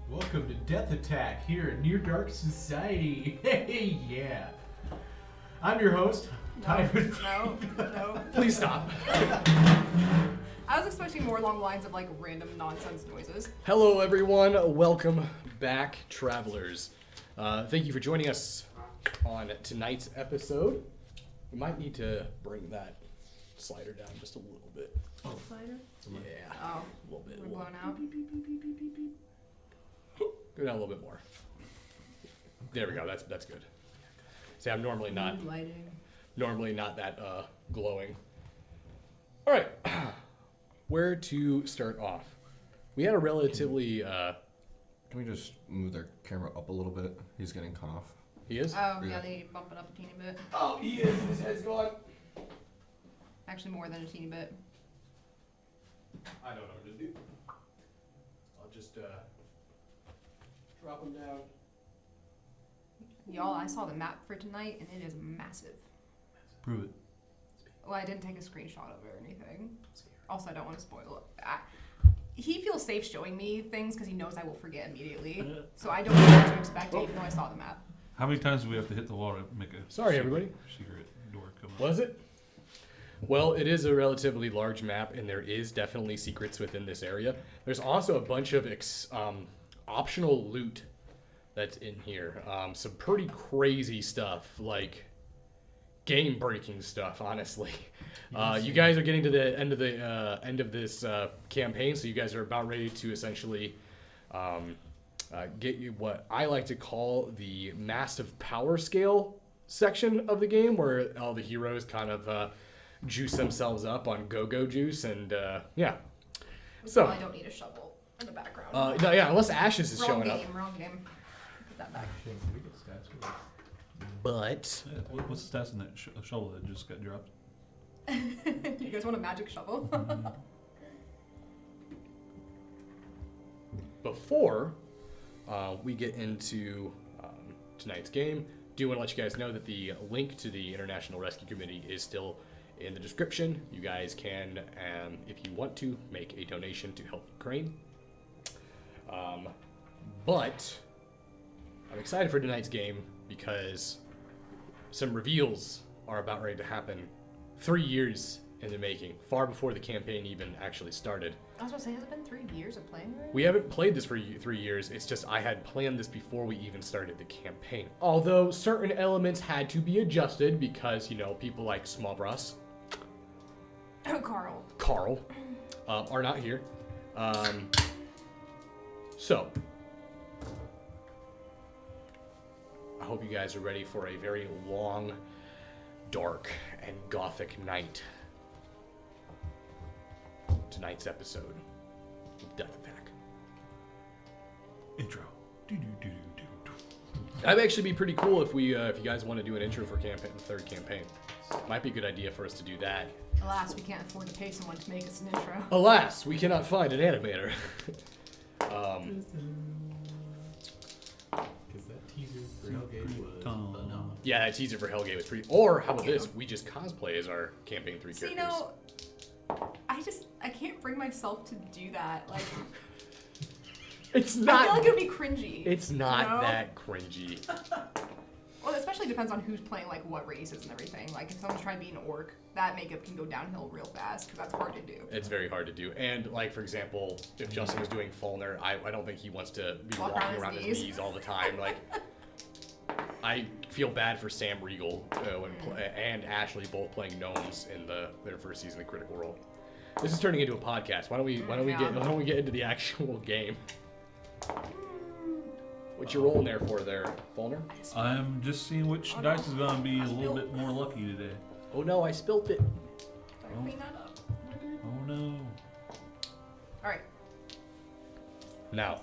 Welcome to Death Attack here at Near Dark Society. Hey, yeah. I'm your host, Tyler. No. Please stop. I was expecting more along the lines of like random nonsense noises. Hello, everyone. Welcome back, travelers. Thank you for joining us on tonight's episode. We might need to bring that slider down just a little bit. Oh. Slider? Yeah. Oh. A little bit. We're blown out. Go down a little bit more. There we go. That's good. See, I'm normally not that glowing. All right. Where to start off? We had a relatively. Can we just move their camera up a little bit? He's getting cut off. He is? Oh, yeah, they bump it up a teeny bit. Oh, he is. His head's gone. Actually, more than a teeny bit. I don't know what to do. I'll just drop him down. Y'all, I saw the map for tonight, and it is massive. Prove it. Well, I didn't take a screenshot of it or anything. Also, I don't want to spoil it. He feels safe showing me things because he knows I will forget immediately. So I don't know what to expect, even though I saw the map. How many times do we have to hit the wall to make a Everybody. secret door come up? Was it? Well, it is a relatively large map, and there is definitely secrets within this area. There's also a bunch of optional loot that's in here. Some pretty crazy stuff, like game-breaking stuff, honestly. You guys are getting to the end of this campaign, so you guys are about ready to essentially get you what I like to call the massive power scale section of the game, where all the heroes kind of juice themselves up on go-go juice, and yeah. So I don't need a shovel in the background. no, yeah, unless Ashes is Wrong showing up. Wrong game. Put that back. But What's the stats in that shovel that just got dropped? You guys want a magic shovel? before we get into tonight's game, do want to let you guys know that the link to the International Rescue Committee is still in the description. You guys can, if you want to, make a donation to help Ukraine. But I'm excited for tonight's game because some reveals are about ready to happen. 3 years in the making, far before the campaign even actually started. I was going to say, has it been 3 years of playing already? We haven't played this for 3 years. It's just I had planned this before we even started the campaign. Although certain elements had to be adjusted because, you know, people like Small Russ, Carl, are not here. So, I hope you guys are ready for a very long, dark, and gothic night. Tonight's episode of Death Attack. Intro. That'd actually be pretty cool if we, if you guys want to do an intro for the third campaign. Might be a good idea for us to do that. Alas, we can't afford to pay someone to make us an intro. Alas, we cannot find an animator. Because that teaser for Hellgate was phenomenal. Yeah, that teaser for Hellgate was pretty. Or how about this? We just cosplay as our campaign 3 characters. See, no, I can't bring myself to do that. Like, It's not. I feel like it would be cringy. It's not you know? that cringy. Well, it especially depends on who's playing, like, what races and everything. Like, if someone's trying to be an orc, that makeup can go downhill real fast, because that's hard to do. It's very hard to do. And, like, for example, if Justin was doing Fulner, I don't think he wants to be walking around his knees all the time. Like, I feel bad for Sam Riegel and Ashley both playing gnomes in their first season of Critical Role. This is turning into a podcast. Why don't we get into the actual game? What you rolling there for there, Fulner? I'm just seeing which dice is going to be a little bit more lucky today. Oh no, I spilt it. Don't clean that up. Oh no. Alright. Now,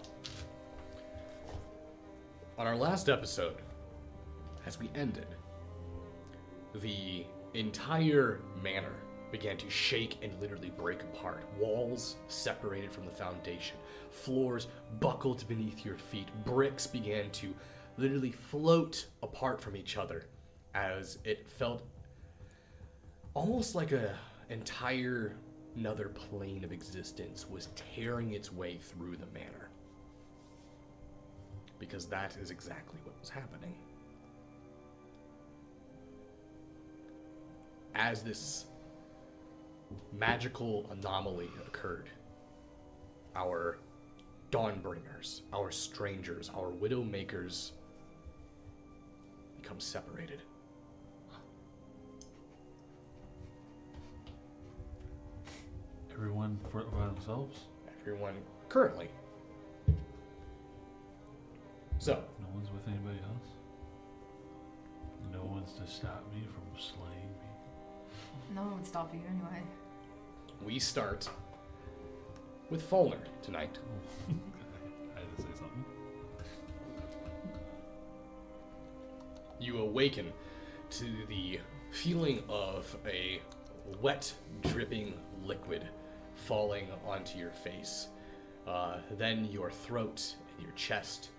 on our last episode, as we ended, the entire manor began to shake and literally break apart. Walls separated from the foundation. Floors buckled beneath your feet. Bricks began to literally float apart from each other as it felt almost like an entire another plane of existence was tearing its way through the manor. Because that is exactly what was happening. As this magical anomaly occurred, our Dawnbringers, our strangers, our Widowmakers become separated. Everyone for themselves? Everyone currently. So, No one's with anybody else? No one's to stop me from slaying me? No one would stop you anyway. we start with Fulner tonight. I had to say something. You awaken to the feeling of a wet, dripping liquid falling onto your face. Then your throat and your chest,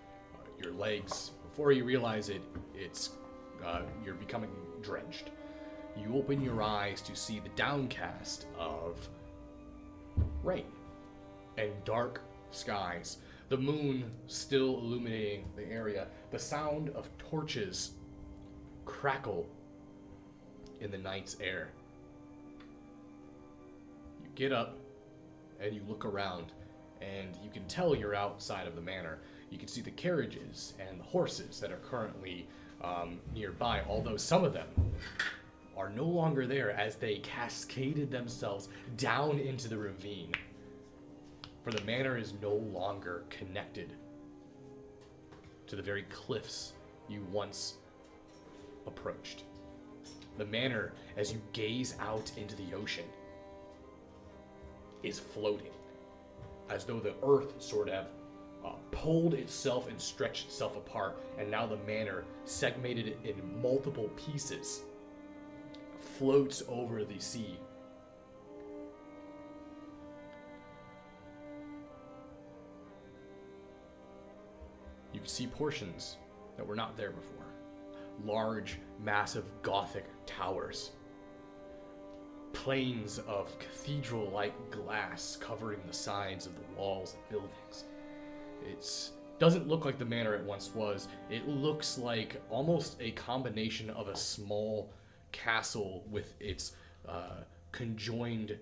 your legs. Before you realize it, you're becoming drenched. You open your eyes to see the downcast of rain and dark skies. The moon still illuminating the area. The sound of torches crackle in the night's air. You get up and you look around, and you can tell you're outside of the manor. You can see the carriages and the horses that are currently nearby, although some of them are no longer there as they cascaded themselves down into the ravine. For the manor is no longer connected to the very cliffs you once approached. The manor, as you gaze out into the ocean, is floating, as though the earth sort of pulled itself and stretched itself apart, and now the manor, segmented in multiple pieces, floats over the sea. You can see portions that were not there before. Large, massive Gothic towers. Planes of cathedral-like glass covering the sides of the walls and buildings. It doesn't look like the manor it once was. It looks like almost a combination of a small castle with its conjoined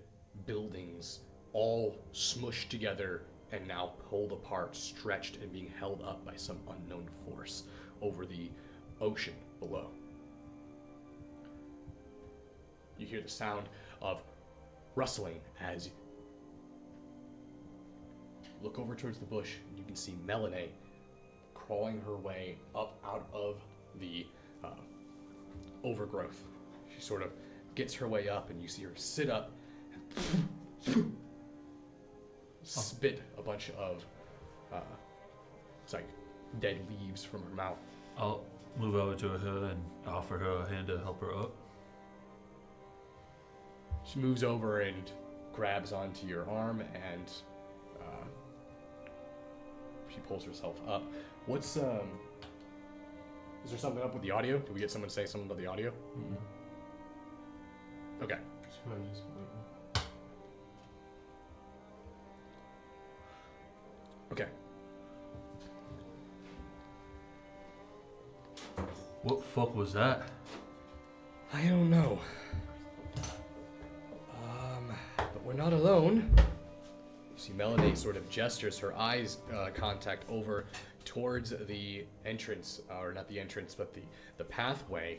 buildings all smushed together and now pulled apart, stretched, and being held up by some unknown force over the ocean below. You hear the sound of rustling as you look over towards the bush, and you can see Melanie crawling her way up out of the overgrowth. She sort of gets her way up, and you see her sit up and spit a bunch of it's like dead leaves from her mouth. I'll move over to her and offer her a hand to help her up. She moves over and grabs onto your arm, and she pulls herself up. What's is there something up with the audio? Did we get someone to say something about the audio? Mm-mm. Okay. Okay. What fuck was that? I don't know. But we're not alone. You see Melanie sort of gestures her eyes contact over towards the entrance, or not the entrance, but the pathway.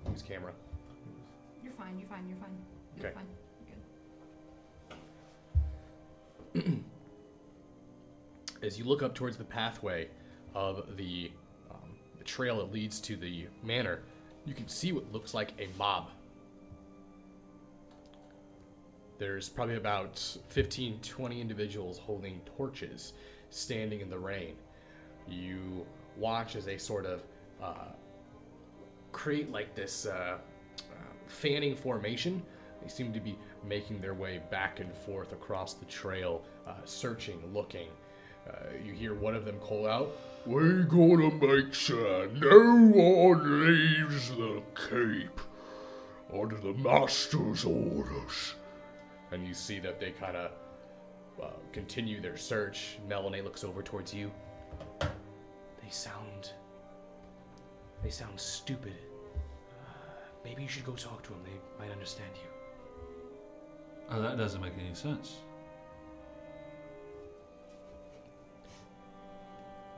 Whose camera? You're fine. You're fine. You're fine. You're Okay. fine. You're good. As you look up towards the pathway of the trail that leads to the manor, you can see what looks like a mob. There's probably about 15, 20 individuals holding torches, standing in the rain. You watch as they sort of create like this fanning formation. They seem to be making their way back and forth across the trail, searching, looking. You hear one of them call out, "We're gonna make sure no one leaves the keep. Under the Master's orders. And you see that they kind of continue their search. Melanie looks over towards you. They sound stupid. Maybe you should go talk to them. They might understand you. Oh, that doesn't make any sense.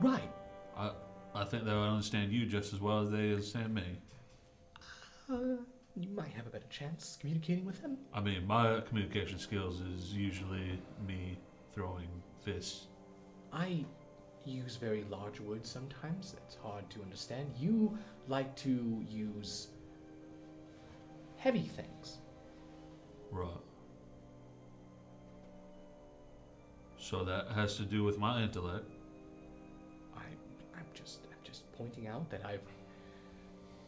Right. I think they would understand you just as well as they understand me. You might have a better chance communicating with them. I mean, my communication skills is usually me throwing fists. I use very large words sometimes. It's hard to understand. You like to use heavy things. Right. So that has to do with my intellect. I'm just pointing out that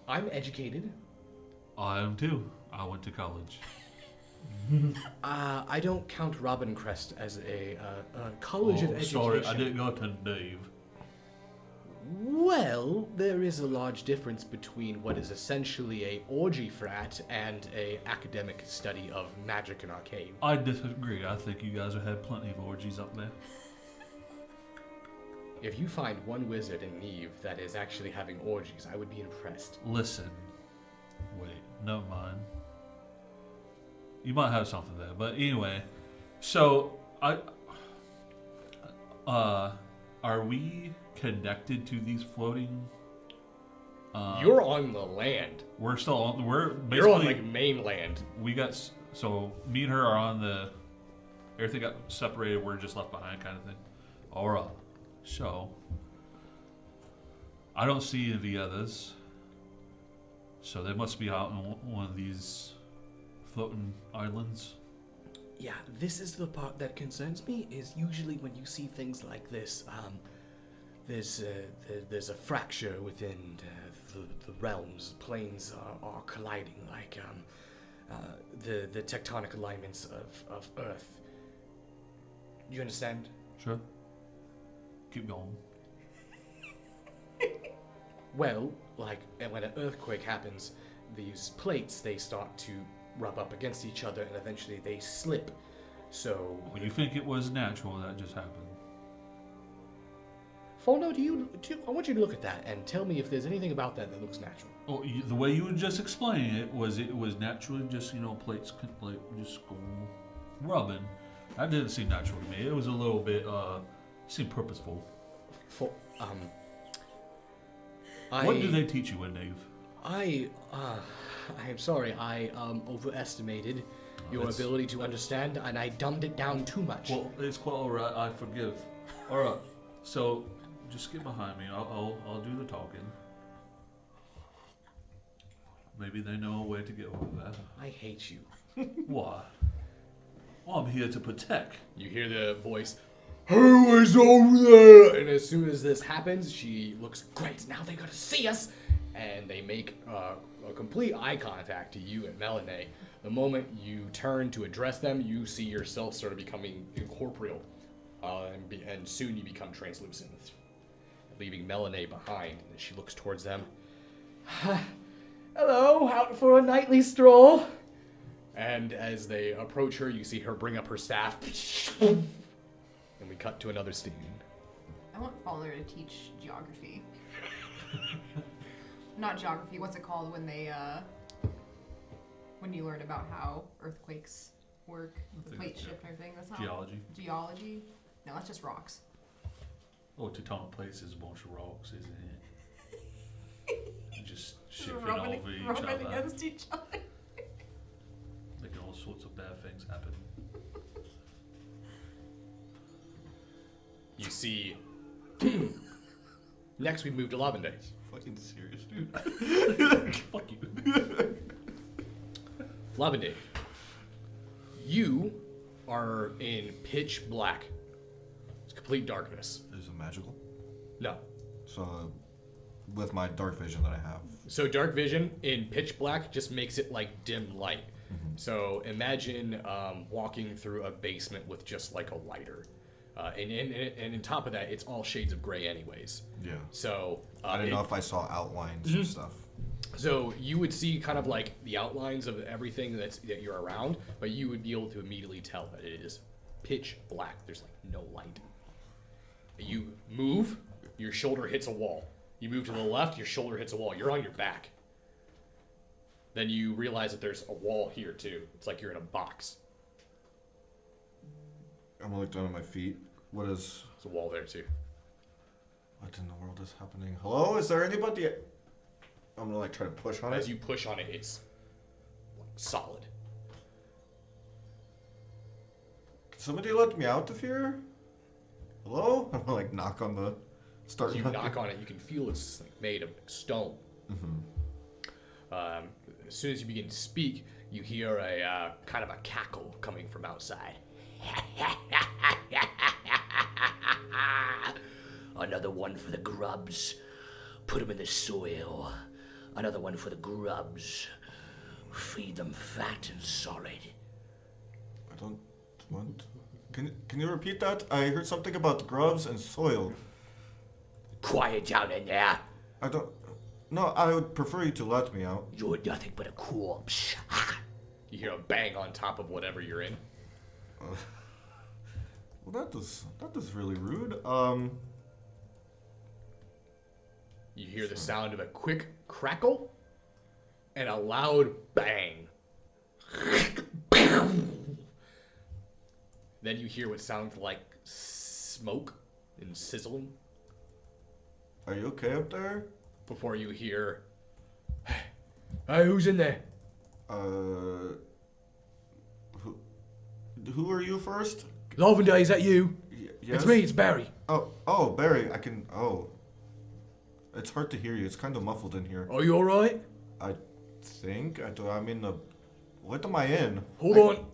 I'm educated. I am too. I went to college. I don't count Robin Crest as a college of education. Sorry, I didn't go to Dave. Well, there is a large difference between what is essentially a orgy frat and a academic study of magic and arcane. I disagree. I think you guys have had plenty of orgies up there. If you find one wizard in Neve that is actually having orgies, I would be impressed. Listen. Wait, never mind. You might have something there, but anyway. So, are we connected to these floating? You're on the land. We're still on. We're basically. You're on like mainland. We got so me and her are on the. Everything got separated. We're just left behind, kind of thing. All right. So, I don't see any of the others. So they must be out on one of these floating islands. Yeah, this is the part that concerns me. Is usually when you see things like this, there's a fracture within the realms. Planes are colliding, like the tectonic alignments of Earth. You understand? Sure. Keep going. Well, like when an earthquake happens, these plates, they start to rub up against each other and eventually they slip. So... Well, you think it was natural that just happened? Folno, I want you to look at that and tell me if there's anything about that that looks natural. Oh, the way you were just explaining it was naturally just, plates just go rubbing. That didn't seem natural to me. It was a little bit, seemed purposeful. What do they teach you in Nave? I am sorry, I overestimated your ability to understand, and I dumbed it down too much. Well, it's quite all right. I forgive. All right. So, just get behind me. I'll do the talking. Maybe they know a way to get over that. I hate you. Why? Well, I'm here to protect. You hear the voice, "Who is over there?" And as soon as this happens, she looks, great, now they gotta see us. And they make a complete eye contact to you and Melanie. The moment you turn to address them, you see yourself sort of becoming incorporeal. And soon you become translucent, leaving Melanie behind. And she looks towards them. "Hello, out for a nightly stroll?" And as they approach her, you see her bring up her staff. And we cut to another scene. I want Father to teach geography. Not geography, what's it called when they, when you learn about how earthquakes work, the plate shift and everything? That's not Geology. Geology? No, that's just rocks. Oh, tectonic plates is a bunch of rocks, isn't it? Just shifting rubbing over each other. against each other. Making all sorts of bad things happen. You see... Next we move to Lavender. Fucking serious, dude. Fuck you. Lavender. You are in pitch black. It's complete darkness. Is it magical? No. So, with my dark vision that I have. So dark vision in pitch black just makes it like dim light. Mm-hmm. So imagine walking through a basement with just like a lighter. And on top of that, it's all shades of gray anyways. Yeah. So I didn't know if I saw outlines and stuff. So you would see kind of like the outlines of everything that you're around, but you would be able to immediately tell that it is pitch black. There's like no light. You move, your shoulder hits a wall. You move to the left, your shoulder hits a wall. You're on your back. Then you realize that there's a wall here too. It's like you're in a box. I'm gonna look down at my feet. What is... There's a wall there too. What in the world is happening? Hello? Is there anybody... I'm gonna like try to push on As it. you push on it, it's like solid. Can somebody let me out of here? Hello? I'm gonna like knock on the... As you knock on it, you can feel it's like made of stone. As soon as you begin to speak, you hear a kind of a cackle coming from outside. Another one for the grubs. Put them in the soil. Another one for the grubs. Feed them fat and solid. I don't want... Can you repeat that? I heard something about grubs and soil. Quiet down in there. I don't... No, I would prefer you to let me out. You're nothing but a corpse. You hear a bang on top of whatever you're in. Well, that is really rude. You hear the sound of a quick crackle and a loud bang. Then you hear what sounds like smoke and sizzling Are you okay up there? before you hear, "Hey, who's in there?" Who are you first? Lavender, is that you? Yes? It's me, it's Barry. Oh, Barry, I can... Oh. It's hard to hear you. It's kind of muffled in here. Are you alright? I think... I'm in the... What am I in? Hold on.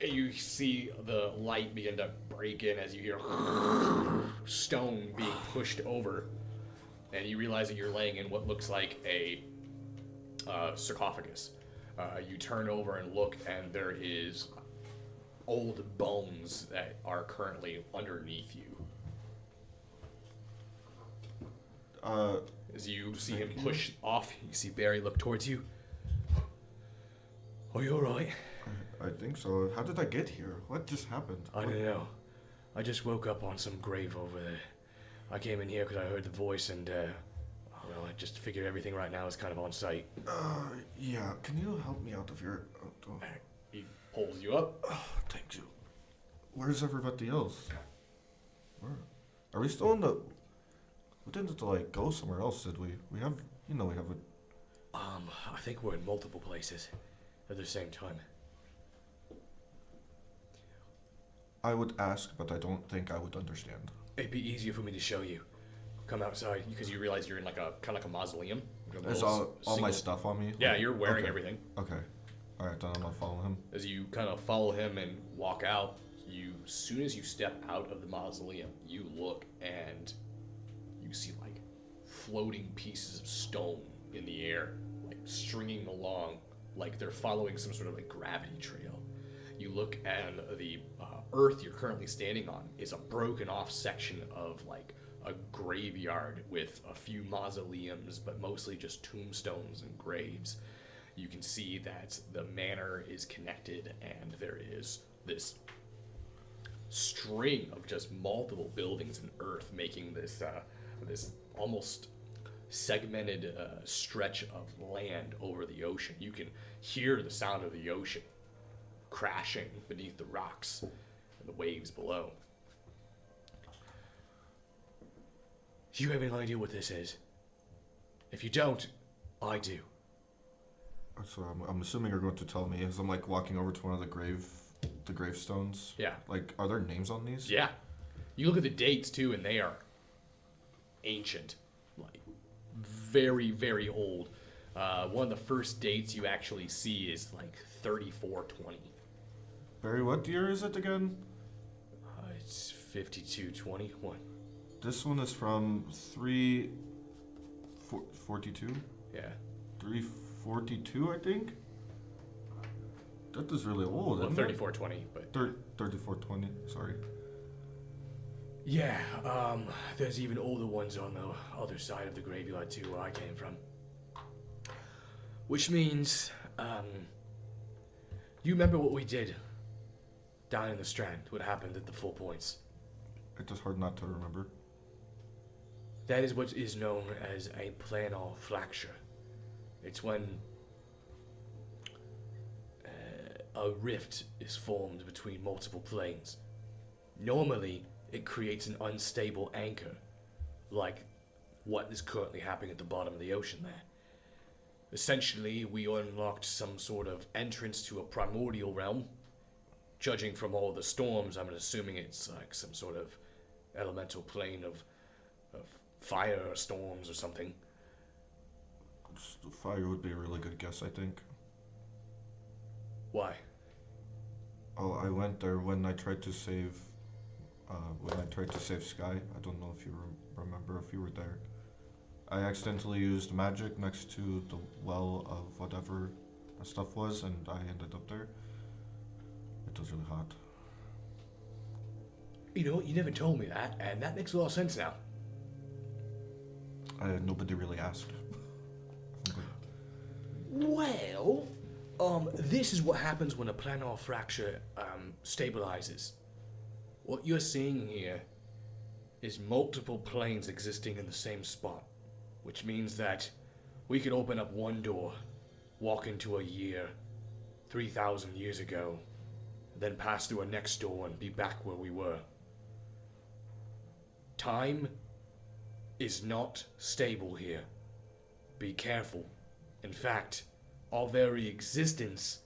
And you see the light begin to break in as you hear stone being pushed over. And you realize that you're laying in what looks like a sarcophagus. You turn over and look, and there is old bones that are currently underneath you. As you see him push off, you see Barry look towards you. Are you alright? I think so. How did I get here? What just happened? I don't know. I just woke up on some grave over there. I came in here because I heard the voice and, well, I just figured everything right now is kind of on site. Yeah. Can you help me out of here? He pulls you up. Oh, thank you. Where's everybody else? Where? Are we still in the... We didn't like go somewhere else, did we? We have... we have a... I think we're in multiple places at the same time. I would ask, but I don't think I would understand. It'd be easier for me to show you. Come outside because you realize you're in like a kind of like a mausoleum. Is all my stuff on me? Yeah, you're wearing Okay. everything. Okay. All right, then I'm gonna follow him. As you kind of follow him and walk out, as soon as you step out of the mausoleum, you look and you see like floating pieces of stone in the air, like stringing along, like they're following some sort of like gravity trail. You look and the earth you're currently standing on is a broken off section of like a graveyard with a few mausoleums, but mostly just tombstones and graves. You can see that the manor is connected and there is this string of just multiple buildings in earth making this this almost segmented stretch of land over the ocean. You can hear the sound of the ocean crashing beneath the rocks and the waves below. Do you have any idea what this is? If you don't, I do. So I'm assuming you're going to tell me as I'm like walking over to one of the gravestones. Yeah. Like, are there names on these? Yeah. You look at the dates too, and they are ancient, like very, very old. One of the first dates you actually see is like 3420. Barry, what year is it again? It's 5221. This one is from 342? Yeah. 342, I think? That is really old, Well, isn't 3420, but 3420, sorry. yeah. There's even older ones on the other side of the graveyard too, where I came from. Which means, you remember what we did down in the Strand? What happened at the 4 Points? It's just hard not to remember. That is what is known as a planar fracture. It's when a rift is formed between multiple planes. Normally, it creates an unstable anchor, like what is currently happening at the bottom of the ocean there. Essentially, we unlocked some sort of entrance to a primordial realm. Judging from all the storms, I'm assuming it's like some sort of elemental plane of fire or storms or something. Fire would be a really good guess, I think. Why? Oh, I went there when I tried to save Sky. I don't know if you remember if you were there. I accidentally used magic next to the well of whatever that stuff was, and I ended up there. It was really hot. You know what? You never told me that, and that makes a lot of sense now. Nobody really asked. Well, this is what happens when a planar fracture stabilizes. What you're seeing here is multiple planes existing in the same spot, which means that we could open up one door, walk into a year, 3,000 years ago, then pass through a next door and be back where we were. Time is not stable here. Be careful. In fact, our very existence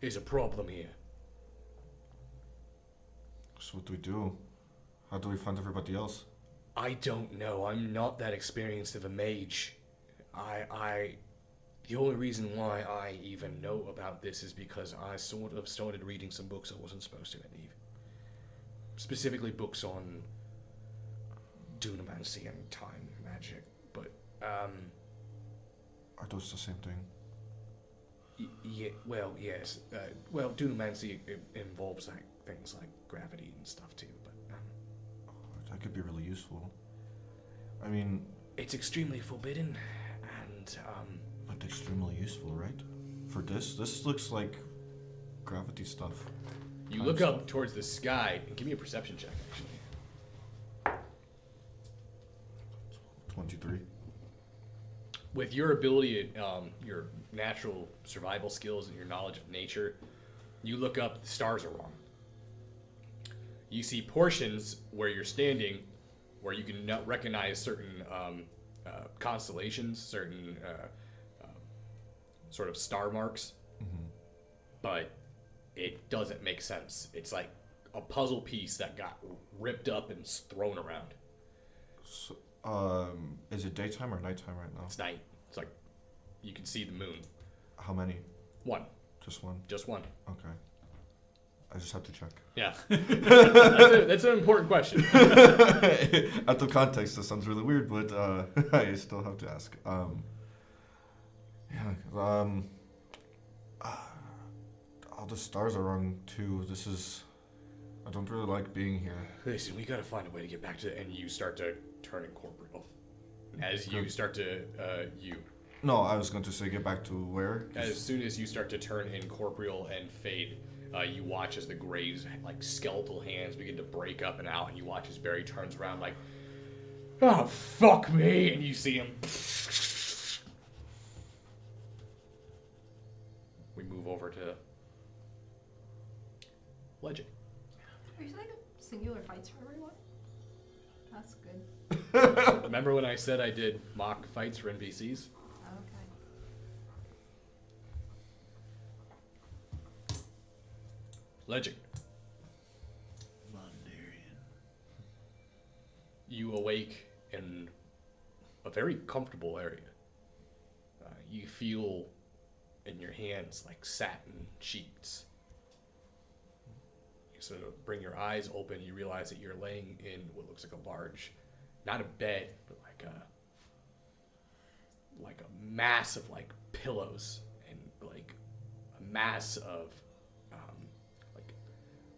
is a problem here. So what do we do? How do we find everybody else? I don't know. I'm not that experienced of a mage. The only reason why I even know about this is because I sort of started reading some books I wasn't supposed to, Eve. Specifically books on dunamancy and time magic. But, Are those the same thing? yeah, well, yes. Well, dunamancy involves like things like gravity and stuff too, but That could be really useful. I mean, it's extremely forbidden, and but extremely useful, right? For this looks like gravity stuff. you look up towards the sky and give me a perception check, actually. 23. With your ability, your natural survival skills and your knowledge of nature, you look up, the stars are wrong. You see portions where you're standing where you can recognize certain constellations, certain sort of star marks, but it doesn't make sense. It's like a puzzle piece that got ripped up and thrown around. So, is it daytime or nighttime right now? It's night. It's like you can see the moon. How many? One. Just one? Just one. Okay. I just have to check. Yeah. That's an important question. Out of context, this sounds really weird, but I still have to ask. All the stars are wrong too. I don't really like being here. Listen, we gotta find a way to get back to, and you start to turn incorporeal. As you start to, No, I was going to say get back to where? as soon as you start to turn incorporeal and fade, you watch as the Gray's like skeletal hands begin to break up and out, and you watch as Barry turns around like, "Oh fuck me!" and you see him. We move over to Legend. Are you saying singular fights for everyone? That's good. Remember when I said I did mock fights for NPCs? Okay. Legend. Mondarian. You awake in a very comfortable area. You feel in your hands like satin sheets. You sort of bring your eyes open, you realize that you're laying in what looks like a large, not a bed, but like a mass of like pillows and like a mass of like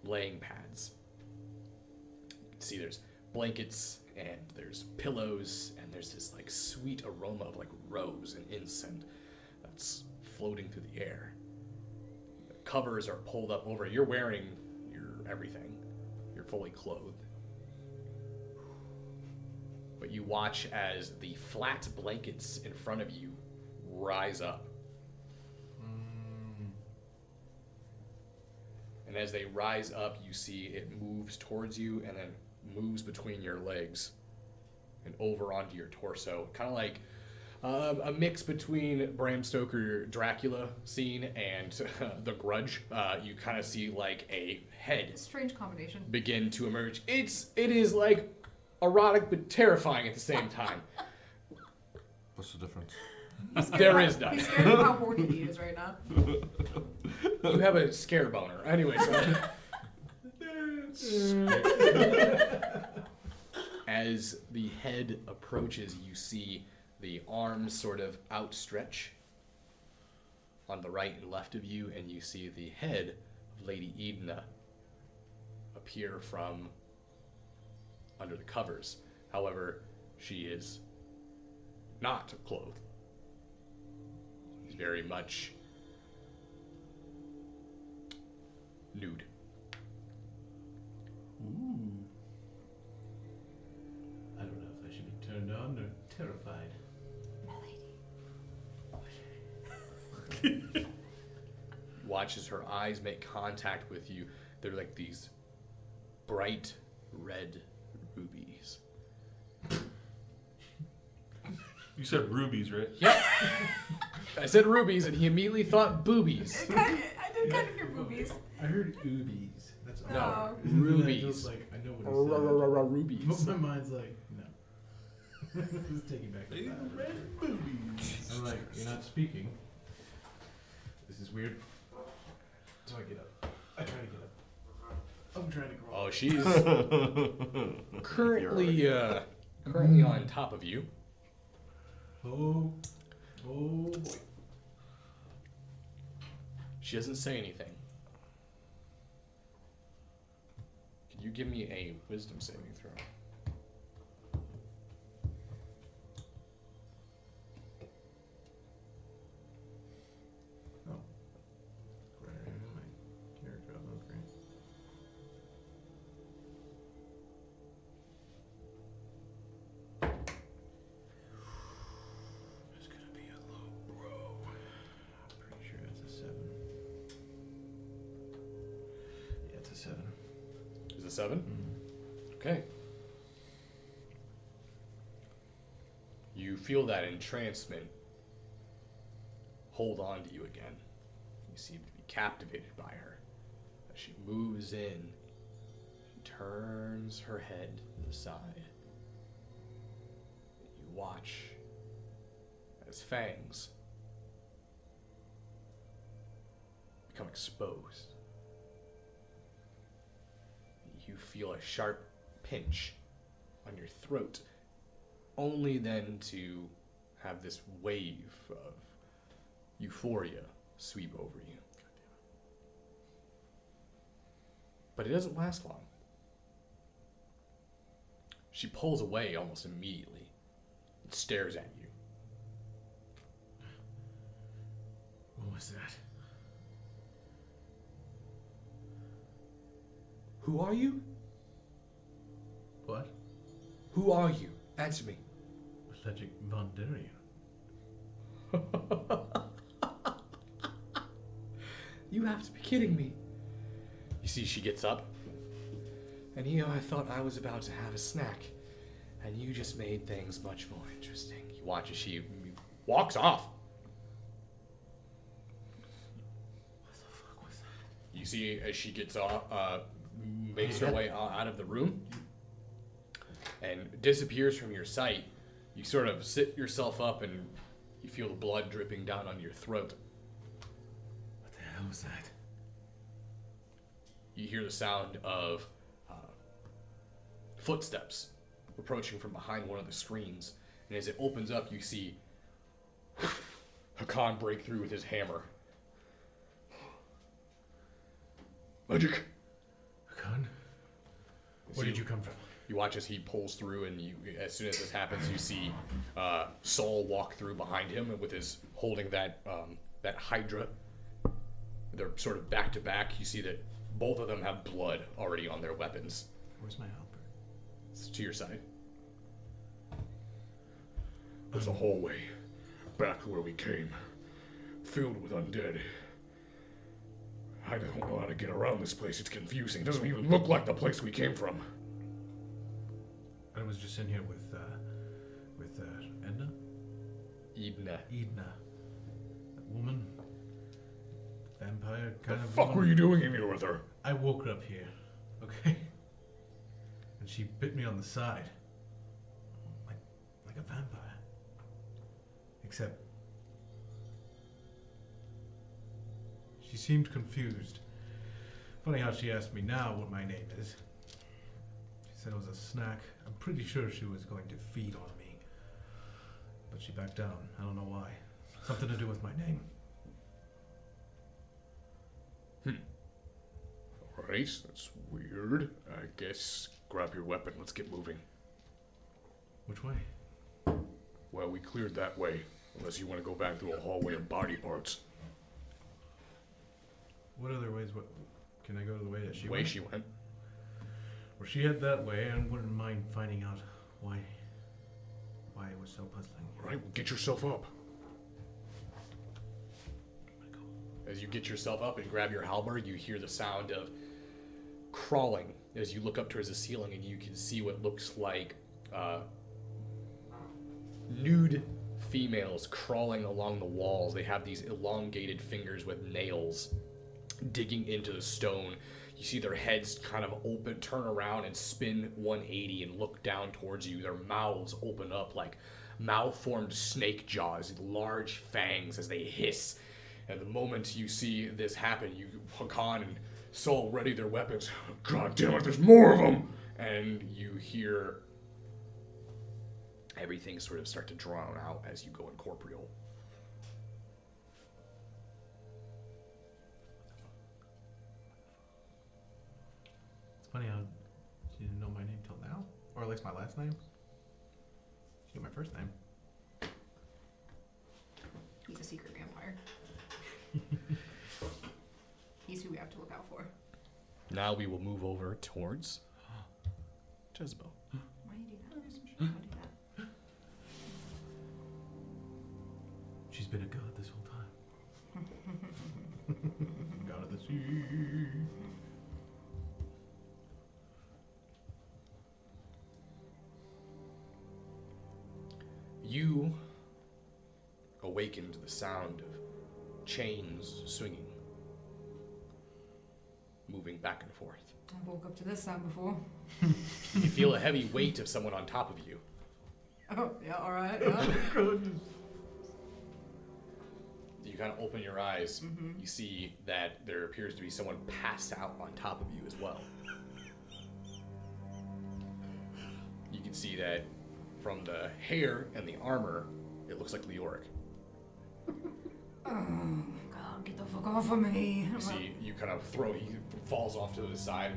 laying pads. You can see there's blankets and there's pillows and there's this like sweet aroma of like rose and incense darts floating through the air. The covers are pulled up over. You're wearing your everything. You're fully clothed. But you watch as the flat blankets in front of you rise up. And as they rise up, you see it moves towards you and then moves between your legs and over onto your torso. Kind of like a mix between Bram Stoker Dracula scene and The Grudge. You kind of see like a head Strange combination. begin to emerge. It is like erotic but terrifying at the same time. What's the difference? There is none. He's scared of how horny he is right now. You have a scare boner. Anyway, so as the head approaches, you see the arms sort of outstretch on the right and left of you, and you see the head of Lady Edna appear from under the covers. However, she is not clothed. She's very much nude. Ooh. I don't know if I should be turned on or terrified. Watch as her eyes make contact with you. They're like these bright red rubies. You said rubies, right? Yep. I said rubies, and he immediately thought boobies. I did kind of hear boobies. I heard oobies. That's all. No, Oh. rubies. I just, like, I know what he Rubies. said. My mind's like, no. Let's take it back to that. Red boobies. I'm like, you're not speaking. This is weird. So I get up. I try to get up. I'm trying to crawl. Oh, she's currently on top of you. Oh boy. She doesn't say anything. Can you give me a wisdom saving throw? Oh. My character on the screen. It's gonna be a low bro. Pretty sure it's a 7. Yeah, it's a 7. Is it 7? Okay. You feel that entrancement hold on to you again. You seem to be captivated by her. As she moves in, she turns her head to the side. You watch as fangs become exposed. You feel a sharp pinch on your throat, only then to have this wave of euphoria sweep over you. But it doesn't last long. She pulls away almost immediately and stares at you. What was that? Who are you? What? Who are you? Answer me. Legic Von Darian. You have to be kidding me. You see, she gets up. And I thought I was about to have a snack. And you just made things much more interesting. You watch as she walks off. What the fuck was that? You see as she gets off, makes her way out of the room and disappears from your sight. You sort of sit yourself up and you feel the blood dripping down on your throat. What the hell was that? You hear the sound of footsteps approaching from behind one of the screens. And as it opens up, you see Hakan break through with his hammer. Magic. Hakan? Where did you come from? You watch as he pulls through, and as soon as this happens, you see Saul walk through behind him with his holding that Hydra. They're sort of back to back. You see that both of them have blood already on their weapons. Where's my helper? It's to your side. There's a hallway back where we came, filled with undead. I don't know how to get around this place. It's confusing. It doesn't even look like the place we came from. I was just in here with Edna? Edna. Edna. That woman. Vampire kind The of fuck woman. were you doing in here with her? I woke her up here, okay? And she bit me on the side. Like a vampire. Except she seemed confused. Funny how she asked me now what my name is. She said it was a snack. I'm pretty sure she was going to feed on me. But she backed down. I don't know why. Something to do with my name. Alright, that's weird. I guess grab your weapon. Let's get moving. Which way? Well, we cleared that way. Unless you want to go back through a hallway of body parts. What other ways? What can I go to the way that she Way went? she went. Well, she had that way, and wouldn't mind finding out why it was so puzzling. Alright, well, get yourself up. As you get yourself up and grab your halberd, you hear the sound of crawling as you look up towards the ceiling, and you can see what looks like nude females crawling along the walls. They have these elongated fingers with nails digging into the stone. You see their heads kind of open, turn around and spin 180 and look down towards you. Their mouths open up like malformed snake jaws, large fangs as they hiss. And the moment you see this happen, Hakan and Saul ready their weapons. God damn it, there's more of them! And you hear everything sort of start to drown out as you go incorporeal. It's funny how she didn't know my name till now, or at least my last name. She knew my first name. He's a secret vampire. He's who we have to look out for. Now we will move over towards Jezebel. Why do you do that? Don't do that. She's been a god this whole time. God of the sea. You awaken to the sound of chains swinging, moving back and forth. I woke up to this sound before. You feel a heavy weight of someone on top of you. Oh, yeah, alright, yeah. You kind of open your eyes. You see that there appears to be someone passed out on top of you as well. You can see that from the hair and the armor, it looks like Leoric. Oh, God, get the fuck off of me. You see, you kind of he falls off to the side.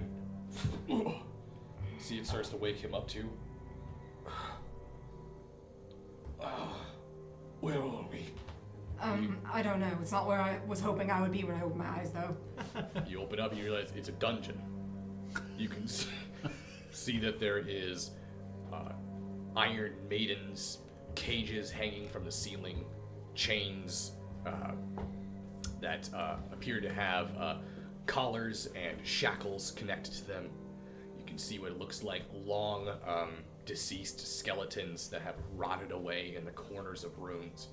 And see, it starts to wake him up too. Where are we? I don't know. It's not where I was hoping I would be when I opened my eyes, though. You open up and you realize it's a dungeon. You can see that there is iron maidens, cages hanging from the ceiling, chains that appear to have collars and shackles connected to them. You can see what looks like long deceased skeletons that have rotted away in the corners of rooms.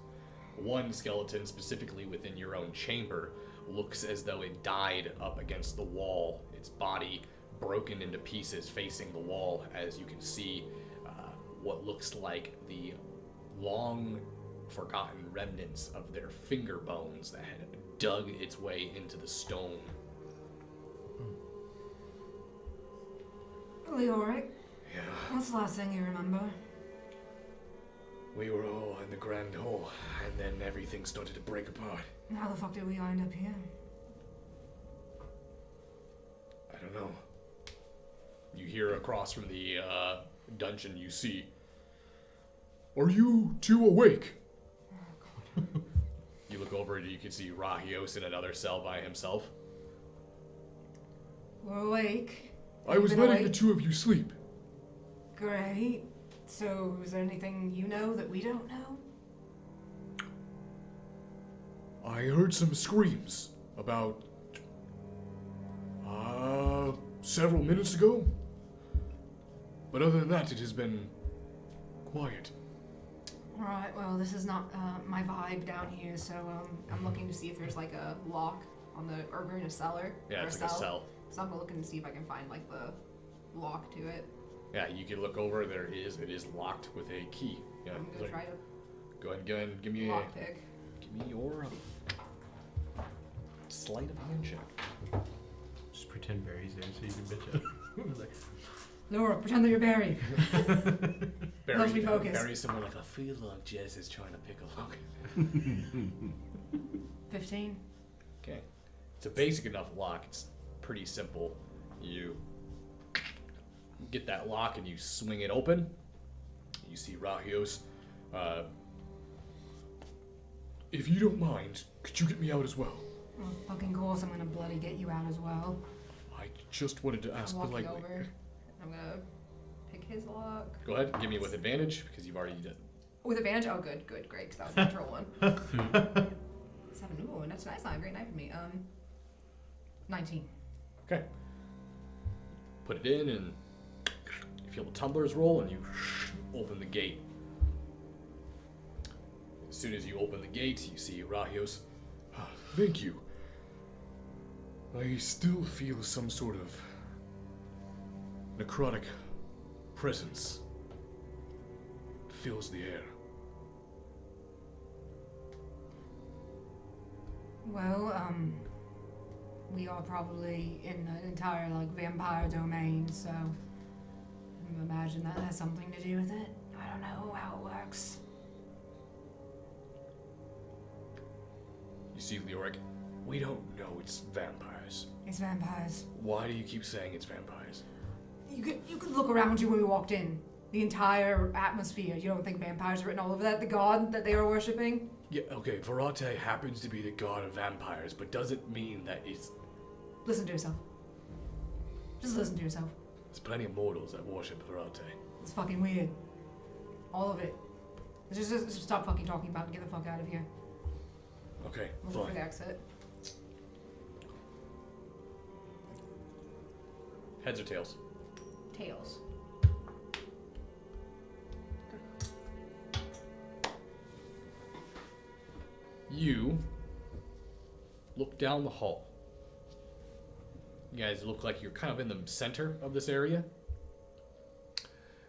One skeleton, specifically within your own chamber, looks as though it died up against the wall, its body broken into pieces facing the wall, as you can see what looks like the long forgotten remnants of their finger bones that had dug its way into the stone. Leoric, Yeah, what's the last thing you remember? we were all in the grand hall, and then everything started to break apart. How the fuck did we wind up here? I don't know. You hear across from the dungeon, you see, Are you two awake? you look over and you can see Rahios in another cell by himself. We're awake. I was Been letting the awake? two of you sleep. Great. So, is there anything you know that we don't know? I heard some screams about several minutes ago. But other than that, it has been quiet. Alright, well, this is not my vibe down here, so I'm looking to see if there's like a lock on the, or we're in a cellar. Yeah, or it's like a cell. So I'm looking to see if I can find like the lock to it. Yeah, you can look over. There is. It is locked with a key. Yeah. I'm it's gonna like- try to Go ahead and give me lockpick. your sleight of hand check. Just pretend Barry's there so you can bitch it. Like, Laura, pretend that you're Barry. Helps me focus. Barry somewhere like I feel like Jess is trying to pick a lock. 15. Okay, it's a basic enough lock. It's pretty simple. You get that lock and you swing it open. You see Rahios. If you don't mind, could you get me out as well? Well, fucking course, I'm gonna bloody get you out as well. I just wanted to ask I'm walking politely. over. I'm gonna pick his lock. Go ahead, give me with advantage because you've already done. With advantage? Oh, good, great, because that was a natural one. 7. Ooh, that's nice. Not a great night for me. 19. Okay. Put it in and you feel the tumblers roll and you open the gate. As soon as you open the gate, you see Rahios. Thank you. I still feel some sort of necrotic presence. Fills the air. Well, we are probably in an entire, like, vampire domain, so I imagine that has something to do with it. I don't know how it works. You see Leoric. We don't know it's vampires. It's vampires. Why do you keep saying it's vampires? You could look around you when we walked in. The entire atmosphere. You don't think vampires are written all over that? The god that they are worshipping? Yeah, okay, Verate happens to be the god of vampires, but doesn't mean that it's... Listen to yourself. Just listen to yourself. There's plenty of mortals that worship Verate. It's fucking weird. All of it. Just stop fucking talking about it and get the fuck out of here. Okay, Look for fine. the exit. Heads or tails? Tails. You look down the hall. You guys look like you're kind of in the center of this area.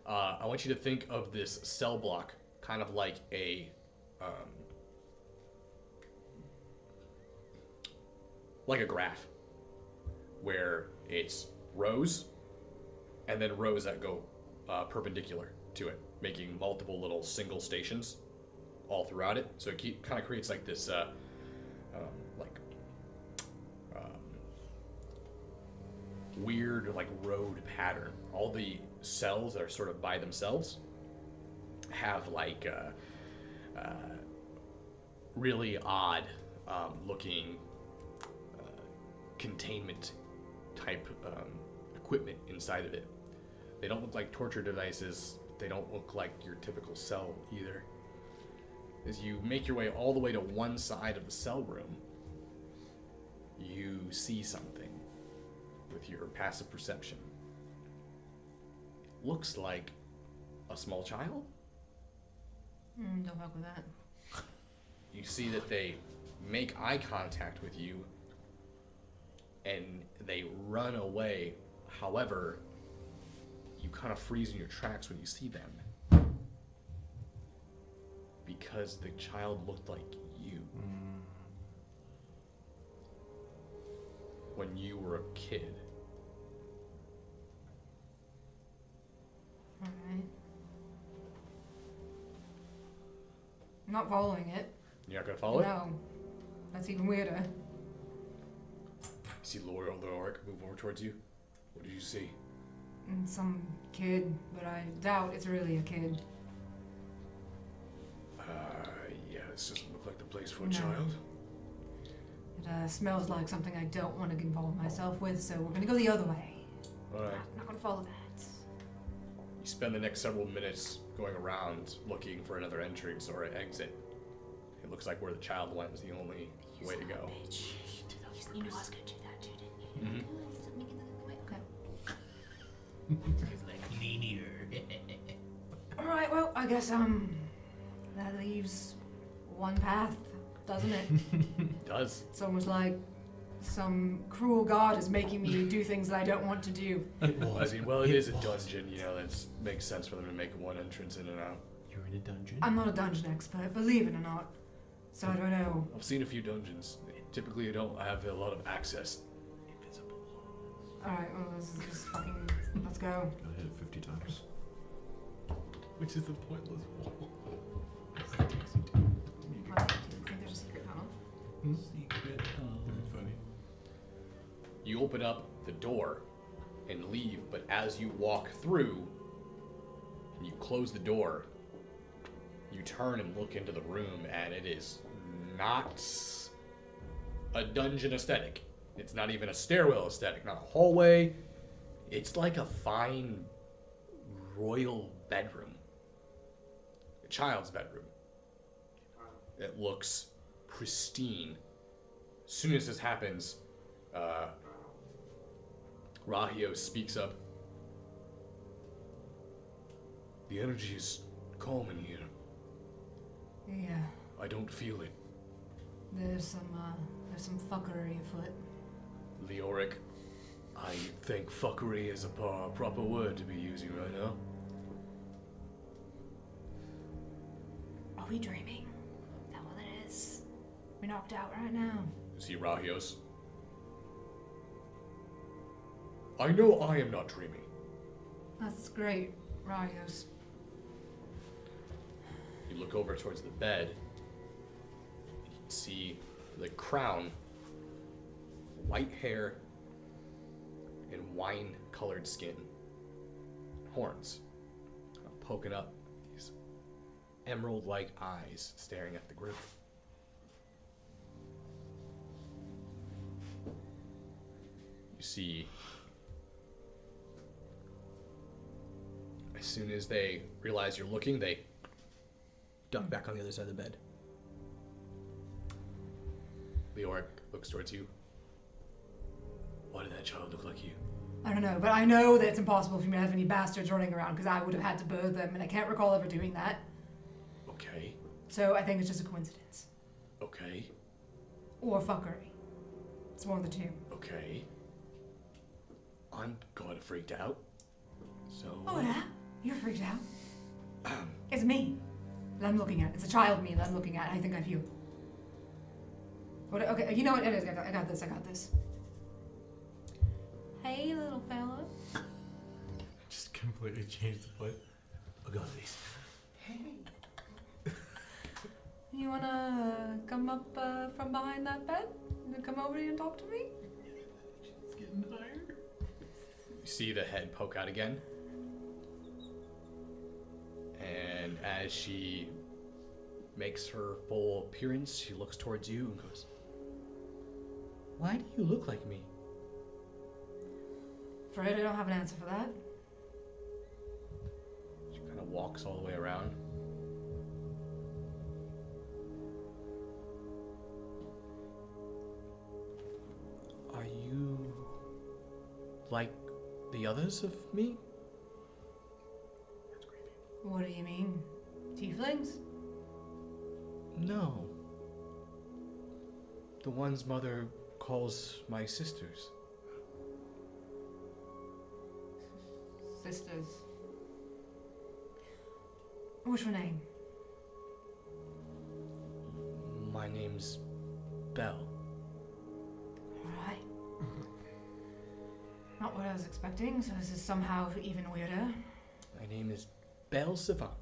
I want you to think of this cell block kind of like a graph where it's rows and then rows that go perpendicular to it, making multiple little single stations all throughout it. So it kind of creates like this weird like road pattern. All the cells that are sort of by themselves have like really odd looking containment type equipment inside of it. They don't look like torture devices. They don't look like your typical cell either. As you make your way all the way to one side of the cell room, you see something with your passive perception. It looks like a small child. Don't fuck with that. You see that they make eye contact with you and they run away. However, you kind of freeze in your tracks when you see them. Because the child looked like you. When you were a kid. Alright. I'm not following it. You're not gonna follow it? No. That's even weirder. You see Laura Lorick move over towards you. What did you see? Some kid, but I doubt it's really a kid. Yeah, this doesn't look like the place for a No. child. It smells like something I don't want to involve myself with, so we're gonna go the other way. Alright. I'm not gonna follow that. You spend the next several minutes going around looking for another entrance or an exit. It looks like where the child went is the only way to go. You knew I was gonna do that too, didn't you? Okay. It's like linear. Alright, well, I guess, that leaves one path, doesn't it? It does. It's almost like some cruel god is making me do things that I don't want to do. It I was. mean, well, it is a dungeon, you know, that makes sense for them to make one entrance in and out. You're in a dungeon. I'm not a dungeon expert, believe it or not. So I don't know. I've seen a few dungeons. Typically, you don't have a lot of access. Invisible. Alright, well, let's just fucking, let's go. Gotta hit it 50 times. Which is the pointless wall. I think there's a secret tunnel. Secret. That'd be funny. You open up the door and leave, but as you walk through and you close the door, you turn and look into the room, and it is not a dungeon aesthetic. It's not even a stairwell aesthetic, not a hallway. It's like a fine royal bedroom. A child's bedroom. It looks pristine. As soon as this happens, Rahio speaks up. The energy is calm in here. Yeah, I don't feel it. there's some fuckery afoot. Leoric, I think fuckery is a proper word to be using right now. Are we dreaming? Is that what it is? We're knocked out right now. You see Rahios. I know I am not dreaming. That's great, Rayos. You look over towards the bed, and you can see the crown, white hair, and wine-colored skin, horns, poking up, these emerald-like eyes staring at the group. You see, as soon as they realize you're looking, they duck back on the other side of the bed. Leoric looks towards you. Why did that child look like you? I don't know, but I know that it's impossible for me to have any bastards running around because I would have had to birth them, and I can't recall ever doing that. Okay, So I think it's just a coincidence. okay, Or fuckery. It's one of the two. okay. I'm kind of freaked out. So. Oh yeah? You're freaked out? It's me that I'm looking at. It's a child me that I'm looking at. I think I feel. What? Okay, you know what? It is. I got this. I got this. Hey, little fella. Just completely changed the play. I got these. You wanna come up from behind that bed and come over here and talk to me? It's getting higher. You see the head poke out again. And as she makes her full appearance, she looks towards you and goes, "Why do you look like me?" Afraid I don't have an answer for that. She kind of walks all the way around. Are you like the others of me? What do you mean? Tieflings? No. The ones Mother calls my sisters. Sisters. What's your name? My name's Belle. Alright. Not what I was expecting, so this is somehow even weirder. My name is Belle Savant.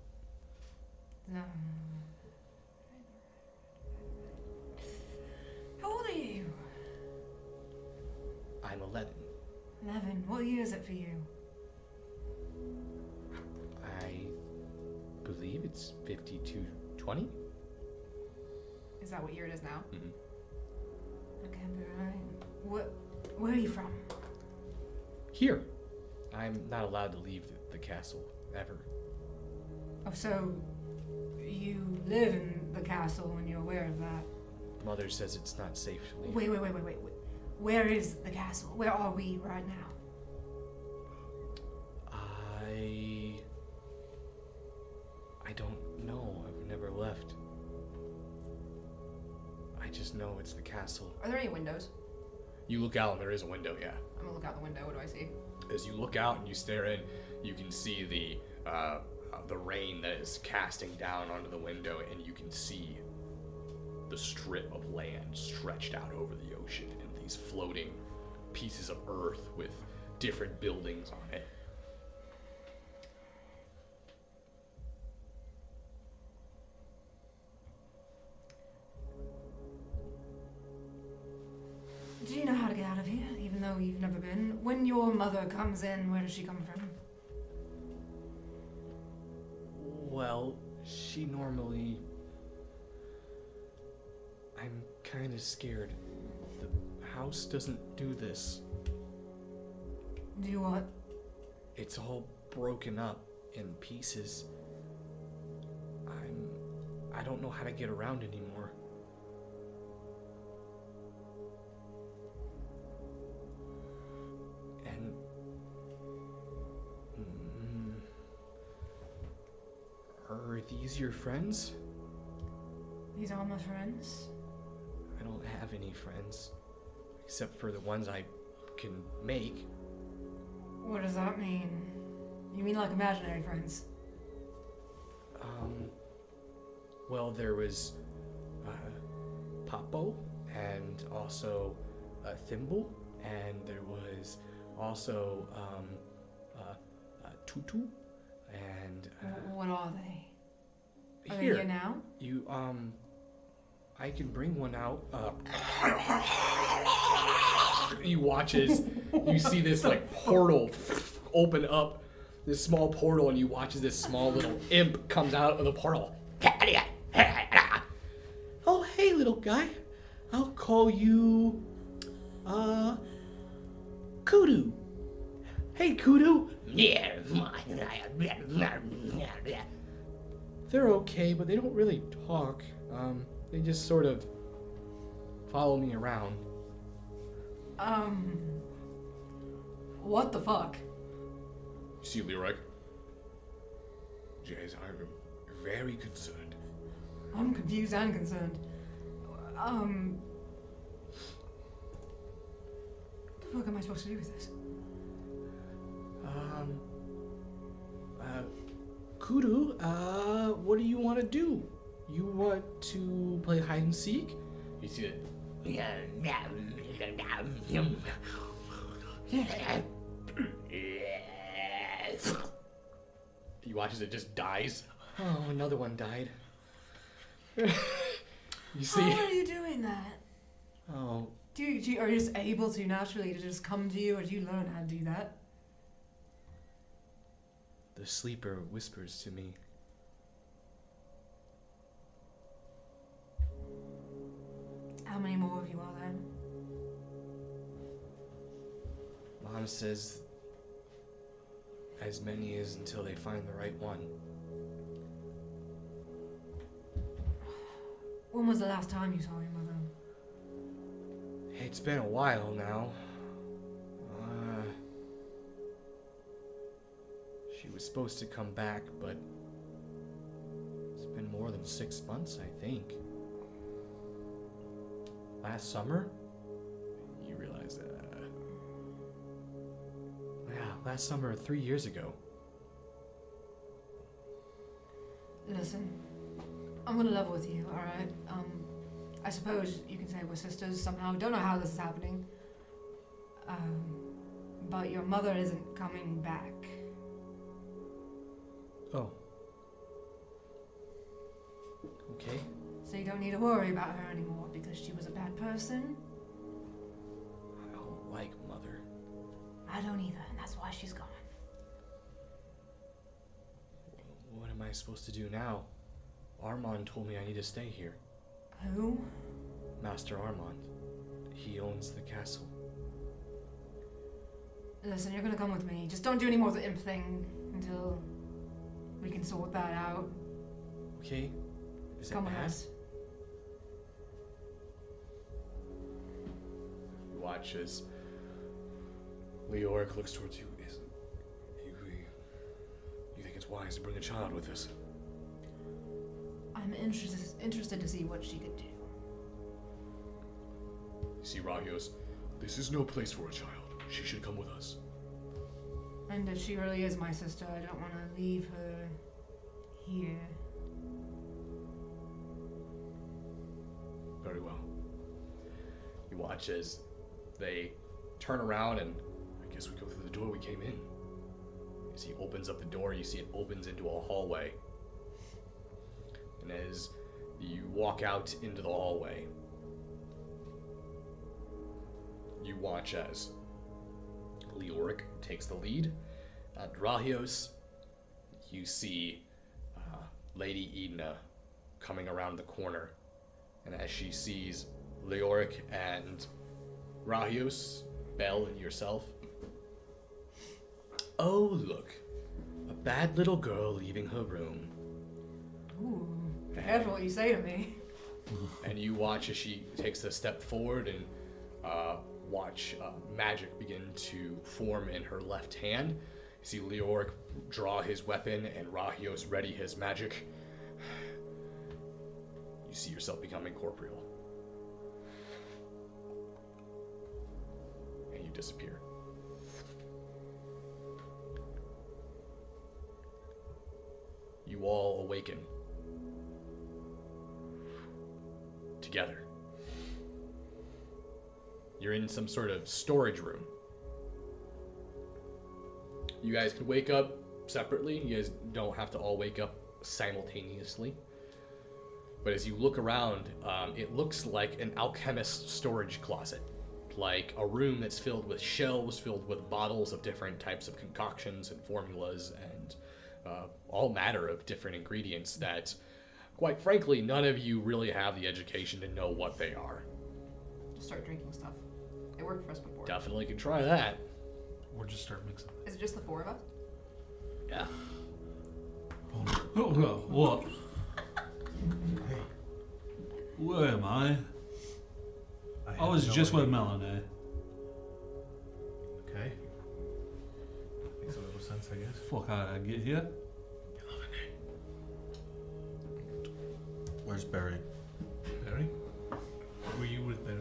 How old are you? I'm 11. 11. What year is it for you? believe it's 5220. Is that what year it is now? Mhm. That can't be right. Where are you from? Here. I'm not allowed to leave the castle, ever. Oh, so you live in the castle and you're aware of that? Mother says it's not safe to leave. Wait. Where is the castle? Where are we right now? I don't know. I've never left. I just know it's the castle. Are there any windows? You look out and there is a window, yeah. I'm gonna look out the window. What do I see? As you look out and you stare in, you can see the rain that is casting down onto the window, and you can see the strip of land stretched out over the ocean and these floating pieces of earth with different buildings on it. Do you know how to get out of here, even though you've never been? When your mother comes in, where does she come from? Well, she normally... I'm kind of scared. The house doesn't do this. Do what? It's all broken up in pieces. I don't know how to get around anymore. And are these your friends? These are my friends. I don't have any friends, except for the ones I can make. What does that mean? You mean like imaginary friends? Well, there was Papo, and also Thimble, and there was also Tutu, and What are they? Are they here here now? you I can bring one out. You watch as you see this like portal open up, this small portal, and you watch as this small little imp comes out of the portal. Oh, hey, little guy. I'll call you, Kudu. Hey, Kudu. They're okay, but they don't really talk. They just sort of follow me around. What the fuck? You see, Leroy? Jazz, I'm very concerned. I'm confused and concerned. What the fuck am I supposed to do with this? Kudu, what do you want to do? You want to play hide and seek? You see it. You watch as it just dies. Oh, another one died. You see? How are you doing that? Oh, Are you just able to naturally to just come to you, or do you learn how to do that? the sleeper whispers to me. How many more of you are there? Mom says as many as until they find the right one. When was the last time you saw your mother? It's been a while now. She was supposed to come back, but it's been more than 6 months, I think. Last summer? You realize that? Yeah, last summer, 3 years ago. Listen, I'm gonna level with you, alright? I suppose you can say we're sisters somehow. Don't know how this is happening. But your mother isn't coming back. Oh. Okay. So you don't need to worry about her anymore because she was a bad person. I don't like Mother. I don't either, and that's why she's gone. What am am I supposed to do now? Armand told me I need to stay here. Who? Master Armand. He owns the castle. Listen, you're gonna come with me. Just don't do any more of the imp thing until we can sort that out. Okay. Is Come it with bad? us. You watch as Leoric looks towards you. You think it's wise to bring a child with us? I'm interested to see what she could do. You see Rahios. This is no place for a child. She should come with us. And if she really is my sister, I don't want to leave her here. Very well. You watch as they turn around and I guess we go through the door we came in. As he opens up the door, you see it opens into a hallway. And as you walk out into the hallway, you watch as Leoric takes the lead. At Rahios, you see Lady Edna coming around the corner. And as she sees Leoric and Rahios, Belle, and yourself, oh, look, a bad little girl leaving her room. Ooh, careful what you say to me. And you watch as she takes a step forward and watch magic begin to form in her left hand. You see Leoric draw his weapon and Rahios ready his magic. You see yourself becoming corporeal. And you disappear. You all awaken. Together. You're in some sort of storage room. You guys can wake up separately. You guys don't have to all wake up simultaneously. But as you look around, it looks like an alchemist's storage closet. Like a room that's filled with shelves, filled with bottles of different types of concoctions and formulas and all matter of different ingredients that, quite frankly, none of you really have the education to know what they are. Just start drinking stuff. It worked for us before. Definitely could try that. Or just start mixing. Is it just the four of us? Yeah. Oh, what? Hey, Where am I? I was have just no with idea. Melanie. Okay. Makes a little sense, I guess. Fuck, how did I get here? Where's Barry? Barry? Were you with Barry?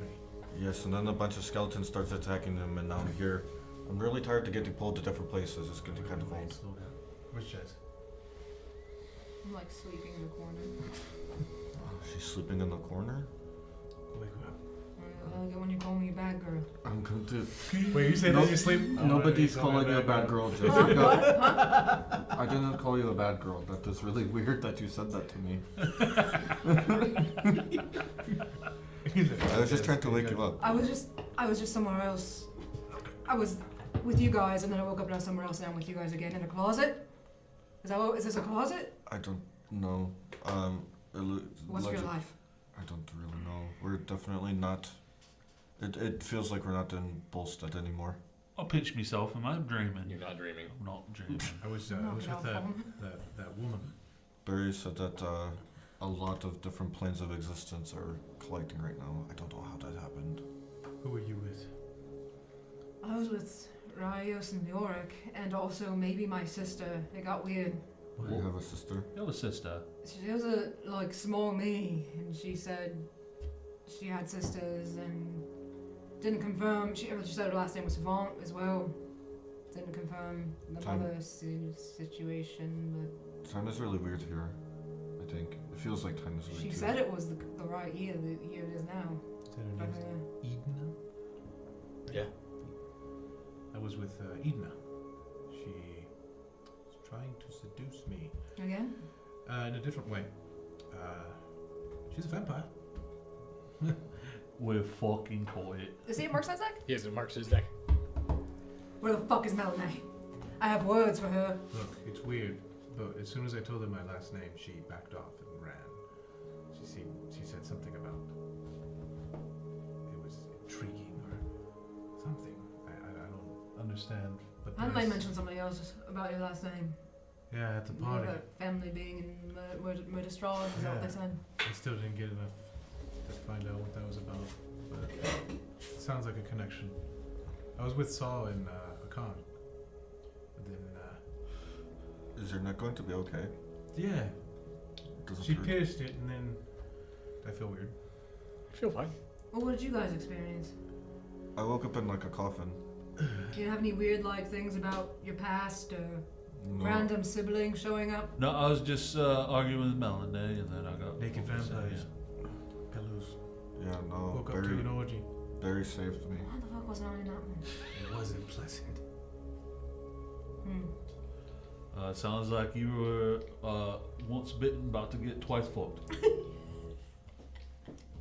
Yes, and then a bunch of skeletons starts attacking him, and now I'm here. I'm really tired to getting pulled to different places. It's getting kind of Wait, old. slow down. Where's Jess? I'm like sleeping in the corner. She's sleeping in the corner? Wake her up. I like it when you call me a bad girl. I'm going to... Wait, you say No- that you sleep? Nobody's calling you a bad girl, Jessica. What? Huh? I didn't call you a bad girl. That is really weird that you said that to me. I was just trying to wake you up. I was just somewhere else. I was with you guys, and then I woke up and I was somewhere else, and I'm with you guys again in a closet. Is this a closet? I don't know. What's your life? I don't really know. We're definitely not... It feels like we're not in Bolstead anymore. I'll pinch myself. Am I dreaming? You're not dreaming. I'm not dreaming. I was Knock with it off, that phone. woman. Barry said that a lot of different planes of existence are colliding right now. I don't know how that happened. Who were you with? I was with Raios and Leoric, and also maybe my sister. It got weird. You have a sister? You have a sister. She was a like small me, and she said she had sisters and didn't confirm. She said her last name was Savant as well. Didn't confirm the Time. mother situation, but Time is really weird here, I think. It feels like time is weird she too. said it was the right year. The year it is now. Is that her name? Edna? Yeah. I was with Edna. She was trying to seduce me. Again? In a different way. She's a vampire. We're fucking caught it. Is he at Mark's deck? He hasn't marked his deck. Where the fuck is Melanie? I have words for her. Look, it's weird. But as soon as I told her my last name, she backed off and ran. She said something about it was intriguing or something. I don't understand. But I might there's- mention something else about your last name. Yeah, at the party. About family being in murder straw, is that what they said? I still didn't get enough to find out what that was about. But it sounds like a connection. I was with Saul in a con. But then, Is your neck going to be okay? yeah, Does it she hurt? pierced it and then I feel weird. I feel fine. Well, what did you guys experience? I woke up in like a coffin. Do you have any weird like things about your past or No. random siblings showing up? No, I was just arguing with Melanie, and then I got Naked what was that, vampires. Pillows. Yeah, no. Woke up to an orgy. Barry saved me. Why the fuck wasn't I in that one? It wasn't pleasant. Sounds like you were once bitten, about to get twice fucked.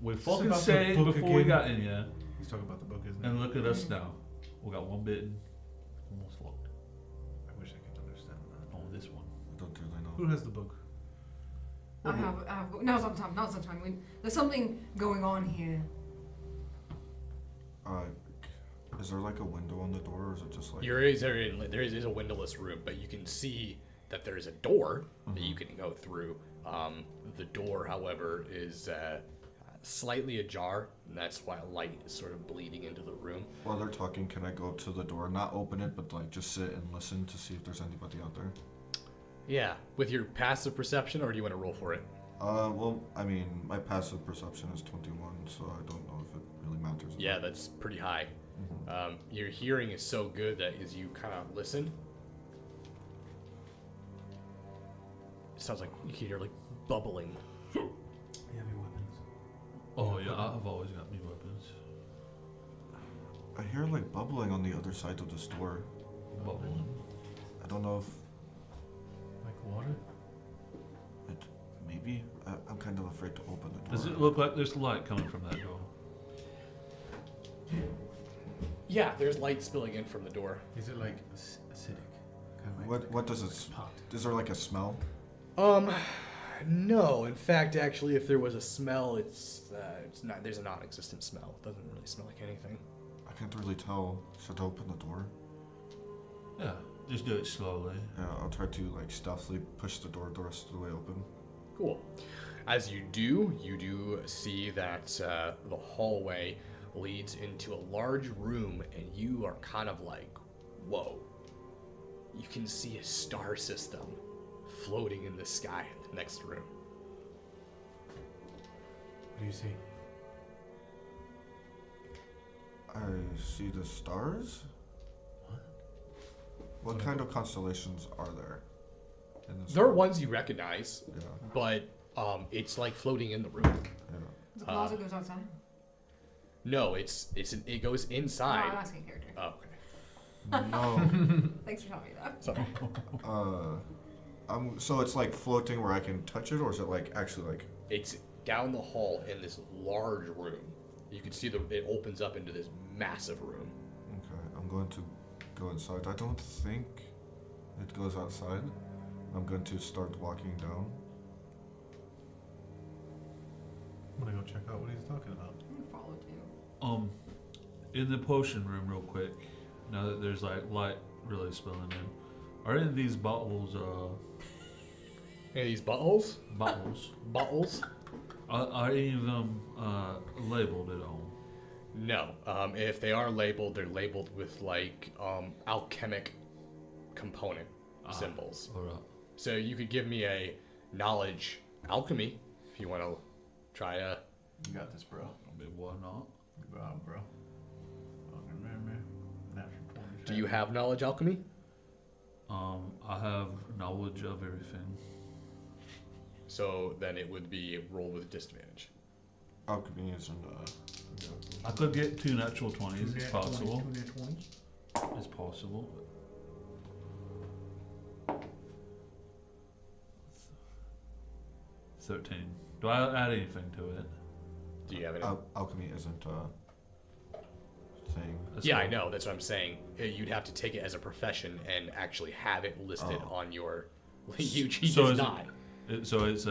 We fucking about the said it book before we again. got in here, He's talking about the book, isn't and it? look at us now. We got one bitten, almost fucked I wish I could understand that. on this one. I don't really know. Who has the book? I have. Now's not the time. Now's not the time. There's something going on here. Is there like a window on the door, or is it just like? There is a windowless room, but you can see that there is a door that you can go through. The door, however, is slightly ajar, and that's why light is sort of bleeding into the room. While they're talking, can I go up to the door, not open it, but like just sit and listen to see if there's anybody out there? Yeah, with your passive perception, or do you want to roll for it? Well, I mean, my passive perception is 21, so I don't know if it really matters. Yeah, that's pretty high. Mhm. Your hearing is so good that as you kind of listen, it sounds like you can hear like bubbling. Heavy weapons. Oh yeah, I've always got me weapons. I hear like bubbling on the other side of this door. Bubbling. I don't know if Like water? it. Maybe I'm kind of afraid to open the door. Does it look like there's light coming from that door? Yeah, there's light spilling in from the door. Is it like acidic? Kind of like What does it? pot? Is there like a smell? No. In fact, actually, if there was a smell, it's not. There's a non-existent smell. It doesn't really smell like anything. I can't really tell. Should I open the door? Yeah, just do it slowly. Yeah, I'll try to like stealthily push the door the rest of the way open. Cool. As you do see that the hallway leads into a large room, and you are kind of like, whoa. You can see a star system floating in the sky in the next room. What do you see? I see the stars. What kind of constellations are there? In this There are world? ones you recognize, Yeah, but it's like floating in the room. yeah. The closet goes outside. No, it goes No, inside. I'm asking character. Oh, okay. No. Thanks for telling me that. Sorry. So it's like floating where I can touch it, or is it like actually like? It's down the hall in this large room. You can see it opens up into this massive room. Okay, I'm going to go inside. I don't think it goes outside. I'm going to start walking down. I'm gonna go check out what he's talking about. I'm gonna follow too. In the potion room, real quick. Now that there's like light really spilling in, are any of these bottles Any of these buttholes? bottles? Are any of them labeled at all? No. If they are labeled, they're labeled with like alchemic component symbols. All right. So you could give me a knowledge alchemy if you want to try a. You got this, bro. Maybe why not? Bro. Remember. Do you have knowledge alchemy? I have knowledge of everything. So then it would be roll with disadvantage. Alchemy isn't. I could get 2 natural 20s. It's possible. 2 nat 20s? It's possible. 13. Do I add anything to it? Do you have any? Alchemy isn't thing. That's Yeah, I cool. know. That's what I'm saying. You'd have to take it as a profession and actually have it listed Oh. on your He So does is it- not. So it's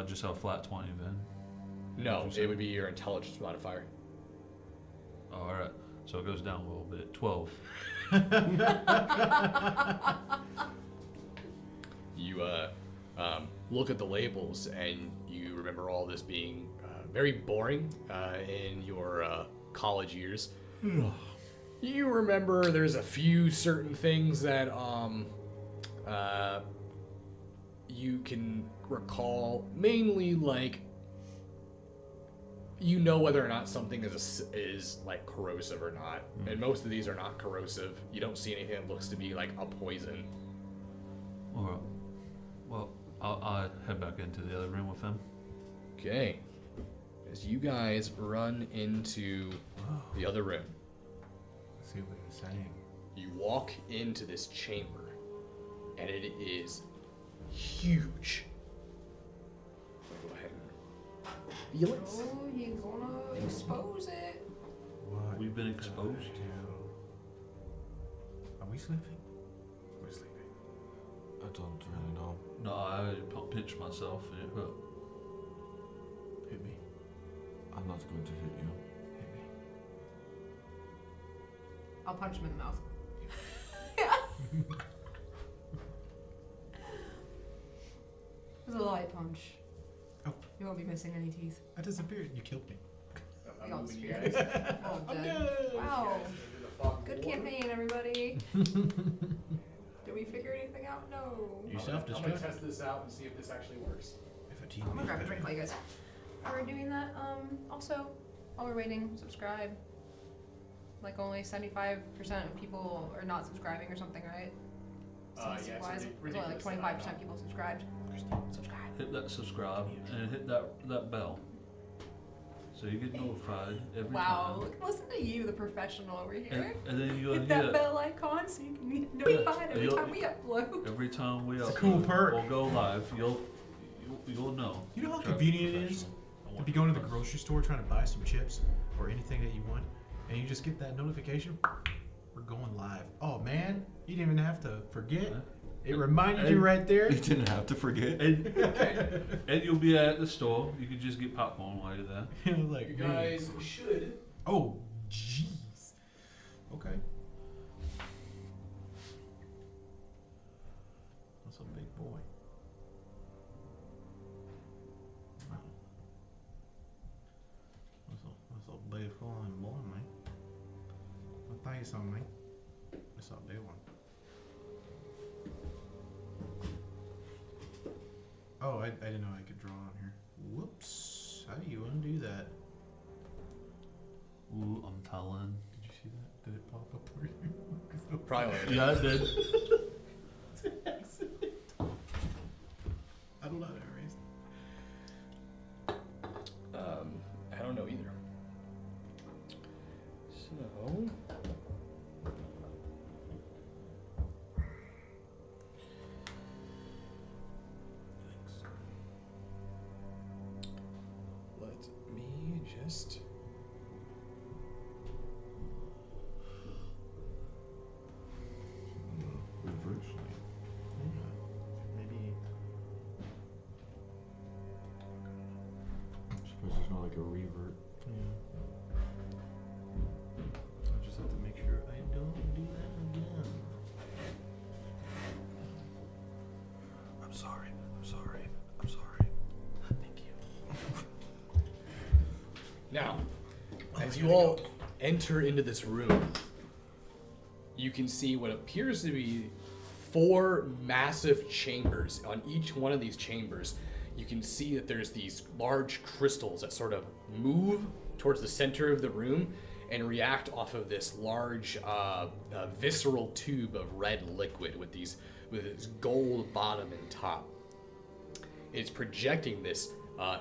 just a flat 20 then. No, it would be your intelligence modifier. Oh, all right. So it goes down a little bit. 12. You look at the labels and you remember all this being very boring in your college years. You remember there's a few certain things that you can recall, mainly like you know whether or not something is like corrosive or not, and most of these are not corrosive. You don't see anything that looks to be like a poison. All right. Well, I'll head back into the other room with him. Okay. As you guys run into the other room, Let's see what he was saying. you walk into this chamber, and it is huge. Go ahead and feel it. Oh, he's gonna expose it. What? We've been the exposed. hell? Are we sleeping? We're sleeping. I don't really know. No, I pinched myself and it hurt. Hit me. I'm not going to hit you. Hit me. I'll punch him in the mouth. It was a light punch. Oh. You won't be missing any teeth. I disappeared. You killed me. We all disappeared. All I'm dead. dead. Wow. Good campaign, everybody. Did we figure anything out? No. You I'm gonna self-destruct. test this out and see if this actually works. If a team I'm gonna is grab a better. drink while you guys are doing that. Also, while we're waiting, subscribe. Like only 75% of people are not subscribing or something, right? Yeah, it's Statistic-wise, there's only like ridiculous 25% people subscribed. Subscribe. Hit that subscribe and hit that bell. So you get notified every Wow, time. look, listen to you, the professional over here. And then you'll Hit that bell icon so you can get notified every time we upload. Every time we It's a upload cool perk. or go live, you'll know. You know how Trust convenient it is professional. I to want be going to the us. grocery store trying to buy some chips or anything that you want, and you just get that notification. We're going live. Oh man, you didn't even have to forget. Huh? It reminded you right there. You didn't have to forget. And you'll be at the store. You can just get popcorn while you're there. You know, like You guys should. Oh, jeez. Okay. That's a big boy. Wow. That's a big flying boy, man. I'll tell you something, man. That's a big one. Oh, I didn't know I could draw on here. Whoops. How do you undo that? Ooh, I'm telling. Did you see that? Did it pop up for you? Probably. Yeah, I did. I don't know how to erase it. I don't know either. So. Let me just. Virtually. Maybe. I suppose it's not like a revert. Yeah. I just have to make sure I don't do that again. I'm sorry. I'm sorry. I'm sorry. Thank you. Now, as you all enter into this room, you can see what appears to be 4 massive chambers. On each one of these chambers, you can see that there's these large crystals that sort of move towards the center of the room and react off of this large visceral tube of red liquid with this gold bottom and top. It's projecting this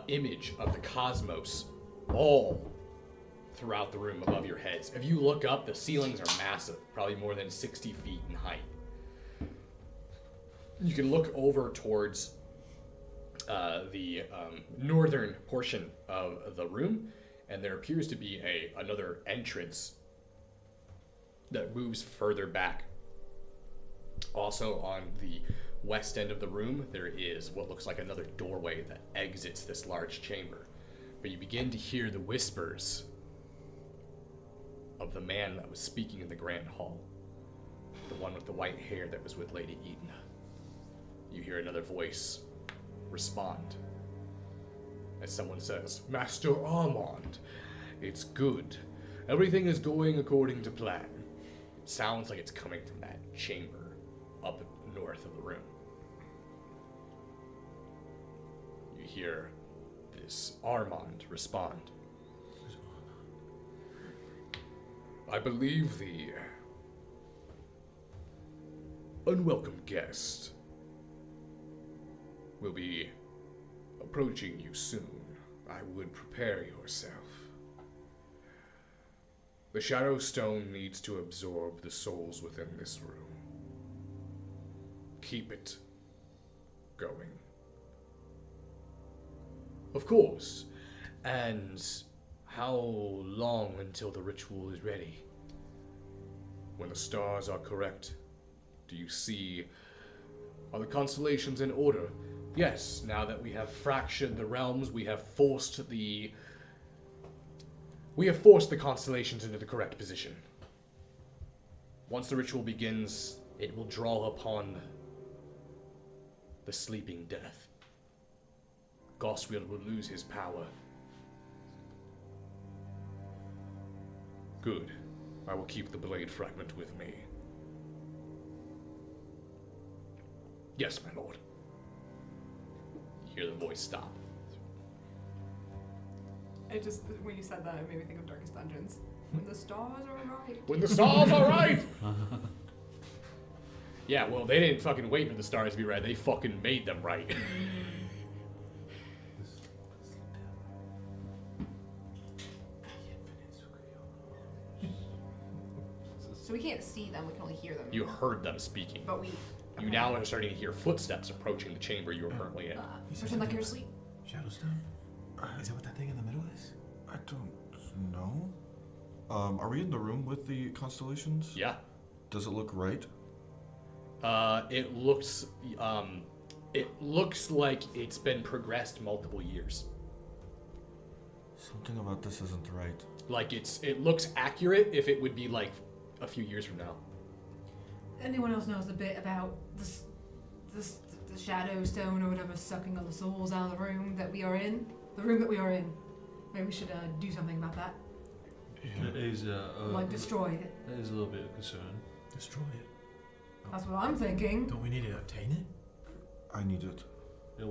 image of the cosmos all throughout the room above your heads. If you look up, the ceilings are massive, probably more than 60 feet in height. You can look over towards the northern portion of the room, and there appears to be another entrance that moves further back. Also on the west end of the room, there is what looks like another doorway that exits this large chamber. But you begin to hear the whispers of the man that was speaking in the Grand Hall. The one with the white hair that was with Lady Eden. You hear another voice respond as someone says, Master Armand, it's good. Everything is going according to plan. It sounds like it's coming from that chamber up north of the room. You hear this Armand respond. I believe the unwelcome guest will be approaching you soon. I would prepare yourself. The Shadow Stone needs to absorb the souls within this room. Keep it going. Of course. And how long until the ritual is ready? When the stars are correct, do you see? Are the constellations in order? Yes, now that we have fractured the realms, we have forced the constellations into the correct position. Once the ritual begins, it will draw upon the sleeping death. Goswield will lose his power. Good. I will keep the blade fragment with me. Yes, my lord. You hear the voice stop. It just, when you said that, it made me think of Darkest Dungeons. When the stars are right. When the stars are right! Yeah, well, they didn't fucking wait for the stars to be right. They fucking made them right. So we can't see them, we can only hear them. You heard them speaking. But we... You now are starting to hear footsteps approaching the chamber you are currently in. Pretend like you're asleep. Shadowstone? Is that what that thing in the middle is? I don't know. Are we in the room with the constellations? Yeah. Does it look right? It looks like it's been progressed multiple years. Something about this isn't right. Like it looks accurate if it would be like a few years from now. Anyone else knows a bit about the Shadow Stone or whatever sucking all the souls out of the room that we are in? The room that we are in. Maybe we should do something about that. It is, Like destroy it. that is a little bit of concern. Destroy it. That's what I'm thinking. Don't we need to obtain it? I need it. Yeah,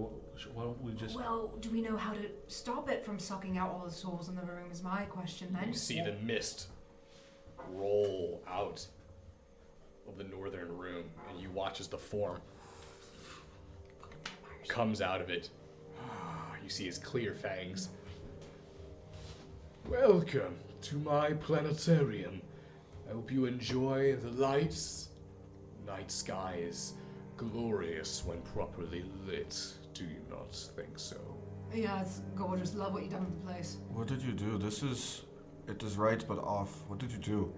why don't we just... Well, do we know how to stop it from sucking out all the souls in the room is my question then. You see the mist roll out of the northern room, and you watch as the form comes out of it. You see his clear fangs. Welcome to my planetarium. I hope you enjoy the lights. Night sky is glorious when properly lit. Do you not think so? Yeah, it's gorgeous. Love what you've done with the place. What did you do? It is right but off. What did you do?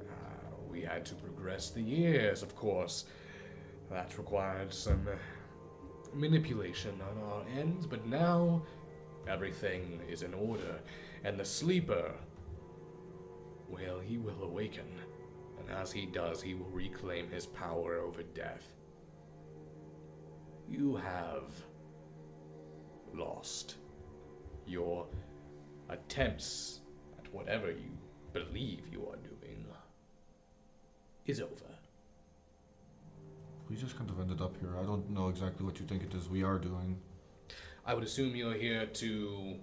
We had to progress the years, of course. That required some manipulation on our end, but now everything is in order. And the sleeper, well, he will awaken. And as he does, he will reclaim his power over death. You have lost. Your attempts at whatever you believe you are doing is over. We just kind of ended up here. I don't know exactly what you think it is we are doing. I would assume you're here to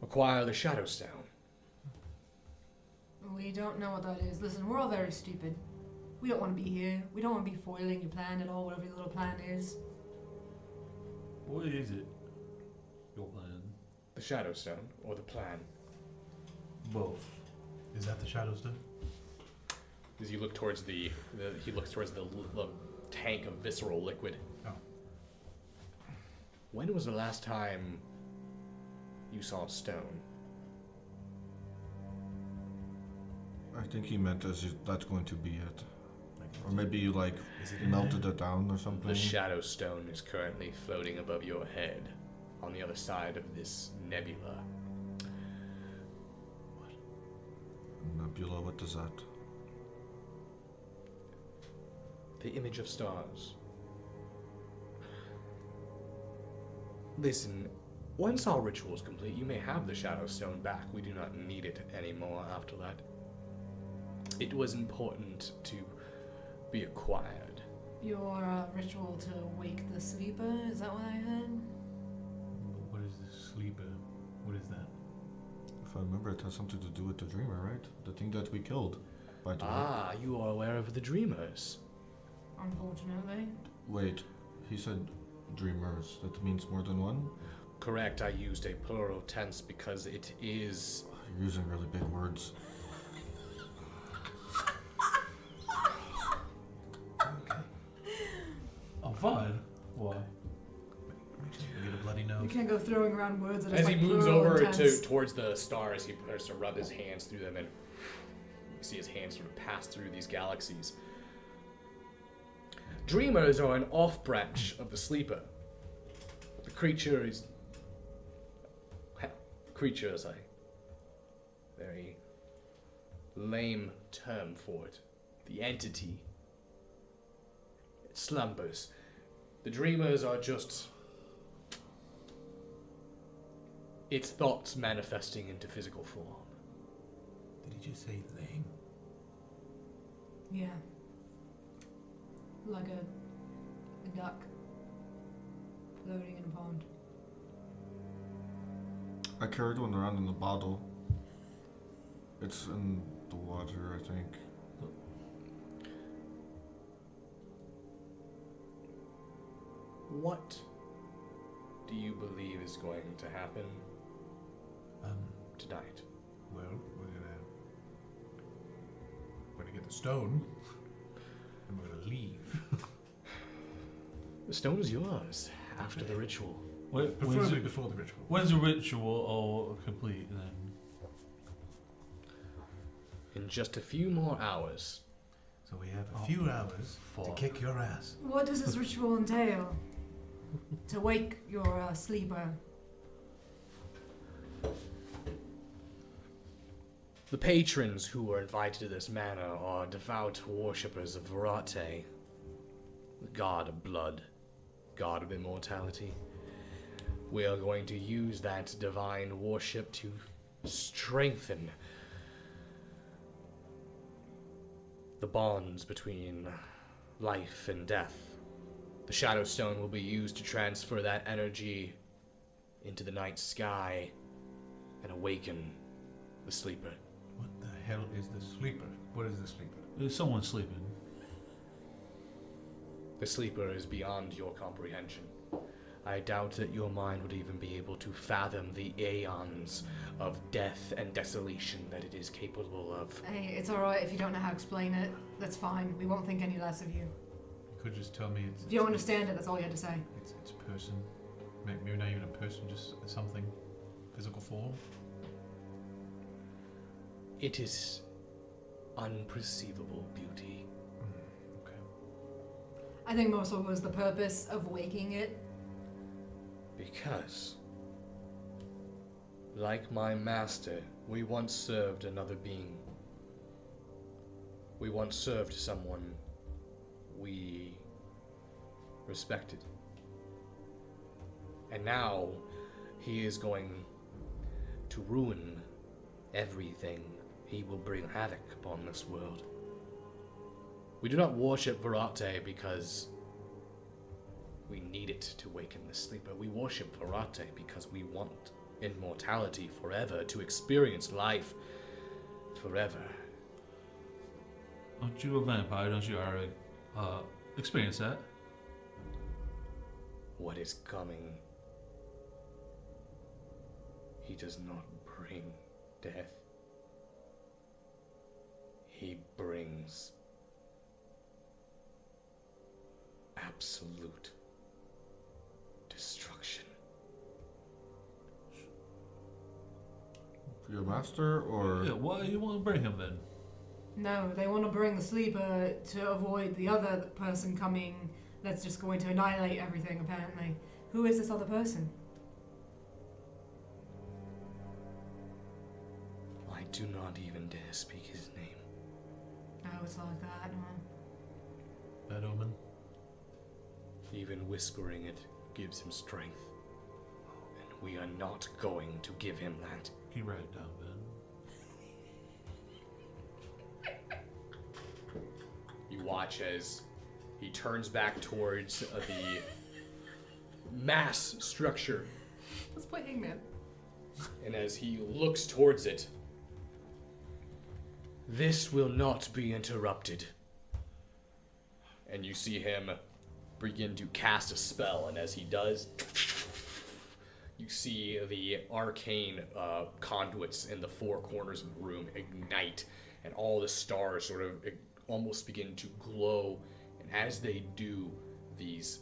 acquire the Shadow Stone. We don't know what that is. Listen, we're all very stupid. We don't want to be here. We don't want to be foiling your plan at all, whatever your little plan is. What is it? Your plan? The Shadow Stone, or the plan. Both. Is that the Shadowstone? As you look towards he looks towards the tank of visceral liquid. Oh. When was the last time you saw a stone? I think he meant as if that's going to be it. Like Or maybe you like Is it in melted there? it down or something. The shadow stone is currently floating above your head on the other side of this nebula. Nebula, what is that? The image of stars. Listen, once our ritual is complete, you may have the shadow stone back. We do not need it anymore after that. It was important to be acquired. Your ritual to wake the sleeper, is that what I heard? What is this sleeper? What is that? If I remember, it has something to do with the dreamer, right? The thing that we killed. By the way. Ah, you are aware of the dreamers. Unfortunately. Wait, he said dreamers. That means more than one? Correct, I used a plural tense because it is... You're using really big words. Oh, fine. Why? Makes you get a bloody You nose. can't go throwing around words that As are he like moves plural over and tense. towards the stars, he starts to rub his hands through them, and you see his hands sort of pass through these galaxies. Dreamers are an off-branch of the sleeper. The creature is... Creature is a very lame term for it. The entity. It slumbers. The dreamers are just... its thoughts manifesting into physical form. Did he just say lame? Yeah. Like a duck floating in a pond. I carried one around in a bottle. It's in the water, I think. What do you believe is going to happen tonight? Well, we're gonna get the stone, and we're gonna leave. The stone is yours after the ritual. When's Preferably before the ritual. the ritual all complete then? In just a few more hours. So we have a few hours to fuck. kick your ass. What does this ritual entail? To wake your sleeper. The patrons who are invited to this manor are devout worshippers of Verate, the god of blood, god of immortality. We are going to use that divine worship to strengthen the bonds between life and death. The Shadow Stone will be used to transfer that energy into the night sky and awaken the sleeper. What the hell is the sleeper? What is the sleeper? There's someone sleeping. The sleeper is beyond your comprehension. I doubt that your mind would even be able to fathom the aeons of death and desolation that it is capable of. Hey, it's alright if you don't know how to explain it. That's fine. We won't think any less of you. You could just tell me it's. If you don't understand it, that's all you had to say. It's a person. Maybe not even a person, just something, physical form. It is unperceivable beauty. Okay. I think most of it was the purpose of waking it. Because, like my master, we once served another being. We once served someone we respected. And now he is going to ruin everything. He will bring havoc upon this world. We do not worship Verate because we need it to waken the sleeper. We worship Verate because we want immortality forever, to experience life forever. Aren't you a vampire? Don't you already experience that? What is coming? He does not bring death. He brings absolute destruction. Your master or Yeah, why you want to bring him then? No, they want to bring the sleeper to avoid the other person coming that's just going to annihilate everything, apparently. Who is this other person? I do not even dare speak his name. Oh, it's like that, huh? Bad omen. Even whispering it gives him strength. And we are not going to give him that. Can you write it down, Ben? You watch as he turns back towards the mass structure, Let's play Hangman. and as he looks towards it, this will not be interrupted. And you see him begin to cast a spell, and as he does, you see the arcane conduits in the four corners of the room ignite, and all the stars sort of almost begin to glow. And as they do, these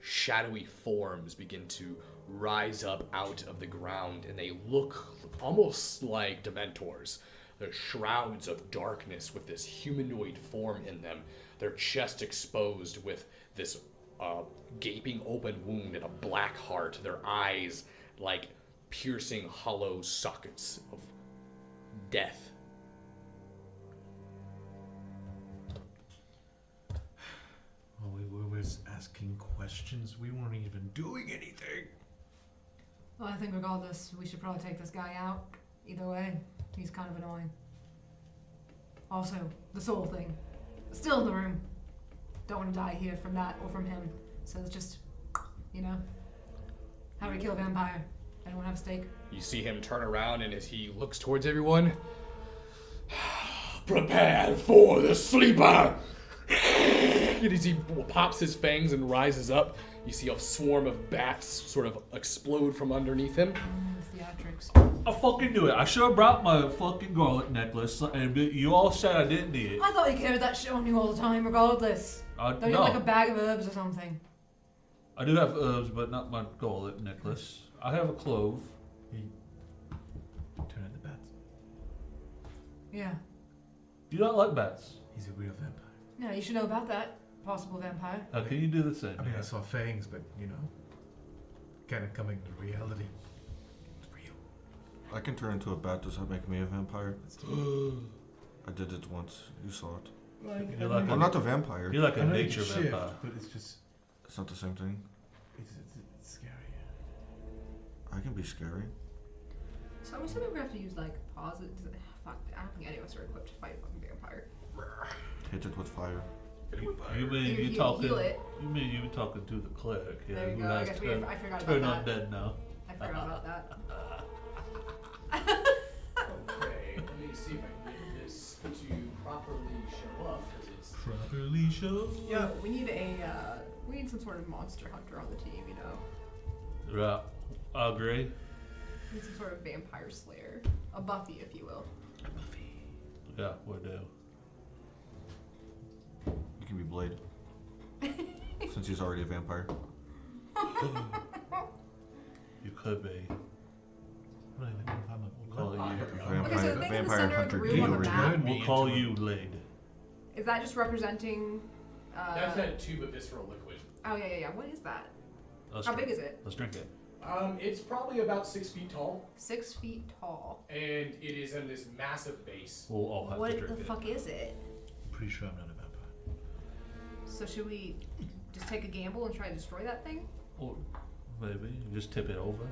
shadowy forms begin to rise up out of the ground, and they look almost like Dementors. They're shrouds of darkness with this humanoid form in them, their chest exposed with this gaping open wound and a black heart, their eyes like piercing hollow sockets of death. Well, we were asking questions. We weren't even doing anything. Well, I think regardless, we should probably take this guy out. Either way, he's kind of annoying. Also, the soul thing. Still in the room. Don't want to die here from that or from him. So let's just, how do we kill a vampire? Anyone have a stake? You see him turn around, and as he looks towards everyone, prepare for the sleeper! And as he pops his fangs and rises up, you see a swarm of bats sort of explode from underneath him. Theatrics. I fucking knew it. I should have brought my fucking garlic necklace, and you all said I didn't need it. I thought you carried that shit on you all the time, regardless. Don't you No. have like a bag of herbs or something? I do have herbs, but not my garlic necklace. I have a clove. Turn on the bats. Yeah. You don't like bats. He's a real vampire. Yeah, you should know about that possible vampire. How can you do the same? I mean, I saw fangs, but, kind of coming to reality. It's real. I can turn into a bat. Does that make me a vampire? Let's do I did it once. You saw it. it. You're like I'm not a vampire. You're like I a know you nature shift, vampire. but it's just, It's not the same thing. it's scary. I can be scary. So I'm assuming we have to use positive. Fuck, I don't think any of us are equipped to fight a fucking vampire. Hit it with fire. You mean you heal talking? it. You mean you were talking to the cleric? Yeah, There you who go. I has guess I forgot turn about that. undead now. I forgot about that. Okay, let me see if I can get this to properly show up, because it's... Properly show. Yeah, we need some sort of monster hunter on the team, Right. I agree. We need some sort of vampire slayer. A Buffy, if you will. Yeah, we do. You can be Blade. Since he's already a vampire. You could be. Right, let me find my We'll call you. Okay, so the thing in the Vampire center of the hunter. room on the Gatorade. map, We'll call you Lade. is that just representing... That's that tube of visceral liquid. Oh, yeah. What is that? Let's How drink- big is it? Let's drink it. It's probably about 6 feet tall, 6 feet tall. and it is in this massive base. We'll all have to What drink the it. fuck is it? Pretty sure I'm not a vampire. So should we just take a gamble and try to destroy that thing? Or maybe you just tip it over.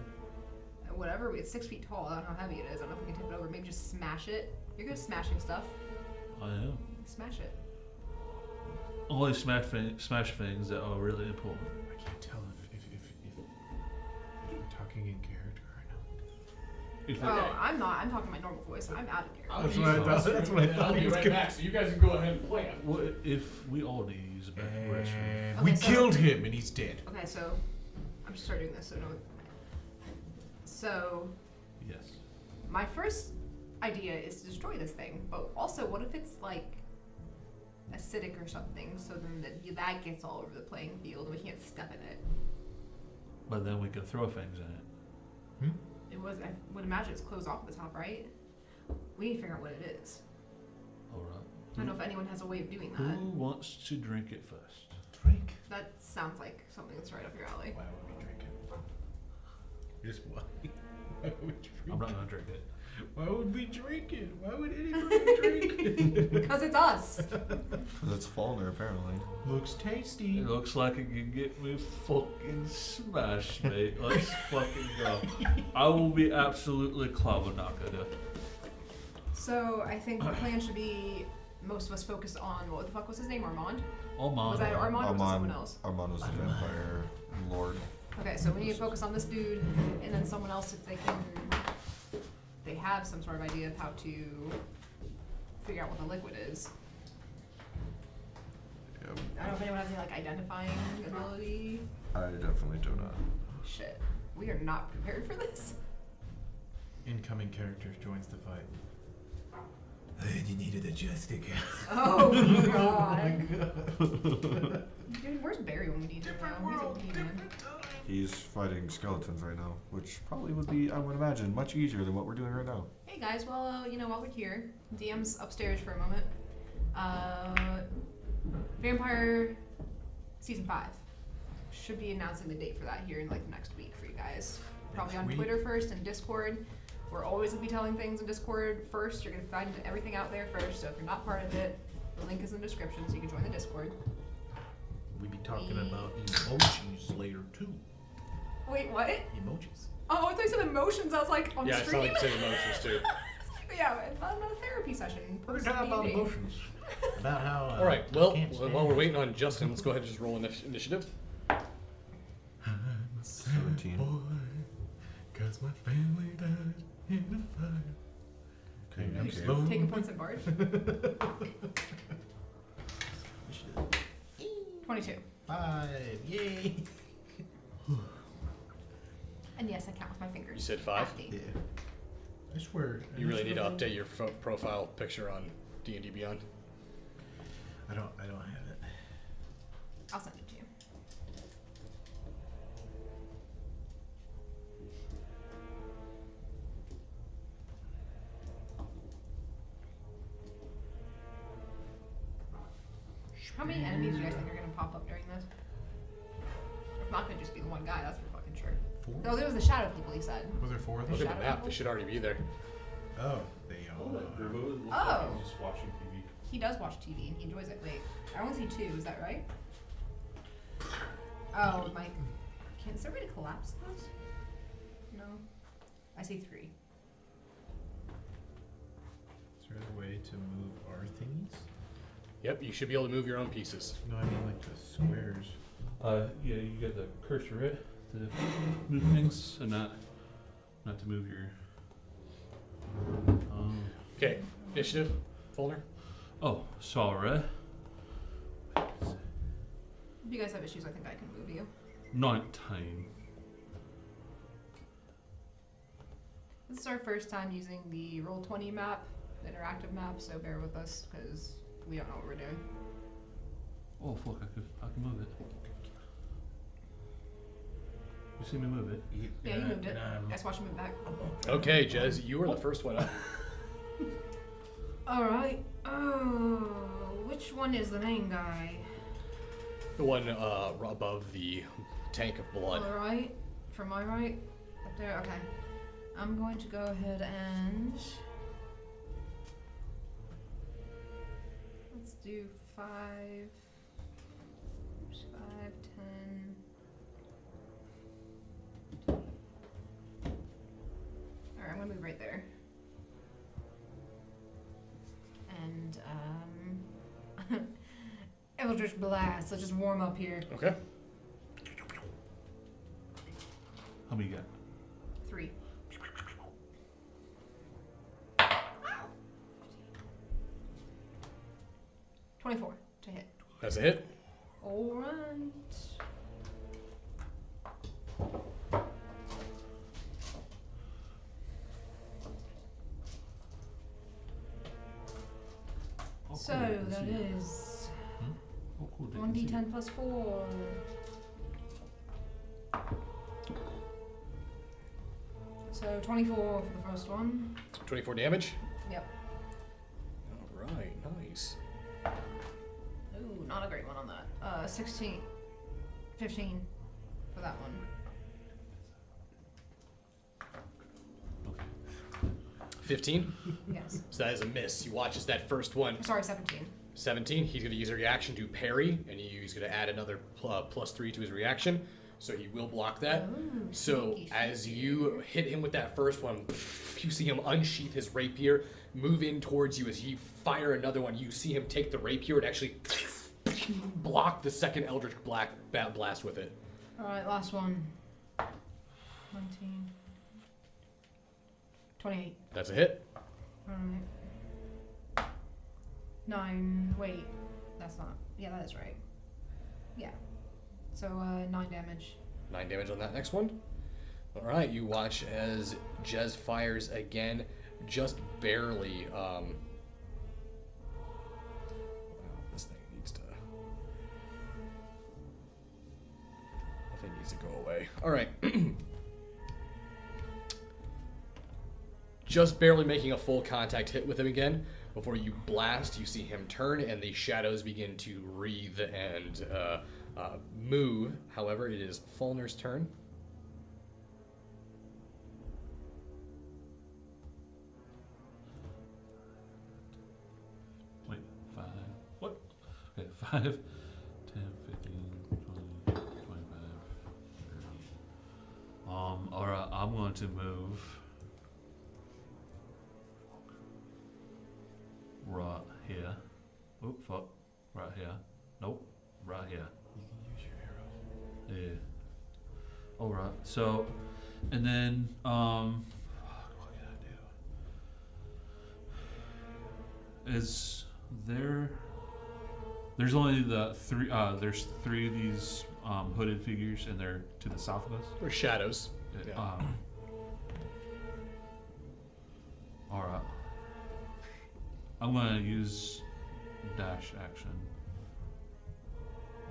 Whatever, it's 6 feet tall. I don't know how heavy it is. I don't know if we can tip it over. Maybe just smash it. You're good at smashing stuff. I am. Smash it. Only smash things that are really important. I can't tell if we're talking in character or not. If it- Oh, I'm not. I'm talking my normal voice. I'm out of character. That's what I thought- that's what I thought I'll he be was right gonna- back, so you guys can go ahead and plan. What if we all need to use a bathroom? And Okay, we so- killed him and he's dead. Okay, so I'm just starting this. So Yes. my first idea is to destroy this thing, but also what if it's like acidic or something, so then that gets all over the playing field and we can't step in it. But then we can throw things in it. It was. I would imagine it's closed off at the top, right? We need to figure out what it is. All right. I don't know if anyone has a way of doing Who that. wants to drink it first? Drink? That sounds like something that's right up your alley. Why would we drink it? Just why? Why would we drink I'm not gonna drink it. Why would we drink it? Why would anybody drink it? Because it's us. Because it's Faulkner, apparently. Looks tasty. It looks like it can get me fucking smashed, mate. Let's fucking go. I will be absolutely clobber-knockered. So I think the plan should be most of us focus on what the fuck was his name? Armand? Armand. Was that Armand or was it someone else? Armand was the vampire lord. Okay, so we need to focus on this dude and then someone else if they have some sort of idea of how to figure out what the liquid is. Yeah, I don't know if anyone has any like identifying ability. I definitely do not. Shit. We are not prepared for this. Incoming character joins the fight. You needed a joystick. Oh god. Dude, where's Barry when we need him now? He's a demon. He's fighting skeletons right now, which probably would be, I would imagine, much easier than what we're doing right now. Hey guys, well, while we're here, DM's upstairs for a moment. Vampire Season 5. Should be announcing the date for that here in like the next week for you guys. Probably on Next week? Twitter first and Discord. We're always gonna be telling things in Discord first. You're gonna find everything out there first, so if you're not part of it, the link is in the description so you can join the Discord. We'd be talking about emojis later too. Wait, what? Emojis. Oh, I thought you said emotions. I was like, on Yeah, I saw stream? you say emotions too. Yeah, it's not a therapy session. We're talking about D&D. emotions. About how. All right. Well, can't stand while we're waiting on Justin, let's go ahead and just roll initiative. 17. Boy, 'cause my family died in a fire. Okay, I'm okay. slow. Taking points at Bard. 22. 5. Yay. And yes, I count with my fingers. You said 5? Happy. Yeah. I swear. You really need to update your profile picture on D&D Beyond. I don't have it. I'll send it to you. How many enemies do you guys think are gonna pop up during this? It's not gonna just be the one guy, that's for fucking sure. 4? No, there was the shadow people he said. Was there 4 of Look them? at the map. They should already be there. Oh, they Oh, are. Oh. He's just watching TV. He does watch TV and he enjoys it. Wait, I only see 2, is that right? Oh, Mike. Is there a way to collapse those? No. I see 3. Is there a way to move our thingies? Yep, you should be able to move your own pieces. No, I mean like the squares. Yeah, you got the cursor right to move things, and not to move your. Okay, initiative folder. Oh, sorry. If you guys have issues, I think I can move you. 19. This is our first time using the Roll20 map, the interactive map, so bear with us because we don't know what we're doing. Oh fuck! I can move it. You see me move it? Yeah, you moved it. Guys, watch me move back. Okay, Jez, you were the first one up. Alright. Oh, which one is the main guy? The one above the tank of blood. Alright. From my right? Up there? Okay. I'm going to go ahead and... let's do 5... 10... Alright, I'm gonna move right there. And, Eldritch Blast. Let's just warm up here. Okay. How many you got? 3. $24 to hit. That's a hit. Alright. Oh, So cool, I can that see it. is Oh, cool, I can see it. 1d10 plus 4. So 24 for the first one. 24 damage. Yep. All right, nice. Ooh, not a great one on that. 16. 15 for that one. 15. Yes. So that is a miss. You watch as that first one. Sorry, 17. 17. He's going to use a reaction to parry, and he's going to add another +3 to his reaction. So he will block that. Ooh, So sneaky, as sneaky. you hit him with that first one, you see him unsheath his rapier, move in towards you. As you fire another one, you see him take the rapier and actually block the second Eldritch Blast with it. Alright, last one. 19. 28. That's a hit. Alright. 9. Wait. That's not. Yeah, that is right. Yeah. So, 9 damage. 9 damage on that next one. All right, you watch as Jez fires again, just barely. Wow, this thing needs to. The thing needs to go away. All right. Just barely making a full contact hit with him again. Before you blast, you see him turn, and the shadows begin to wreathe and move. However, it is Fulner's turn. Wait, 5. What? Okay, 5, 10, 15, 20, 25, 30. Alright, I'm going to move right here. Oh, fuck. Right here. Nope. Right here. Yeah. Alright, so, and then, fuck, what can I do? Is there's only the 3, there's 3 of these, hooded figures, and they're to the south of us? Or shadows. Yeah. Alright. I'm gonna use dash action.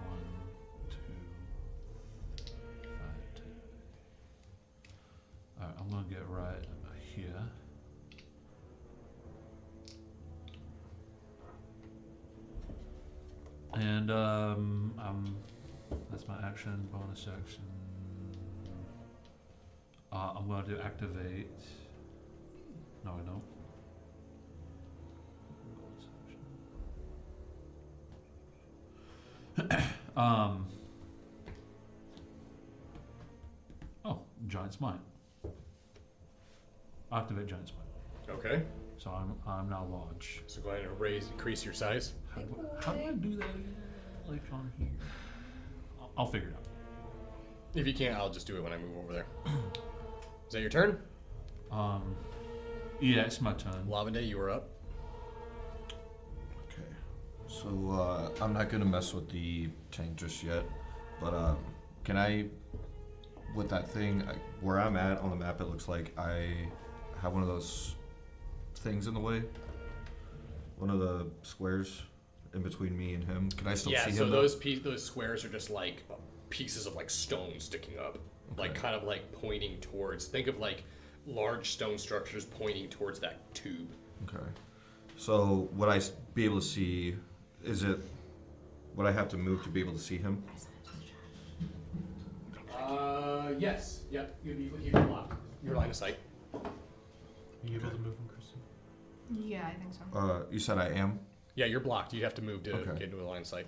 1, 2, 5, 10. Alright, I'm gonna get right here. And that's my action, bonus action. I'm going to activate. No, I don't. Oh, Giant Smite. Activate Giant Smite. Okay. So I'm now large. So go ahead and increase your size. How do I do that again? Like on here. I'll figure it out. If you can't, I'll just do it when I move over there. Is that your turn? Yeah, it's my turn. Lavende, you are up. Okay. So I'm not gonna mess with the tank just yet, but can I, with that thing, where I'm at on the map, it looks like I have one of those things in the way. One of the squares in between me and him. Can I still see him? Yeah, so though? those squares are just like pieces of like stone sticking up, like kind of like pointing towards. Think of like large stone structures pointing towards that tube. Okay. So would I be able to see? Is it? Would I have to move to be able to see him? Yes. Yep. You'd be blocked. Your line of sight. Are you able to move him, Kristen? Yeah, I think so. You said I am. Yeah, you're blocked. You have to move to Okay. get into a line of sight.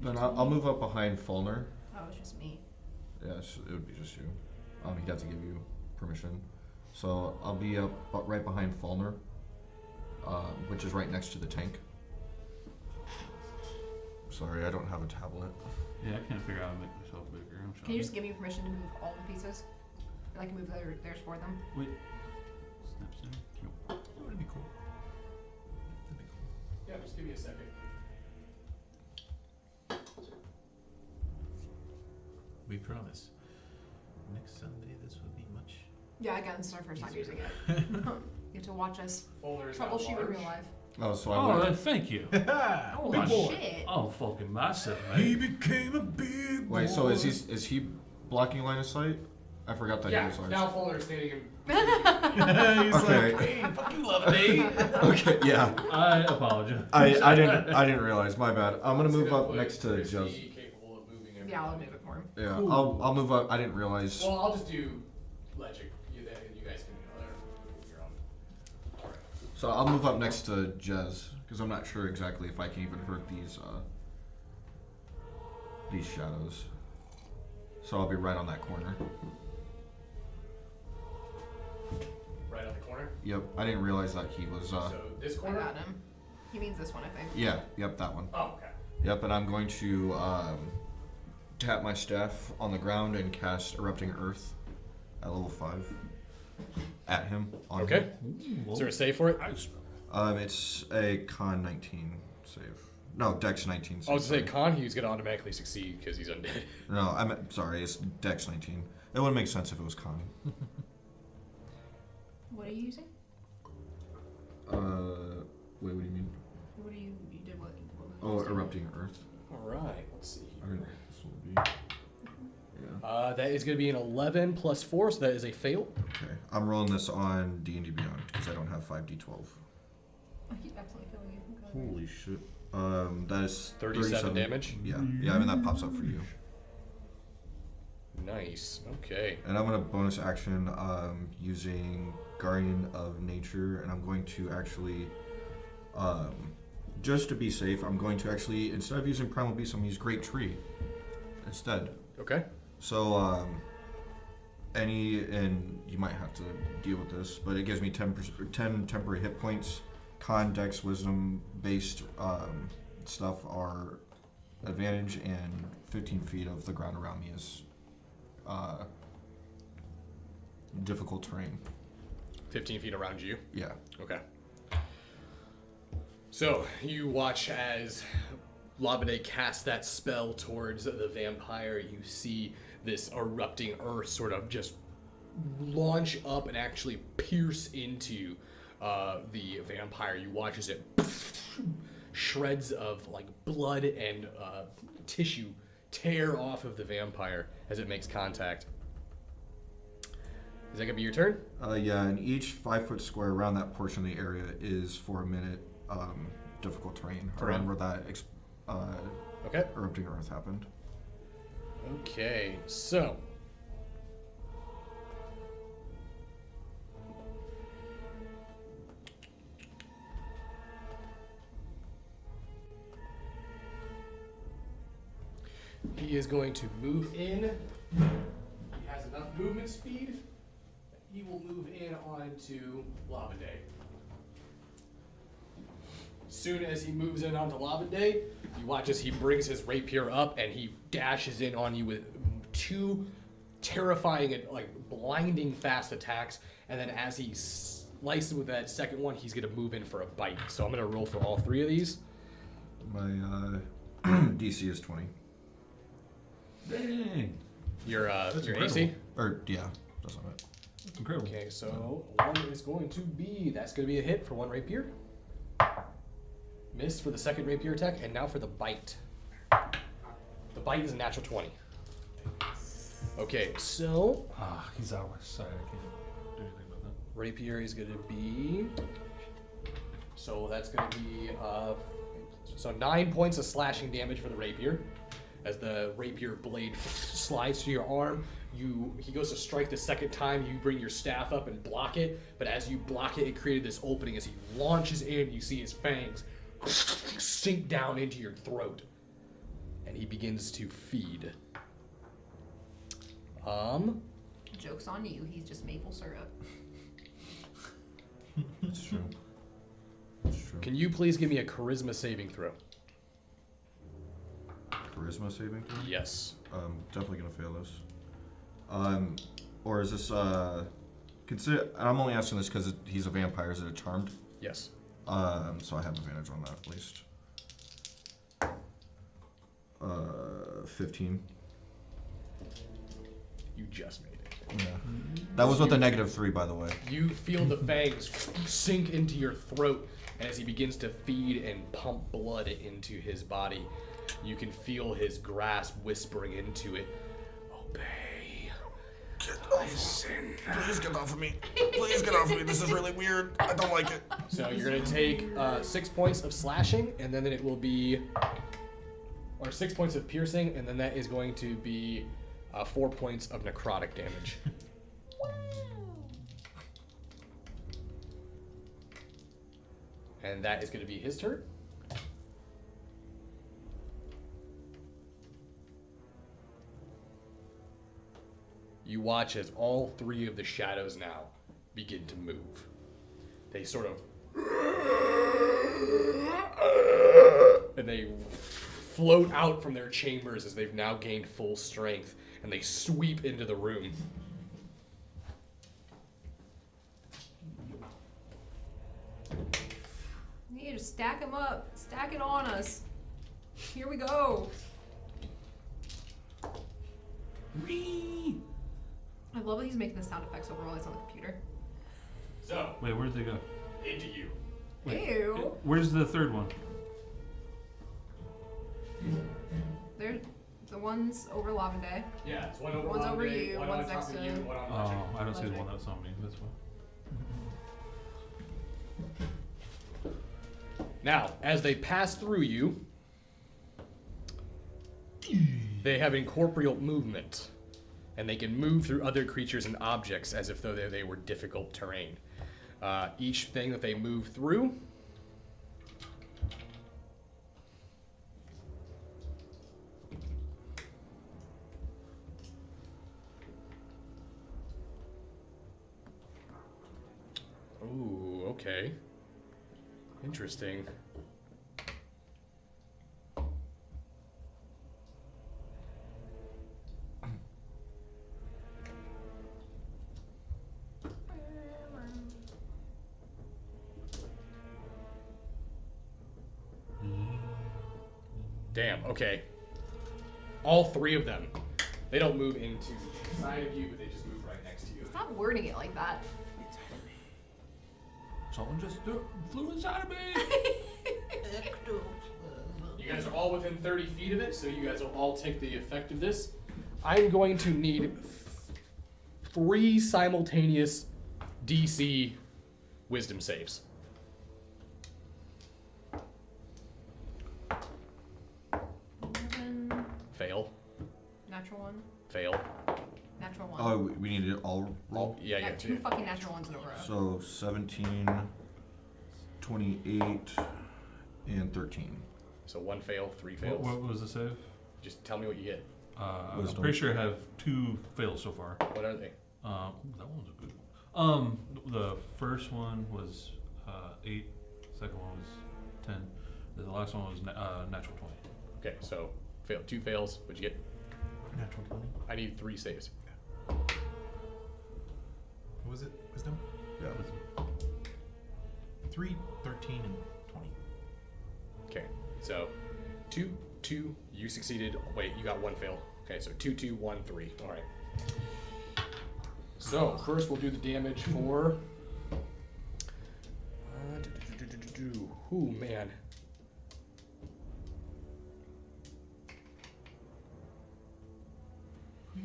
Then I'll move up behind Fulner. Oh, it's just me. Yes, it would be just you. He'd have to give you permission. So I'll be up right behind Fulner, which is right next to the tank. Sorry, I don't have a tablet. Yeah, I can't figure out how to make myself bigger. I'm Can you just give me permission to move all the pieces? And I can move theirs for them. Wait. Snaps in. Nope. That would be cool. Yeah, just give me a second. We promise. Next Sunday, this will be much. Yeah, again, this is our first time using it. Get to watch us troubleshoot in real life. Oh, so Oh, thank you. Oh, Big boy. shit. Oh, fucking massive, He mate. became a big boy. Wait, so is he blocking line of sight? I forgot that Yeah, he was large. now full understanding him. He's Okay. like, hey, fuck you, Lemonade. Okay, yeah. I apologize. I didn't realize. My bad. I'm gonna move up next to Jez. Capable of moving him. Yeah, I'll move it for him. Yeah, Cool. I'll move up. I didn't realize. Well, I'll just do Legic. You guys can move your own. Alright. So I'll move up next to Jez because I'm not sure exactly if I can even hurt these shadows. So I'll be right on that corner. Right on the corner. Yep, I didn't realize that he was. So this I corner. got him. He means this one, I think. Yeah, yep, that one. Oh, okay. Yep, and I'm going to tap my staff on the ground and cast Erupting Earth at level 5 at him. On Okay. him. Is there a save for it? It's a Con 19 save. No, Dex 19 save. I was to say Con, he's gonna automatically succeed because he's undead. No, sorry, it's Dex 19. It wouldn't make sense if it was Con. What are you using? Wait, what do you mean? What are you did what? Oh, Erupting Earth. All right. Let's see. I mean, this will be. Yeah. That is gonna be an 11 plus 4, so that is a fail. Okay, I'm rolling this on D&D Beyond because I don't have 5d12. I keep absolutely killing you. Holy shit. That is 37 damage. Yeah, I mean that pops up for you. Nice. Okay. And I'm gonna bonus action using Guardian of Nature, and I'm going to actually, just to be safe, I'm going to actually, instead of using Primal Beast, I'm gonna use Great Tree instead. Okay. So and you might have to deal with this, but it gives me 10 temporary hit points. Con, Dex, Wisdom based stuff are advantage, and 15 feet of the ground around me is difficult terrain. 15 feet around you. Yeah. Okay. So you watch as Labade casts that spell towards the vampire. You see this erupting earth sort of just launch up and actually pierce into the vampire. You watch as it shreds of like blood and tissue tear off of the vampire as it makes contact. Is that gonna be your turn? Yeah, and each 5-foot square around that portion of the area is for a minute difficult terrain around where that Okay. erupting earth happened. Okay, so he is going to move in. He has enough movement speed. He will move in onto Labade. Soon as he moves in onto Labade, you watch as he brings his rapier up and he dashes in on you with 2 terrifying and like blinding fast attacks. And then as he slices with that second one, he's gonna move in for a bite. So I'm gonna roll for all 3 of these. My DC is 20. Dang. Your incredible. AC. Or yeah, that's not it. That's incredible. Okay, so one is going to be that's gonna be a hit for 1 rapier. Miss for the second rapier attack, and now for the bite. The bite is a natural 20. Okay, so He's out of my sight. I can't do anything about that. rapier is gonna be. So that's gonna be so 9 points of slashing damage for the rapier. As the rapier blade slides through your arm, he goes to strike the second time. You bring your staff up and block it, but as you block it, it created this opening. As he launches in, you see his fangs sink down into your throat, and he begins to feed. Joke's on you. He's just maple syrup. That's true. That's true. Can you please give me a charisma saving throw? Charisma saving throw? Yes. Definitely gonna fail this. Or is this consider? I'm only asking this because he's a vampire. Is it a charmed? Yes. So I have advantage on that at least. 15. You just made it. Yeah. That was with a -3, by the way. You feel the fangs sink into your throat, and as he begins to feed and pump blood into his body, you can feel his grasp whispering into it, "Obey. I Please get off of me. Please get off of me. This is really weird. I don't like it. So you're gonna take 6 points of slashing, and then it will be, or 6 points of piercing, and then that is going to be 4 points of necrotic damage. And that is going to be his turn. You watch as all 3 of the shadows now begin to move. They sort of, and they float out from their chambers as they've now gained full strength, and they sweep into the room. You need to stack them up. Stack it on us. Here we go. I love that he's making the sound effects over while he's on the computer. So, Wait, where'd they go? into you. Ew. Where's the third one? They're the ones over Lavender. Yeah, it's one over One's over Ronde, you, one one's on top next of to- you, one on Oh, Legend. I don't see the Legend. one that's on me. That's why. Now, as they pass through you, they have incorporeal movement, and they can move through other creatures and objects as if though they were difficult terrain. Each thing that they move through Ooh, okay. Interesting. Damn, okay. All 3 of them. They don't move into the side of you, but they just move right next to you. Stop wording it like that. Someone just flew inside of me. You guys are all within 30 feet of it, so you guys will all take the effect of this. I'm going to need 3 simultaneous DC wisdom saves. Fail. Natural one. Fail. Natural one. Oh, we need it all roll? Yeah, I yeah. got 2 fucking natural ones in a row. So 17, 28, and 13. So 1 fail, 3 fails. What was the save? Just tell me what you get. I'm Wisdom. pretty sure I have 2 fails so far. What are they? Ooh, that one was a good one. The first one was 8. Second one was 10. The last one was natural 20. Okay, so fail. 2 fails. What'd you get? Natural 20. I need 3 saves. What was it? Wisdom? Yeah. 3, 13, and 20. Okay, so 2, 2. You succeeded. Wait, you got 1 fail. Okay, so 2, 2, 1, 3. All right. So first we'll do the damage for. Ooh, man. Do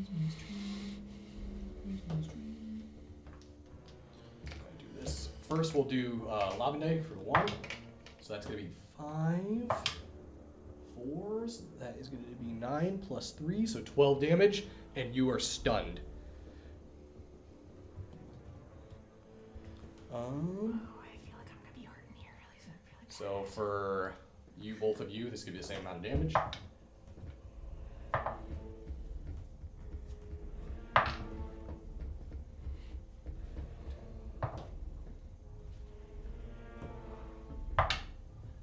this. First we'll do Lavender for 1. So that's going to be 5. 4. So that is going to be 9 plus 3, so 12 damage, and you are stunned. Oh, I feel like I'm gonna be hurting here really soon. Really So for you, both of you, this is going to be the same amount of damage.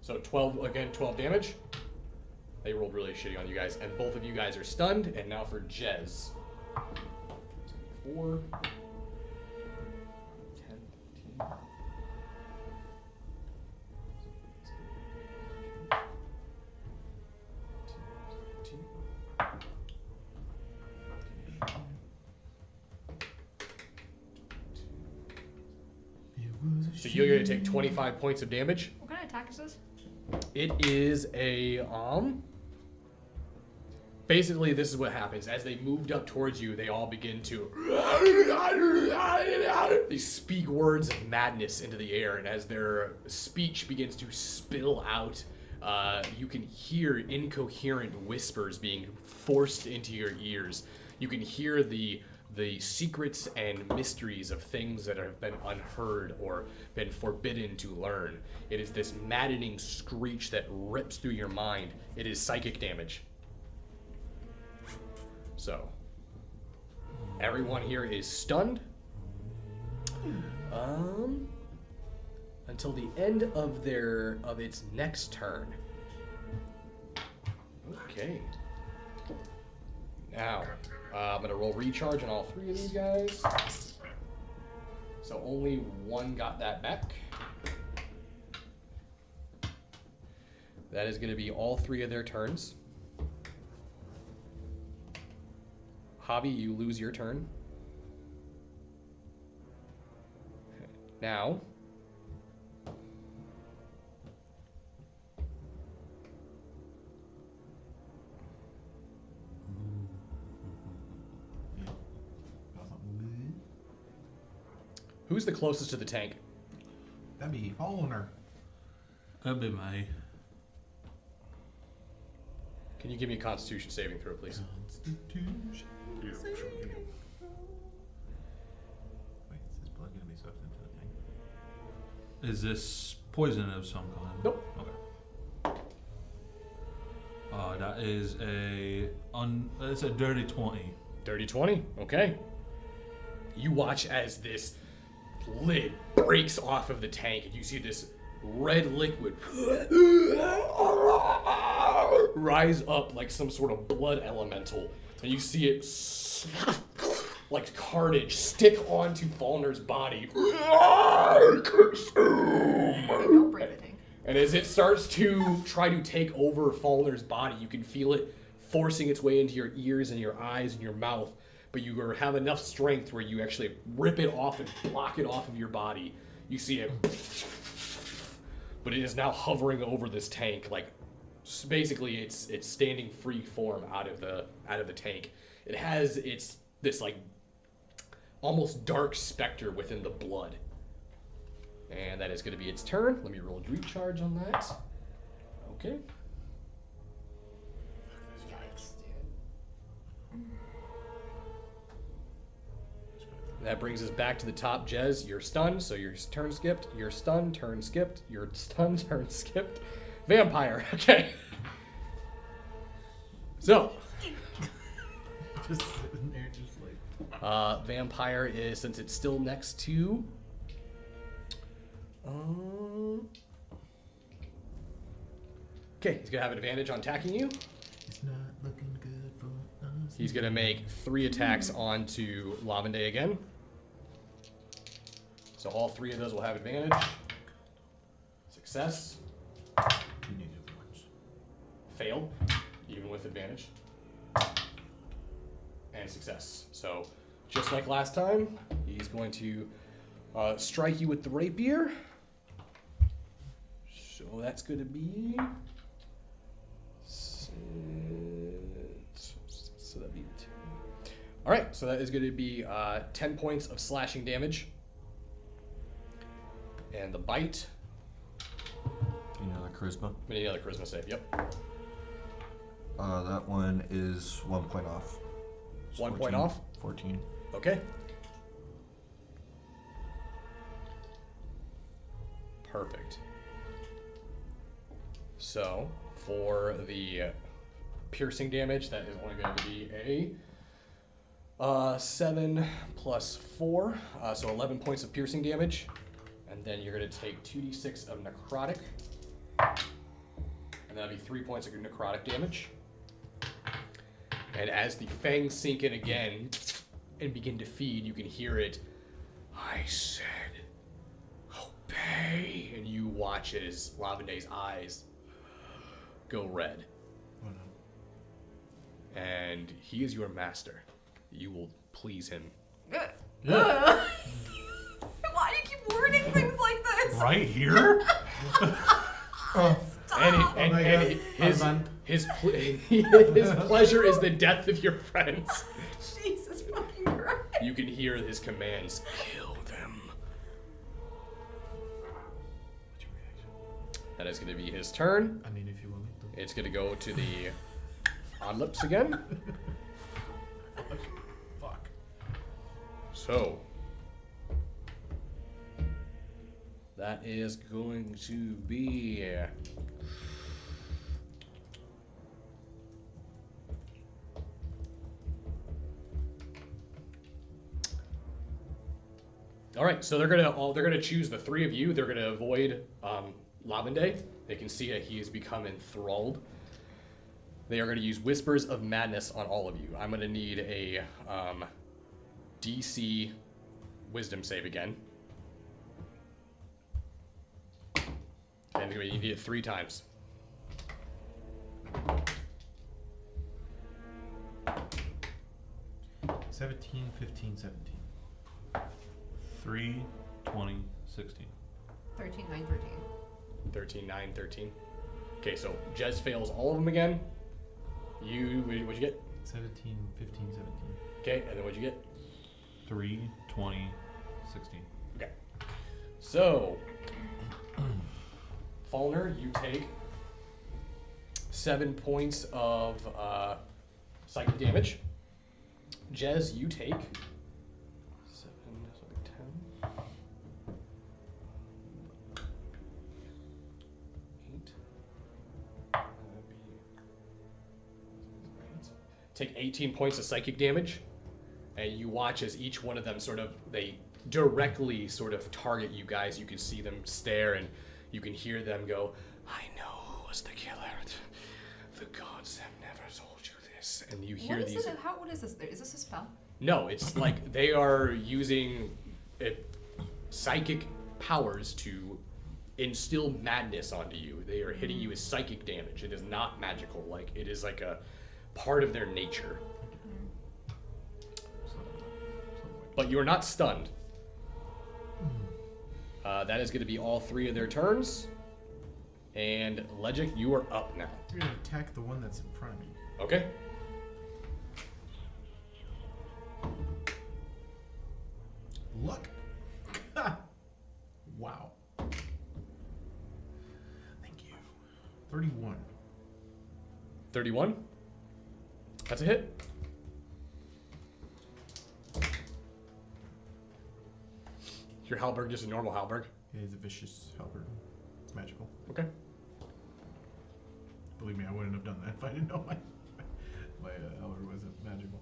So 12 damage. They rolled really shitty on you guys, and both of you guys are stunned. And now for Jez. 4, 10, 15. So you're going to take 25 points of damage. What kind of attack is this? It is a basically, this is what happens. As they moved up towards you, they all begin to... They speak words of madness into the air, and as their speech begins to spill out, you can hear incoherent whispers being forced into your ears. You can hear the secrets and mysteries of things that have been unheard or been forbidden to learn. It is this maddening screech that rips through your mind. It is psychic damage. So, everyone here is stunned. Until the end of its next turn. Okay. Now, I'm gonna roll recharge on all 3 of these guys. So only one got that back. That is gonna be all 3 of their turns. Javi, you lose your turn. Now, who's the closest to the tank? That'd be following her. That'd be me. Can you give me a Constitution saving throw, please? Constitution. Yeah, sure. Wait, is this blood gonna be sucked into the tank? Is this poison of some kind? Nope. Okay. That is it's a dirty 20. Dirty 20. Okay. You watch as this lid breaks off of the tank, and you see this red liquid rise up like some sort of blood elemental, and you see it like carnage stick onto Falner's body. Don't break the tank. And as it starts to try to take over Falner's body, you can feel it forcing its way into your ears and your eyes and your mouth, but you have enough strength where you actually rip it off and block it off of your body. You see it, but it is now hovering over this tank, like basically it's standing free form out of the tank. It has this like almost dark specter within the blood. And that is going to be its turn. Let me roll recharge on that. Okay. Yikes, dude. That brings us back to the top. Jez, you're stunned, so your turn skipped. You're stunned, turn skipped. You're stunned, turn skipped. Vampire, okay. So. Just sitting there, just like. Vampire is, since it's still next to... Okay, he's gonna have an advantage on attacking you. It's not looking good for us. He's gonna make 3 attacks onto Lavende again. So all 3 of those will have advantage. Success. You need it once. Failed, even with advantage. And success. So, just like last time, he's going to strike you with the rapier. So that's going to be... So that'd be 2. Alright, so that is going to be 10 points of slashing damage. And the bite. Another charisma. Any other charisma save, yep. That one is 1 point off. It's 1 point off? 14. Okay. Perfect. So, for the piercing damage, that is only going to be a 7 plus 4, so 11 points of piercing damage. And then you're going to take 2d6 of necrotic. And that'll be 3 points of necrotic damage. And as the fangs sink in again and begin to feed, you can hear it. I said, obey. And you watch as Lavende's eyes go red. Oh no. And he is your master. You will please him. Why do you keep wording things like this? Right here? And His pleasure is the death of your friends. Jesus fucking Christ. You can hear his commands. Kill them. That is going to be his turn. I mean, if you want me to. It's going to go to the on lips again. Fuck. So that is going to be all right. So they're gonna choose the three of you. They're gonna avoid Lavende. They can see that he has become enthralled. They are going to use Whispers of Madness on all of you. I'm going to need a DC Wisdom save again. And you need it 3 times. 17, 15, 17. 3, 20, 16. 13, 9, 13. 13, 9, 13. Okay, so Jez fails all of them again. What'd you get? 17, 15, 17. Okay, and then what'd you get? 3, 20, 16. Okay. So, Fallner, you take 7 points of psychic damage. Jez, you take 7, so 10, 8. Take 18 points of psychic damage, and you watch as each one of them they directly target you guys. You can see them stare, and you can hear them go, "I know who was the killer. The gods have never told you this." And you hear What is these. what is this? Is this a spell? No, it's like they are using psychic powers to instill madness onto you. They are hitting you with psychic damage. It is not magical. Like, it is like a part of their nature. But you are not stunned. That is going to be all 3 of their turns. And Legic, you are up now. You're going to attack the one that's in front of me. Okay. Luck. Wow. Thank you. 31. 31. That's a hit. Your halberd just a normal halberd. It is a vicious halberd. It's magical. Okay. Believe me, I wouldn't have done that if I didn't know my halberd wasn't magical.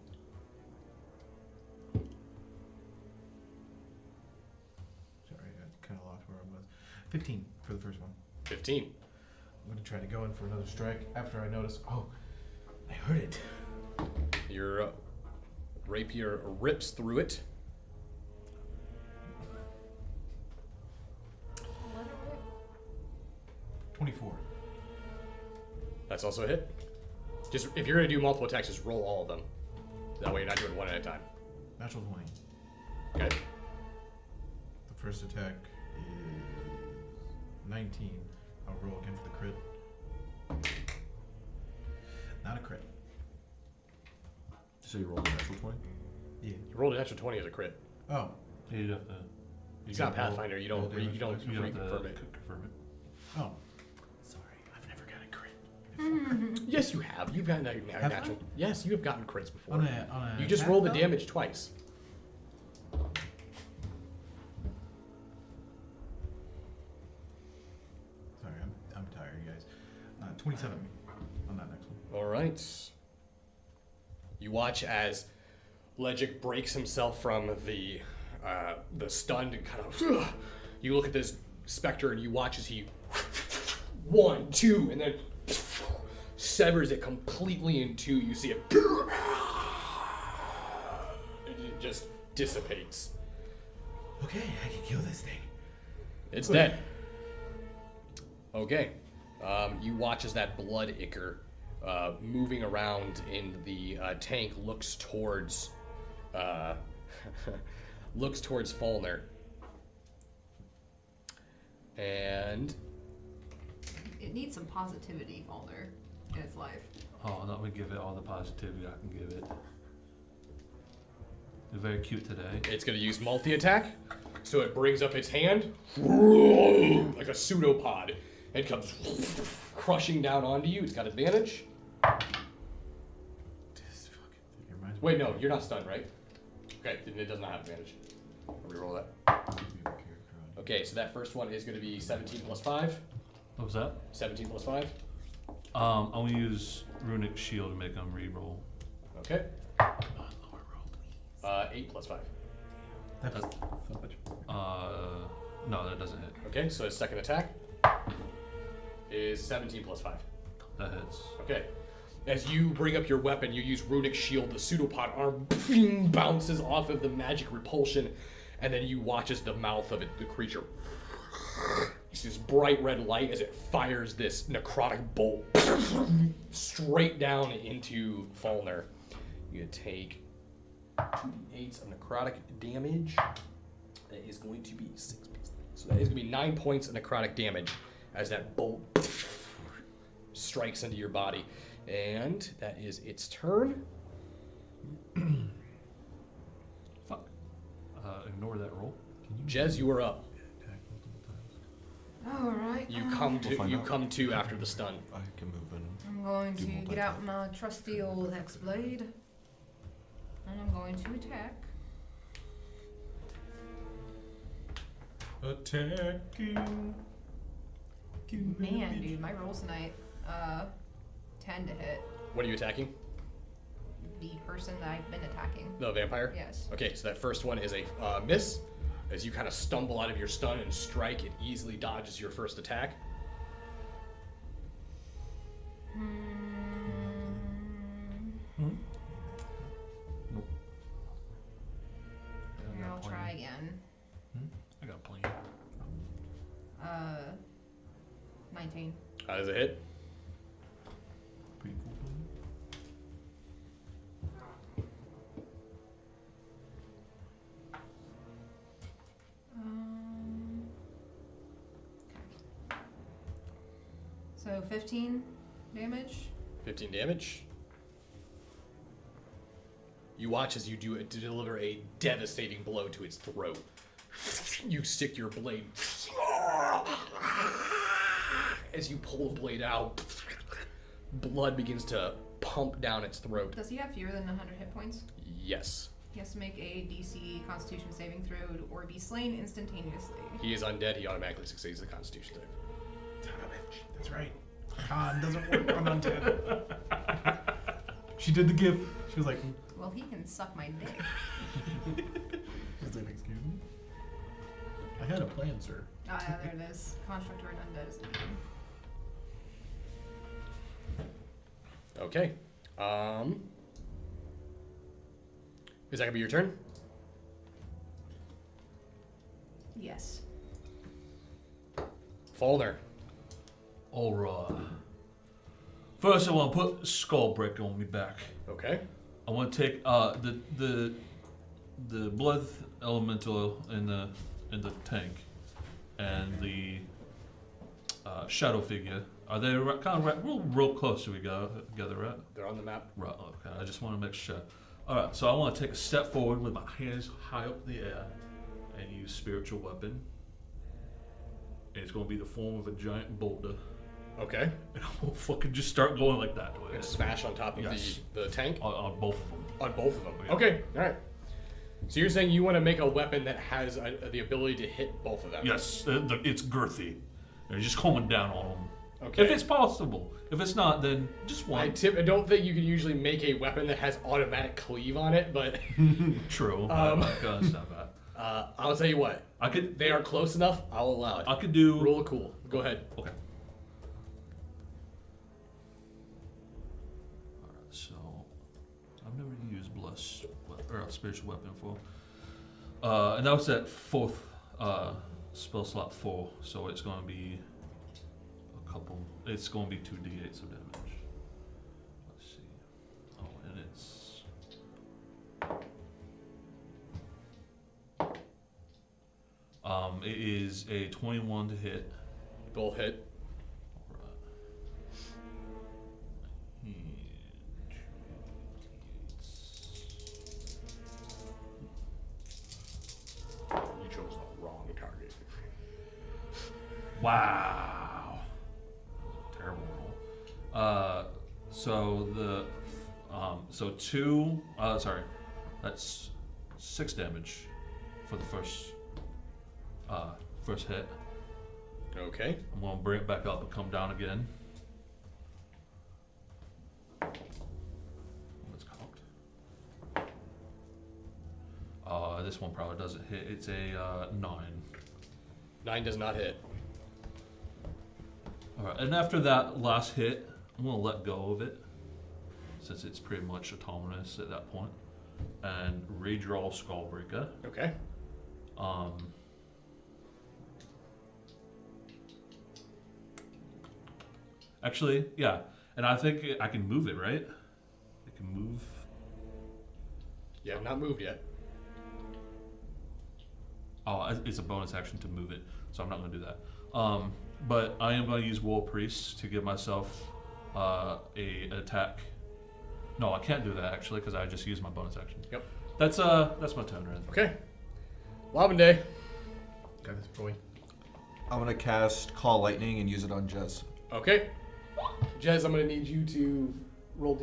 Sorry, I kind of lost where I was. 15 for the first one. 15. I'm going to try to go in for another strike after I notice, oh, I heard it. Your rapier rips through it. Let it rip. 24. That's also a hit. Just if you're going to do multiple attacks, just roll all of them. That way you're not doing one at a time. Natural 20. Okay. The first attack is 19. I'll roll again for the crit. Not a crit. So you rolled a natural 20? Yeah. You rolled an extra 20 as a crit. Oh. Yeah, you'd have to. It's not Pathfinder. You don't roll you don't You have to reconfirm it. confirm it. Oh. Sorry. I've never got a crit. Yes, you have. You've gotten a Have natural. I? Yes, you have gotten crits before. On a You just attack, roll the though? damage twice. Sorry, I'm tired, you guys. 27 on that next one. All right. You watch as Legic breaks himself from the stunned and kind of. You look at this specter and you watch as he 1, 2, and then severs it completely in 2. You see it. And it just dissipates. Okay, I can kill this thing. It's dead. Okay. You watch as that blood ichor moving around in the tank looks towards Fallner. And It needs some positivity, Falder. in its life. Oh, let me give it all the positivity I can give it. You're very cute today. It's going to use multi-attack. So it brings up its hand like a pseudopod. It comes crushing down onto you. It's got advantage. Wait, no, you're not stunned, right? Okay, then it does not have advantage. I'll reroll that. Okay, so that first one is going to be 17 plus 5. What was that? 17 plus 5. I'm gonna use Runic Shield to make them reroll. Okay. Lower roll, please. 8 plus 5. That's so much. No, that doesn't hit. Okay, so his second attack is 17 plus 5. That hits. Okay. As you bring up your weapon, you use Runic Shield. The pseudopod arm bounces off of the magic repulsion, and then you watch as the mouth of the creature. You see this bright red light as it fires this necrotic bolt straight down into Falner. You take 2d8s of necrotic damage. That is going to be 6 plus 9. So that is going to be 9 points of necrotic damage as that bolt strikes into your body. And that is its turn. Fuck. Ignore that roll. Jez, you are up. All right. You We'll find out. come to after the stun. I can move in. I'm going to Do get out my trusty old hex blade, and I'm going to attack. Attacking. Man, dude, my rolls tonight, 10 to hit What are you attacking? the person that I've been attacking. The vampire? Yes. Okay, so that first one is a miss. As you kind of stumble out of your stun and strike, it easily dodges your first attack. Here, I'll try again. I got a plan. 19. That is a hit. Pretty cool. Okay. So 15 damage. 15 damage. You watch as you do it to deliver a devastating blow to its throat. You stick your blade. As you pull the blade out, blood begins to pump down its throat. Does he have fewer than 100 hit points? Yes. He has to make a DC Constitution saving throw or be slain instantaneously. He is undead. He automatically succeeds the Constitution save. Son of a bitch. That's right. Con doesn't work on undead. She did the gif. She was like, Well, he can suck my dick. she's like, excuse me? I had a plan, sir. Ah, yeah, there it is. Construct or an undead is the name. Okay. Is that gonna be your turn? Yes. Falner. Alright. First, I want to put Skullbrick on me back. Okay. I want to take the blood elemental in the tank and the shadow figure. Are they kind of real close to together, right? They're on the map. Right. Okay. I just want to make sure. All right. So I want to take a step forward with my hands high up in the air and use spiritual weapon. And it's going to be the form of a giant boulder. Okay. And I'm going to fucking just start going like that. And smash on top of Yes. the tank? On both of them. On both of them. Yeah. Okay. All right. So you're saying you want to make a weapon that has the ability to hit both of them? Yes, it's girthy. They're just coming down on them. Okay. If it's possible. If it's not, then just one. I don't think you can usually make a weapon that has automatic cleave on it, but True. I gotta stop that. I'll tell you what. I could. They are close enough. I'll allow it. I could do. Roll a cool. Go ahead. Okay. Alright, so I've never used bless or a spiritual weapon before. And that was at fourth spell slot 4, so it's gonna be a couple. It's gonna be 2d8s of damage. Let's see. Oh, and it's. It is a 21 to hit. Both hit. Wow. Terrible roll. That's 6 damage for the first hit. Okay. I'm gonna bring it back up and come down again. It's cocked. This one probably doesn't hit. It's a 9. 9 does not hit. Alright, and after that last hit, I'm gonna let go of it, since it's pretty much autonomous at that point, and redraw Skullbreaker. Okay. Actually, yeah, and I think I can move it, right? I can move. You have not moved yet. Oh, it's a bonus action to move it, so I'm not going to do that. But I am going to use War Priest to give myself an attack. No, I can't do that actually because I just used my bonus action. Yep. That's my turn, Ren. Okay. Lavende. Got this boy. I'm gonna cast Call Lightning and use it on Jez. Okay. Jez, I'm going to need you to roll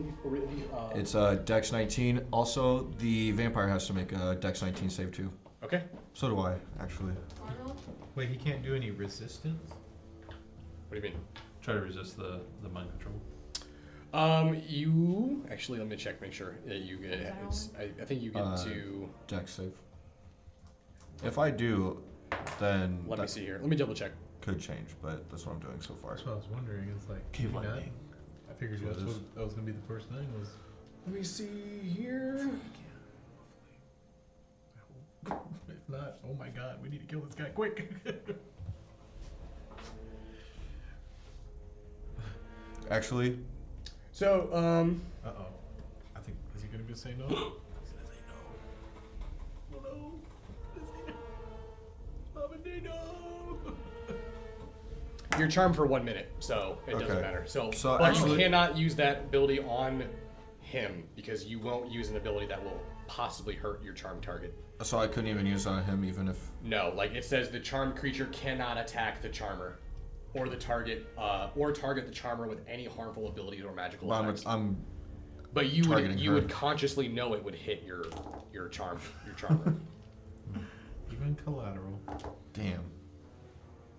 It's Dex 19. Also, the vampire has to make a Dex 19 save too. Okay. So do I, actually. Wait, he can't do any resistance? What do you mean? Try to resist the mind control. You actually let me check, make sure that you get. I think you get to Dex save. If I do, then Let me that see here. Let me double check. could change, but that's what I'm doing so far. That's what I was wondering. It's like, Cave maybe not. lightning. I figured That's what that's it what that was gonna be the first thing. Was Let me see here. if not, oh my god, we need to kill this guy quick. Actually, So, Uh oh. I think is he gonna say no? He's gonna say no. Oh no. Is he no? Lavende, no. you're charmed for 1 minute, so it doesn't Okay. matter. So So but actually- you cannot use that ability on him because you won't use an ability that will possibly hurt your charmed target. so I couldn't even use it on him, even if. No, like it says, the charmed creature cannot attack the charmer, or the target, or target the charmer with any harmful abilities or magical Well, effects. I'm But you targeting her. would consciously know it would hit your charmer. Even collateral. damn.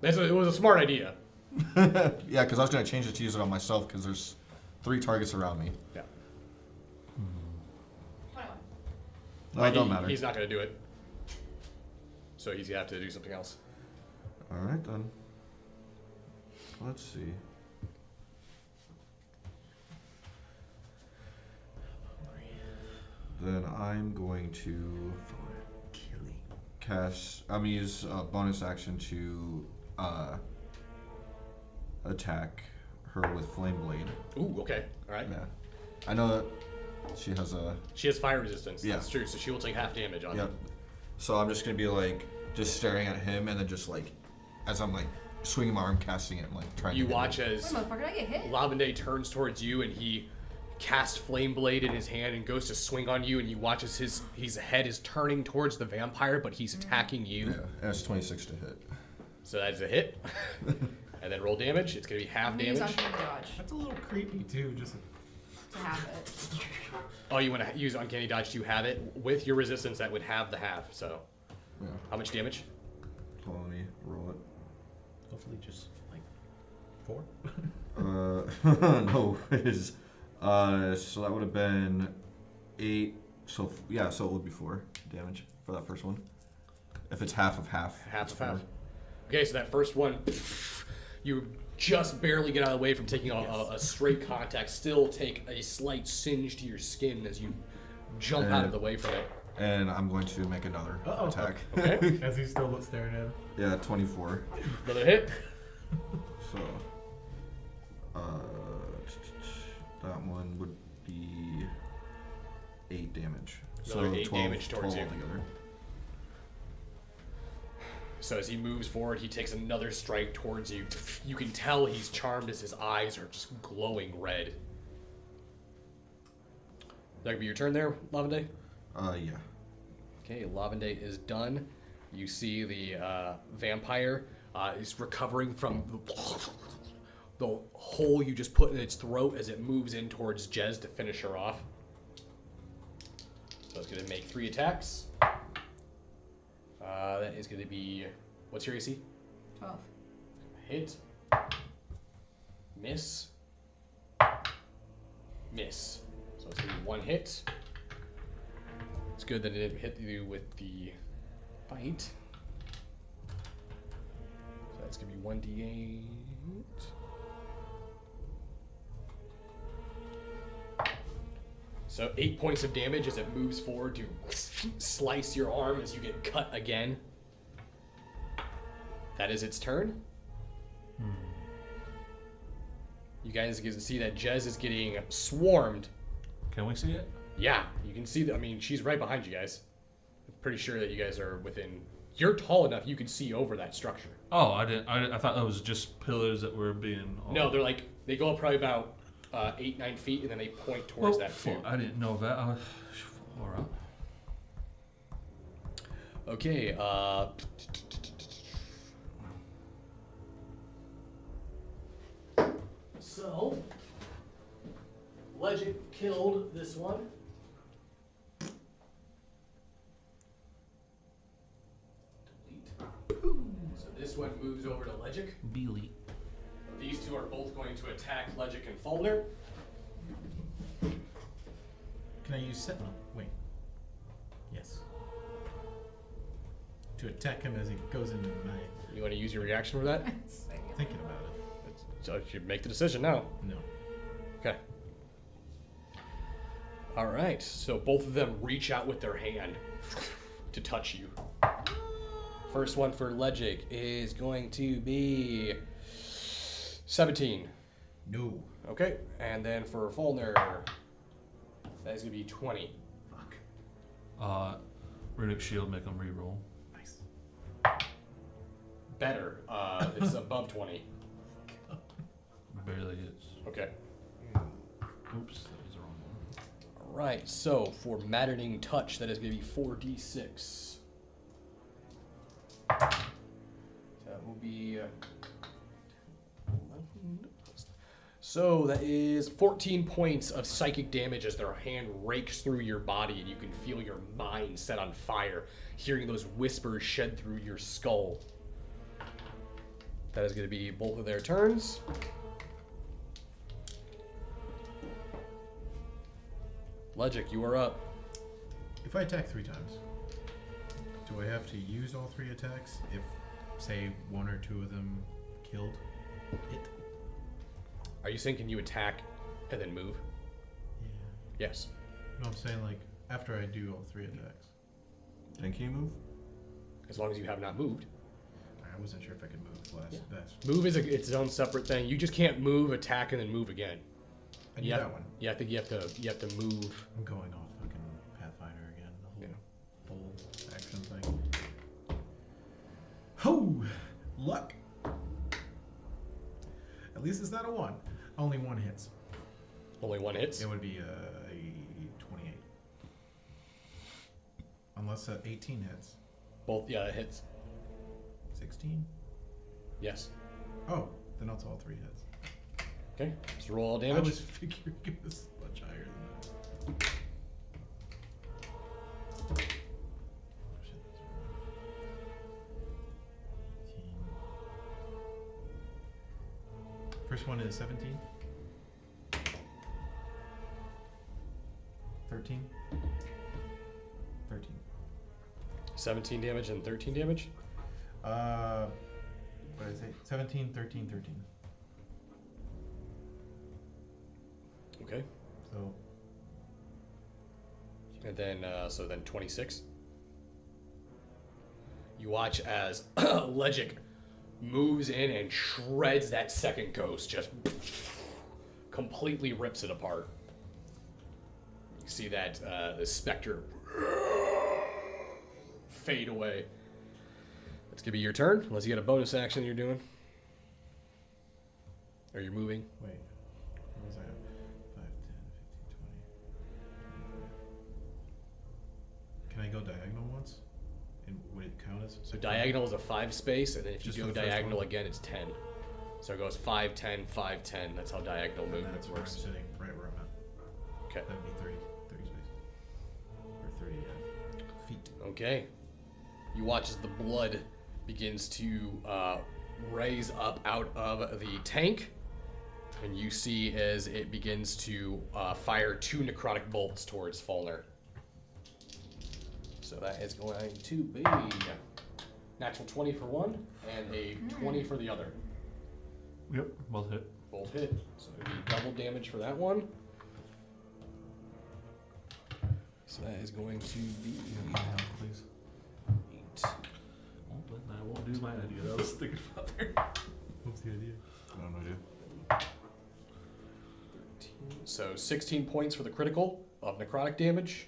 It was a smart idea. Yeah, because I was gonna change it to use it on myself because there's 3 targets around me. Yeah. No, it don't matter. He's not going to do it. So he's going to have to do something else. All right then. Let's see. Then I'm going to cast. I'm gonna use a bonus action to attack her with Flame Blade. Ooh, okay. All right. Yeah, I know that she has a. She has fire resistance. Yeah. That's true. So she will take half damage on Yep. it. So I'm just gonna be like just staring at him, and then just like as I'm like swinging my arm, casting it, like trying. You to hit watch him. as Wait, motherfucker, I get hit. Lavende turns towards you and he casts Flame Blade in his hand and goes to swing on you, and you watch as his head is turning towards the vampire, but he's attacking you. Yeah, and it's 26 to hit. So that is a hit. And then roll damage. It's going to be half I'm gonna use damage. uncanny dodge That's a little creepy too. Just to have it. Oh, you want to use Uncanny Dodge to have it? With your resistance, that would have the half. So Yeah. how much damage? Hold on, let me roll it. hopefully just like 4. No, it is. So that would have been 8. So yeah, so it would be 4 damage for that first one. If it's half of half. Half it's of half. 4. Okay, so that first one, you just barely get out of the way from taking a straight contact. Still take a slight singe to your skin as you jump out of the way from it. And I'm going to make another Uh-oh. attack. Okay. As he still looks staring at him. Yeah, 24. Another hit. So, that one would be 8 damage. Another so 8 damage towards 12 you. altogether. So as he moves forward, he takes another strike towards you. You can tell he's charmed as his eyes are just glowing red. That could be your turn there, Lavende? Yeah. Okay, Lavende is done. You see the vampire is recovering from the hole you just put in its throat as it moves in towards Jez to finish her off. So it's going to make 3 attacks. That is going to be... What's your AC? 12. Hit. Miss. Miss. So it's going to be 1 hit. It's good that it didn't hit you with the bite. So that's going to be 1d8. So 8 points of damage as it moves forward to slice your arm as you get cut again. That is its turn. You guys get to see that Jez is getting swarmed. Can we see it? Yeah, you can see that. I mean, she's right behind you guys. I'm pretty sure that you guys are within. You're tall enough you can see over that structure. Oh, I didn't. I thought that was just pillars that were being. No, they're like they go up probably about 8-9 feet, and then they point towards that too. I didn't know that. All right. Okay. So, Legend killed this one. Delete. So this one moves over to Legic. Beely. These two are both going to attack Legic and Fulner. Can I use Sentinel? Wait. Yes. To attack him as he goes into the night. You want to use your reaction for that? Thinking about it. So you should make the decision now. No. Okay. All right. So both of them reach out with their hand to touch you. First one for Legic is going to be 17. No. Okay. And then for Fulner, that is going to be 20. Fuck. Runic Shield, make them reroll. Nice. Better. It's above 20. Barely hits. Okay. Oops, that was the wrong one. All right. So for Maddening Touch, that is going to be 4d6. That will be 11. So that is 14 points of psychic damage as their hand rakes through your body, and you can feel your mind set on fire, hearing those whispers shed through your skull. That is going to be both of their turns. Legic, you are up. If I attack 3 times, do I have to use all 3 attacks if, say, 1 or 2 of them killed it? Are you saying can you attack and then move? Yeah. Yes. No, I'm saying, like, after I do all 3 attacks. And can you move? As long as you have not moved. I wasn't sure if I could move last best. Move is its own separate thing. You just can't move, attack, and then move again. I knew that one. Yeah, I think you have to move. I'm going off fucking Pathfinder again. The whole full action thing. Ho! Luck! At least it's not a 1. Only 1 hits. Only 1 hits. It would be a 28. Unless 18 hits. Both, yeah, it hits. 16? Yes. Oh, then it's all 3 hits. Okay, just roll all I damage. was figuring it was much higher than that. Oh, shit, that's wrong. First one is 17. 13. 13. 17 damage and 13 damage. What did I say? 17, 13, 13. Okay. So, And then, so then 26. You watch as Legic moves in and shreds that second ghost, just completely rips it apart. You see that the specter fade away. It's gonna be your turn, unless you got a bonus action you're doing. Or you're moving. wait. What was I at? 5, 10, 15, 20. Can I go diagonal once? And would it count as? So diagonal is a 5 space, and then if you Just go for the first diagonal one? again, it's 10. So it goes 5, 10, 5, 10. That's how diagonal And movement that's where I'm works. sitting, right where I'm at. Okay. That would be 30 spaces. Or 30 feet. Okay. You watch as the blood begins to raise up out of the tank, and you see as it begins to fire 2 necrotic bolts towards Falner. So that is going to be natural 20 for one and a 20 for the other. Yep, both hit. Both hit. So it'd be double damage for that one. So that is going to be Please. 8. Well, then I won't do my idea. That I was thinking about there. What's the idea? I don't know, dude. So 16 points for the critical of necrotic damage.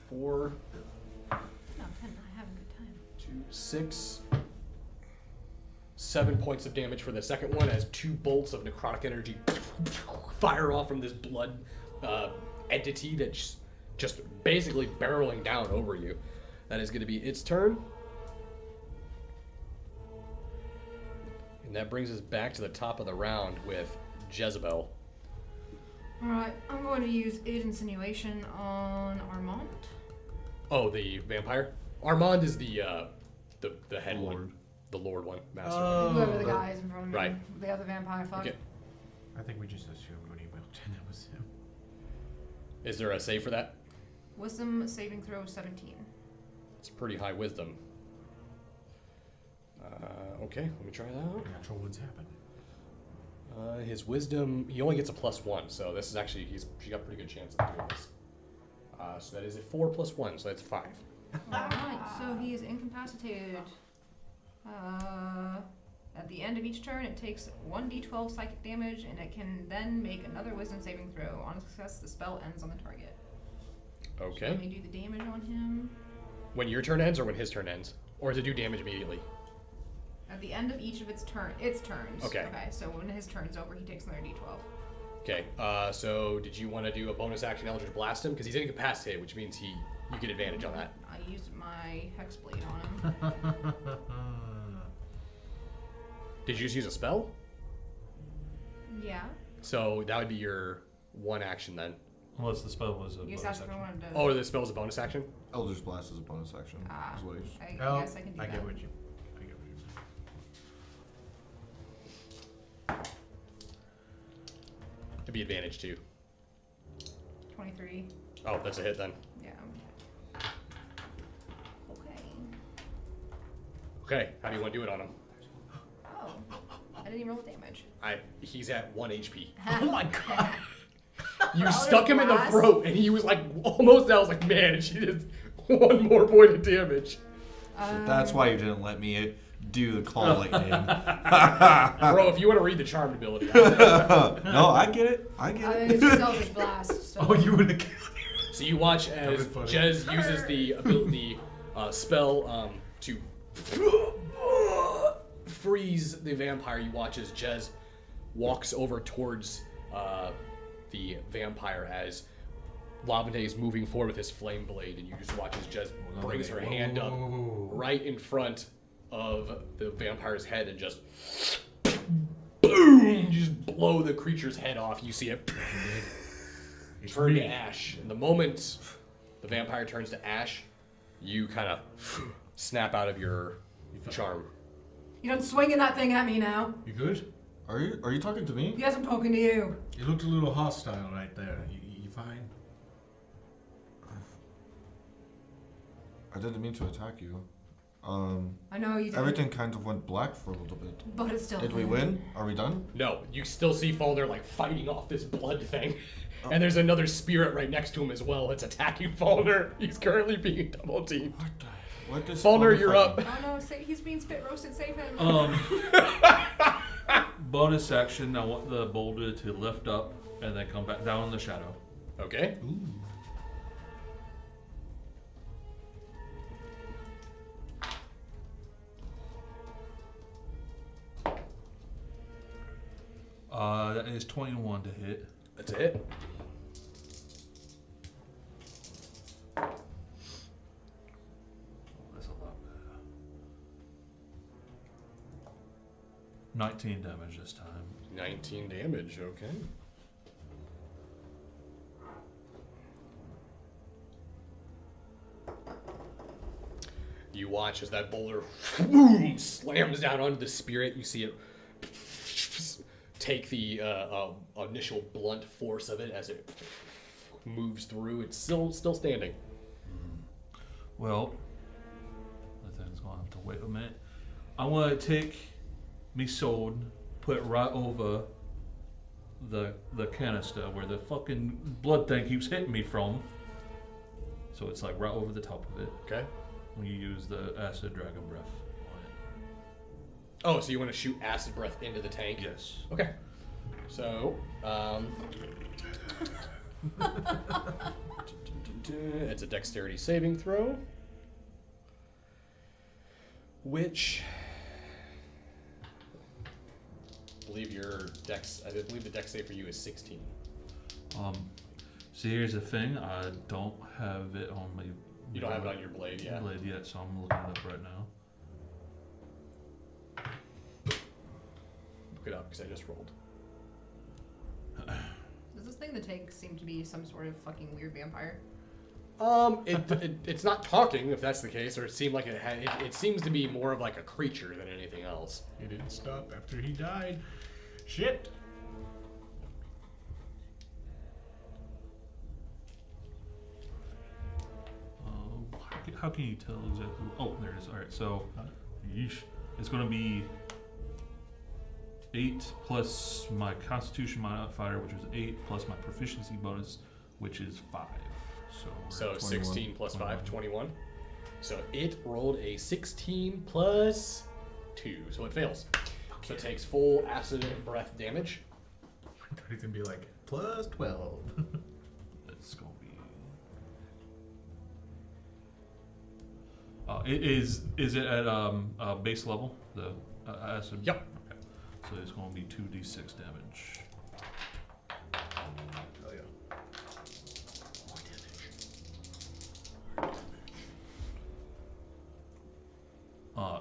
4, No, I'm having a good time. 2, 6, 7 points of damage for the second one as 2 bolts of necrotic energy fire off from this blood entity that's just basically barreling down over you. That is going to be its turn. And that brings us back to the top of the round with Jezebel. Alright, I'm going to use Aid Insinuation on Armand. Oh, the vampire? Armand is the head one. Lord. The Lord one. Master. Whoever the guy is in front of me. Right. The other vampire fuck. Okay. I think we just assumed when he walked in it was him. Is there a save for that? Wisdom saving throw 17. It's pretty high wisdom. Okay, let me try that out. Natural ones happen. His wisdom, he only gets a +1, so this is actually, she got a pretty good chance of doing this. So that is a 4 + 1, so that's 5. Alright, so he is incapacitated. At the end of each turn, it takes 1d12 psychic damage, and it can then make another wisdom saving throw. On success, the spell ends on the target. So let Okay. me do the damage on him. When your turn ends or when his turn ends? Or does it do damage immediately? At the end of each of its turns. Okay. Okay, so when his turn's over, he takes another d12. Okay, so did you want to do a bonus action Eldritch Blast him? Because he's incapacitated, which means you get advantage on that. I used my Hex Blade on him. Did you just use a spell? Yeah. So that would be your one action then. Unless the spell was a I guess bonus that's what I action. wanted to. Oh, the spell is a bonus action? Eldritch Blast is a bonus action. Ah. Is what he's- I guess I can do I that. get what you. I get what you. It'd be advantage too. 23. Oh, that's a hit then. Yeah. Okay. Okay, how do you want to do it on him? Oh. I didn't even roll damage. He's at 1 HP. Oh my god. You stuck him in the Blast? throat, and he was like, almost, I was like, man, she did 1 more point of damage. So that's why you didn't let me do the call lightning. Bro, if you want to read the charmed ability. No, I get it. I get I it. mean, it's just Eldritch Blast. So. Oh, you would have killed So you watch as That was funny. Jez uses the ability, spell to freeze the vampire. You watch as Jez walks over towards the vampire as Lavende is moving forward with his flame blade, and you just watch as Jez brings her hand up right in front of the vampire's head and just boom, you just blow the creature's head off. You see it turn to ash. And the moment the vampire turns to ash, you kind of snap out of your charm. You don't swinging that thing at me now. You good? Are you talking to me? Yes, I'm talking to you. You looked a little hostile right there. You fine? I didn't mean to attack you. I know you did. Everything kind of went black for a little bit. But it's still. Did we win? Are we done? No, you still see Falder like fighting off this blood thing. And there's another spirit right next to him as well. It's attacking Falder. He's currently being double teamed. What does Falder, Falder you're fighting? up. Oh no, he's being spit roasted. Save him. Bonus action, I want the boulder to lift up and then come back down in the shadow. Okay. That is 21 to hit. That's a hit. 19 damage this time. 19 damage, okay. You watch as that boulder boom, slams down onto the spirit. You see it take the initial blunt force of it as it moves through. It's still standing. Well, the thing's gonna have to wait a minute. I want to take me sword, put it right over the canister where the fucking blood thing keeps hitting me from. So it's like right over the top of it. Okay. When you use the acid dragon breath on Oh, so you want to shoot acid breath into the tank? it. Yes. Okay. So, it's a dexterity saving throw, which I believe the dex save for you is 16. So here's the thing. I don't have it on my. You don't have it on your blade yet. Blade yet, so I'm looking it up right now. Look it up because I just rolled. Does this thing in the tank seem to be some sort of fucking weird vampire? It's not talking, if that's the case, or it seemed like it seems to be more of like a creature than anything else. He didn't stop after he died. Shit. How can you tell exactly? Oh, there it is. All right, so yeesh. It's going to be 8 plus my Constitution modifier, which is 8, plus my proficiency bonus, which is 5. So 16 plus 5, 21. So it rolled a 16 plus 2, so it fails. So it takes full acid breath damage. I thought he's gonna be like, plus 12. It's going to be. Is it at base level? The acid? Yep. Okay. So it's going to be 2d6 damage. Oh yeah.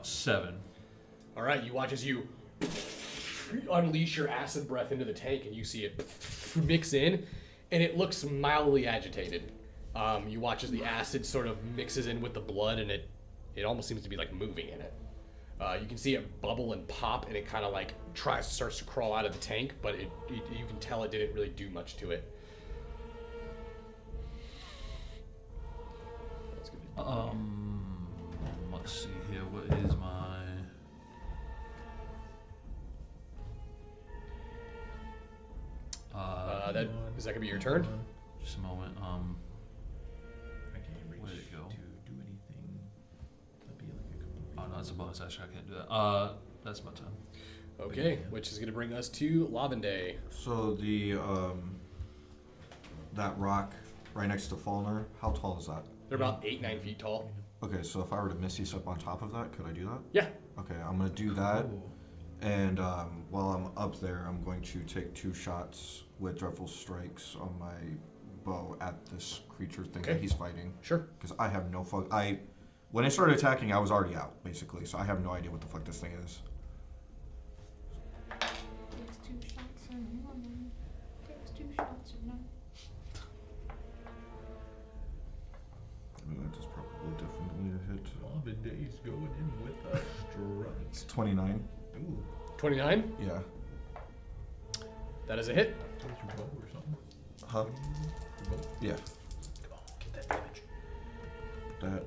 7. All right, you watch as you unleash your acid breath into the tank, and you see it mix in, and it looks mildly agitated. You watch as the acid sort of mixes in with the blood, and it almost seems to be like moving in it. You can see it bubble and pop, and it kind of like starts to crawl out of the tank, but you can tell it didn't really do much to it. Let's see here. What is my? Is that gonna be your turn? Just a moment. I can't reach Where'd it go? to do anything. That'd be like a couple Oh no, that's a bonus action. I can't do that. That's my turn. Okay, which is gonna bring us to Lavende. So the that rock right next to Falner, how tall is that? They're about 8-9 feet tall. Okay, so if I were to Misty Step on top of that, could I do that? Yeah. Okay, I'm gonna do that. And while I'm up there, I'm going to take 2 shots with Dreadful Strikes on my bow at this creature thing that he's fighting. Sure. Because I have no fuck. When I started attacking, I was already out, basically, so I have no idea what the fuck this thing is. Takes 2 shots and one. Takes 2 shots and none. I mean, that is probably definitely a hit. Marvin Day's going in with a strike. It's 29. Ooh. 29. Yeah. That is a hit. Where's your bow or something? Huh? Your bow? Yeah. Come on, get that damage. That.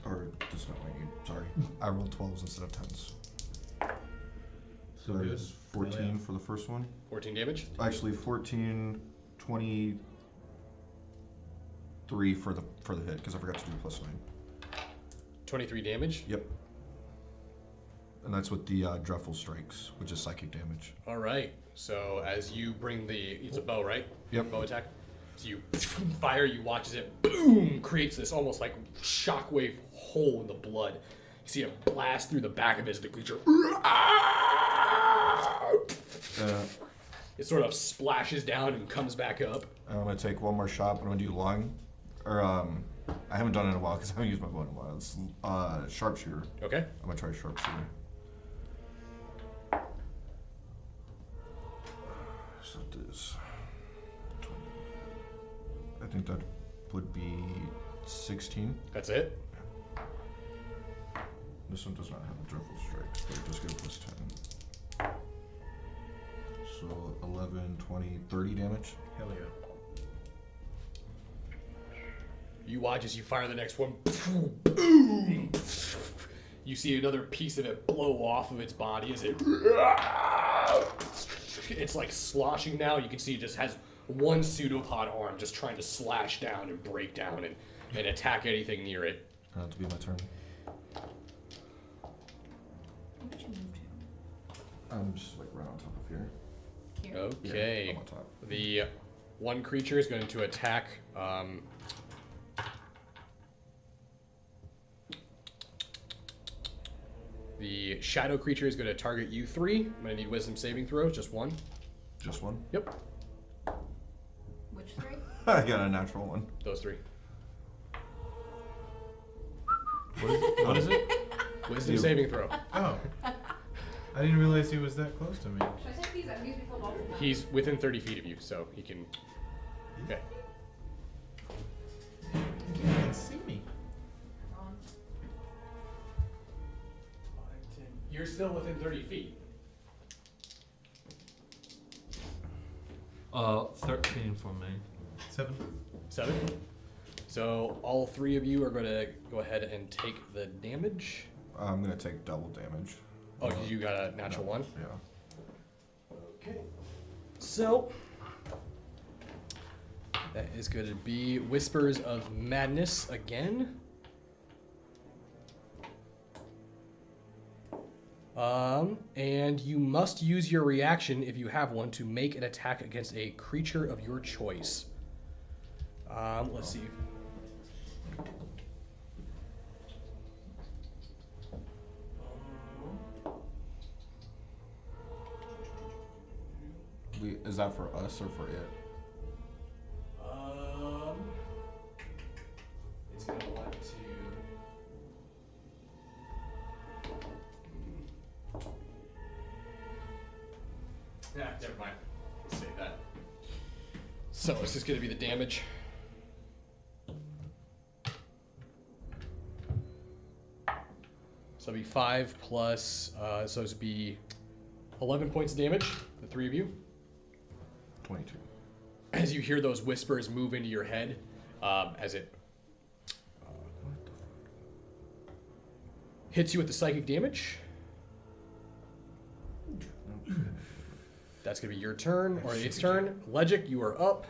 Or, that's not what I need. Sorry. I rolled 12s instead of 10s. So good. there's 14 for the first one. 14 damage. Actually, 14, 23 for the hit, because I forgot to do +9. 23 damage. Yep. And that's with the Dreadful Strikes, which is psychic damage. All right. So as you bring it's a bow, right? Yep. Bow attack. So you fire. You watch as it boom creates this almost like shockwave hole in the blood. You see it blast through the back of it as the creature. It sort of splashes down and comes back up. I'm going to take one more shot, but I'm going to do long. Or, I haven't done it in a while because I haven't used my bow in a while. It's Sharpshooter. Okay. I'm going to try Sharpshooter. think that would be 16. That's it. This one does not have a dreadful strike, but it does get a plus 10. So 11, 20, 30 damage. Hell yeah. You watch as you fire the next one. Boom! You see another piece of it blow off of its body as it's like sloshing now. You can see it just has one pseudopod arm just trying to slash down and break down and attack anything near it. That'll be my turn. Where did you move to? I'm just like right on top of here. Here. Okay. Yeah, I'm on top. The one creature is going to attack. The shadow creature is going to target you three. I'm going to need wisdom saving throws, just one. Just one? Yep, Which three? I got a natural one. those three. What is it? Wisdom You. saving throw. Oh. I didn't realize he was that close to me. Should I take these out? These before both of them. He's within 30 feet of you, so he can. Okay. You can't see me. You're still within 30 feet. 13 for me. 7. 7. So all three of you are going to go ahead and take the damage. I'm gonna take double damage. Oh, you got a natural one? Yeah. Okay. So that is going to be Whispers of Madness again. And you must use your reaction, if you have one, to make an attack against a creature of your choice. Let's see. Is that for us or for it? It's going to want to. Yeah, never mind. Let's save that. So this is going to be the damage. So it'll be 5 plus, so it'll be 11 points of damage, the three of you. 22. As you hear those whispers move into your head, as it hits you with the psychic damage. That's going to be your turn, or its turn. Legic, you are up.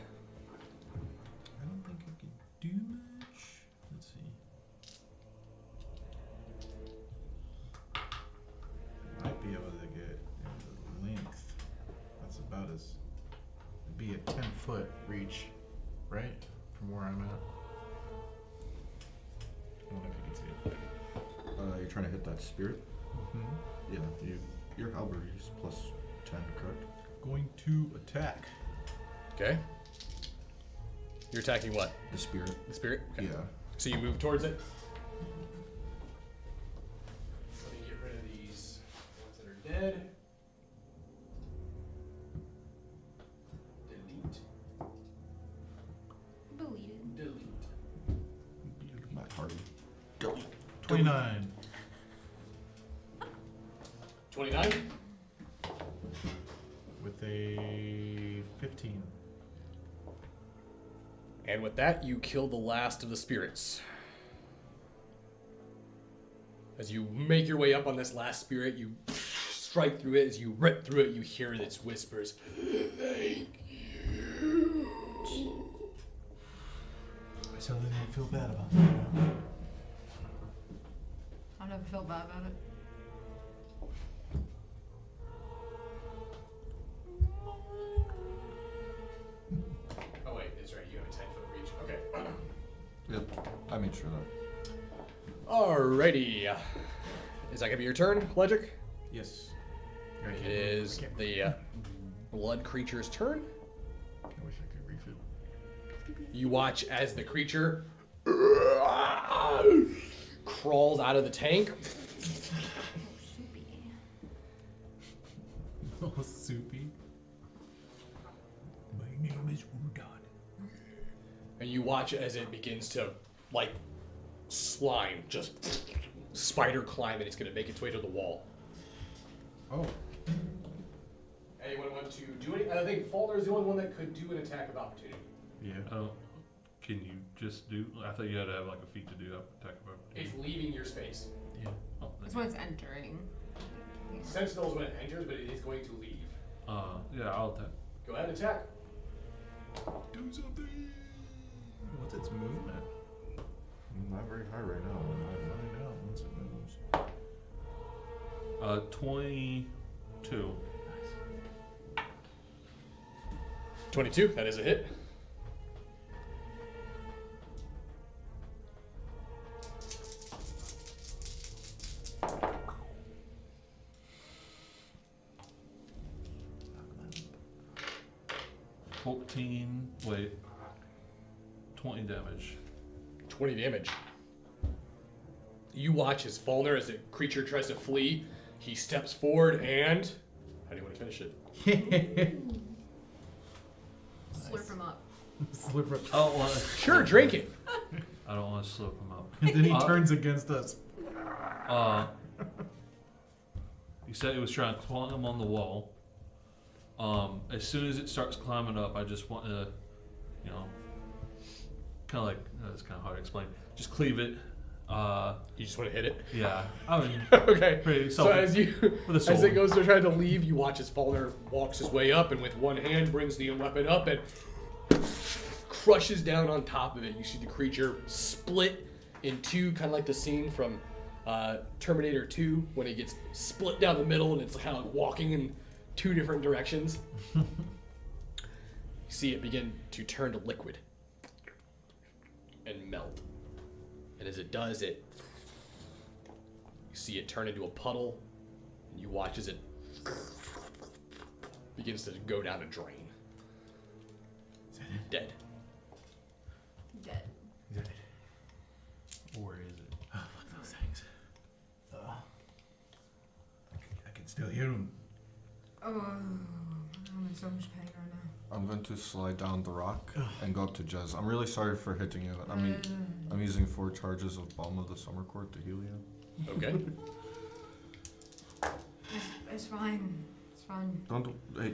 I don't think I could do much. Let's see. I might be able to get the length. That's about as. It'd be a 10-foot reach, right? From where I'm at. I don't know if you can see it. You're trying to hit that spirit? Mm-hmm. Yeah, your halberd is plus 10, correct? Going to attack. Okay. You're attacking what? The spirit. The spirit? Okay. Yeah. So you move towards it. Let me get rid of these ones that are dead. Delete. Deleted. Delete. Matt Hardy. Delete. 29. 29. With a 15. And with that, you kill the last of the spirits. As you make your way up on this last spirit, you strike through it. As you rip through it, you hear its whispers. Thank you. I suddenly don't feel bad about that now. I never felt bad about it. Oh wait, that's right. You have a 10-foot reach. Okay. Yep, I made sure that. Alrighty. Is that gonna be your turn, Legic? Yes. It is the blood creature's turn. I wish I could refill. You watch as the creature crawls out of the tank. Soupy. Oh, soupy. My name is Udon. And you watch as it begins to, like, slime, just spider climb, and it's going to make its way to the wall. Oh. Anyone want to do anything? I think Faulkner is the only one that could do an attack of opportunity. Yeah. Can you just do? I thought you had to have like a feat to do attack of opportunity. It's leaving your space. Yeah. Oh, That's when it's entering. Sentinel is when it enters, but it is going to leave. yeah, I'll attack. Go ahead and attack. Do something. What's its movement? Not very high right now. I'll find out once it moves. 22. 22, that is a hit. Wait. 20 damage. 20 damage. You watch as Faulkner, as the creature tries to flee, he steps forward and... How do you want to finish it? Slurp him up. Slipper. I don't want to. Sure, drink it. I don't want to slope him up. And then he turns against us. You said it was trying to climb on the wall. As soon as it starts climbing up, I just want to, kind of like, it's kind of hard to explain. Just cleave it. You just want to hit it? Yeah. I mean, Okay. pretty So self- as you, with a as sword. it goes to try to leave, you watch as Faulkner walks his way up and with one hand brings the weapon up and crushes down on top of it. You see the creature split in two, kind of like the scene from Terminator 2 when it gets split down the middle and it's kind of like walking in two different directions. You see it begin to turn to liquid and melt. And as it does, you see it turn into a puddle, and you watch as it begins to go down a drain. Is that it? Dead. Dead. Is that it? Where is it? Oh, fuck those things. I can still hear them. Oh, I'm in so much pain right now. I'm going to slide down the rock and go up to Jez. I'm really sorry for hitting you. I mean, Mm. I'm using 4 charges of Balm of the Summer Court to heal you. Okay. It's fine. It's fine. Don't. Hey,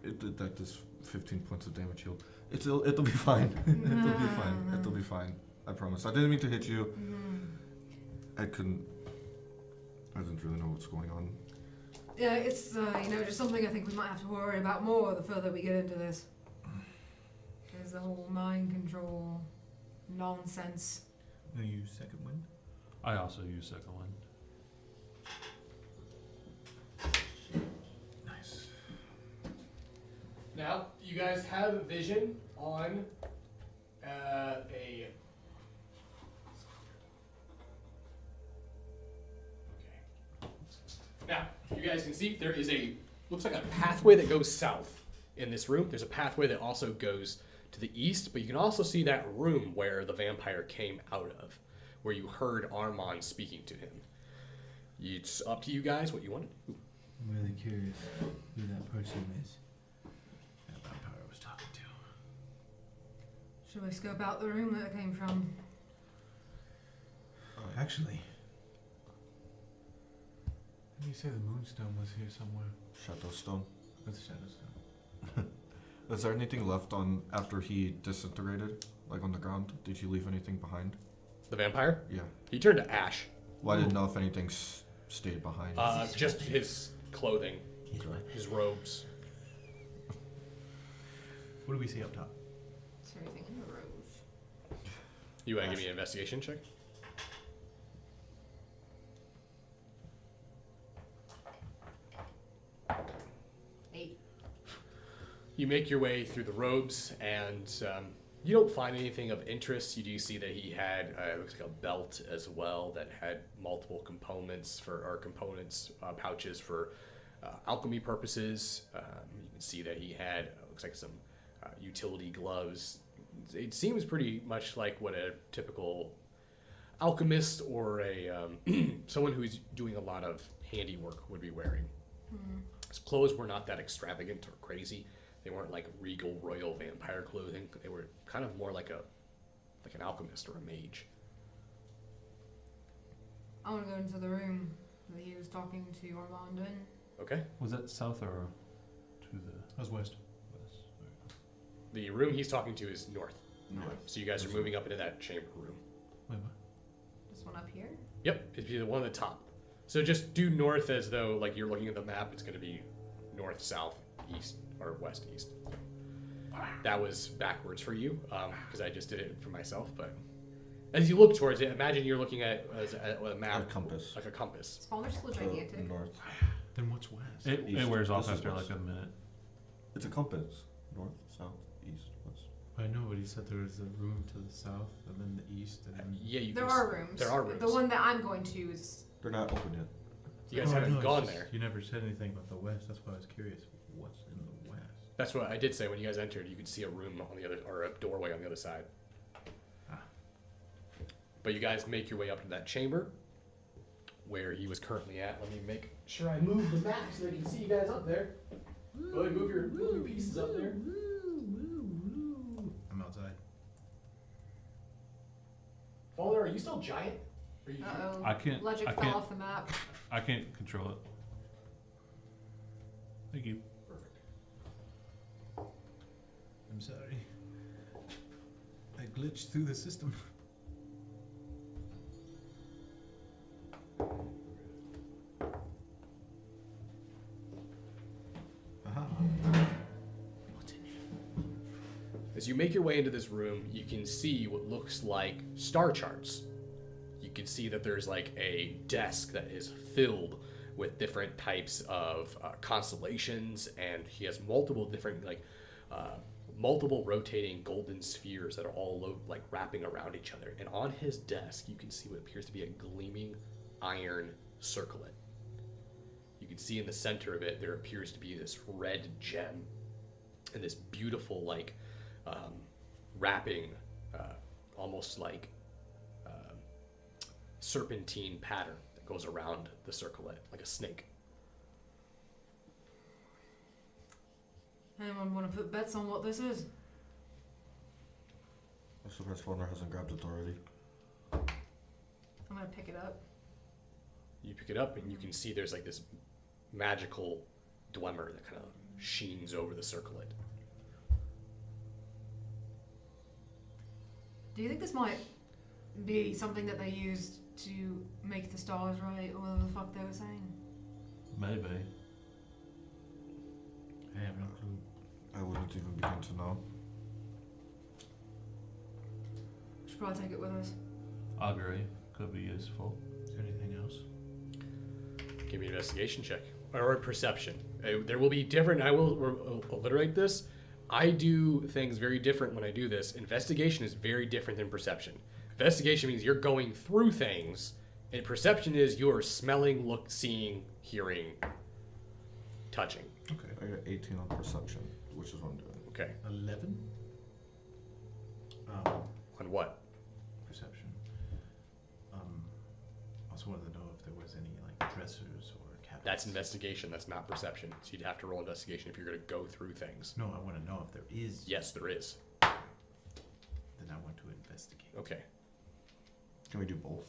that is 15 points of damage healed. It'll be fine. It'll be fine. It'll be fine. I promise. I didn't mean to hit you. I didn't really know what's going on. Yeah, it's just something I think we might have to worry about more the further we get into this. There's the whole mind control nonsense. You use second wind? I also use second one. Nice. Now, you guys have vision on a... Now, you guys can see there is looks like a pathway that goes south in this room. There's a pathway that also goes to the east, but you can also see that room where the vampire came out of, where you heard Armand speaking to him. It's up to you guys what you want to do. I'm really curious who that person is. That vampire was talking to. Should we scope out the room that it came from? Actually, didn't you say the Moonstone was here somewhere? Shadowstone. What's Shadowstone? Is there anything left on after he disintegrated, like on the ground? Did you leave anything behind? The vampire? Yeah. He turned to ash. Well, I didn't know if anything stayed behind. Just his clothing, his robes. What do we see up top? Is there anything in the road? You want to give me an investigation check? You make your way through the robes, and you don't find anything of interest. You do see that he had looks like a belt as well that had multiple components pouches for alchemy purposes. You can see that he had looks like some utility gloves. It seems pretty much like what a typical alchemist or a someone who's doing a lot of handiwork would be wearing. His clothes were not that extravagant or crazy. They weren't like regal royal vampire clothing. They were kind of more like an alchemist or a mage. I want to go into the room that he was talking to Armand in. Okay. Was that south or to the How's west? west? The room he's talking to is north. North. So you guys are moving up into that chamber room. Wait, what? This one up here? Yep, it'd be the one at the top. So just do north as though like you're looking at the map. It's going to be north, south, east, or west, east. That was backwards for you because I just did it for myself. But as you look towards it, imagine you're looking at a map, A compass. like a compass. This folder's still So, gigantic. north. Then what's west? It East. wears off This is after west. like a minute. It's a compass. North, south, east, west. I know, but he said there was a room to the south and then the east and then. Yeah, you There can are rooms. There are rooms. The one that I'm going to is. They're not open yet. You guys Oh, I haven't know, it's gone just- there. You never said anything about the west. That's why I was curious. What's in the west? That's what I did say when you guys entered. You could see a room on the other, or a doorway on the other side. Ah. But you guys make your way up to that chamber where he was currently at. Let me make sure I move the map so they can see you guys up there. Go ahead, move your pieces up there. I'm outside. Father, are you still giant? Are you Uh-oh. I can't. Logic I fell can't. off the map. I can't control it. Thank you. Perfect. I'm sorry. I glitched through the system. Aha. As you make your way into this room, you can see what looks like star charts. You can see that there's like a desk that is filled with different types of constellations, and he has multiple different multiple rotating golden spheres that are all like wrapping around each other. And on his desk, you can see what appears to be a gleaming iron circlet. You can see in the center of it there appears to be this red gem and this beautiful like wrapping, almost like serpentine pattern that goes around the circlet like a snake. Anyone want to put bets on what this is? I'm surprised Faulkner hasn't grabbed it already. I'm gonna pick it up. You pick it up and you can see there's like this magical dwemer that kind of sheens over the circlet. Do you think this might be something that they used to make the stars right, or whatever the fuck they were saying? Maybe. I have no clue. I wouldn't even begin to know. Should probably take it with us. I agree. Could be useful. Is there anything else? Give me an investigation check or a perception. There will be different. I will alliterate this. I do things very different when I do this. Investigation is very different than perception. Investigation means you're going through things, and perception is you're smelling, seeing, hearing, touching. Okay. I got 18 on perception, which is what I'm doing. Okay. 11? On what? Perception. Also wanted to know if there was any like dressers or cabinets. That's investigation. That's not perception. So you'd have to roll investigation if you're going to go through things. No, I want to know if there is. Yes, there is. Then I want to investigate. Okay. Can we do both?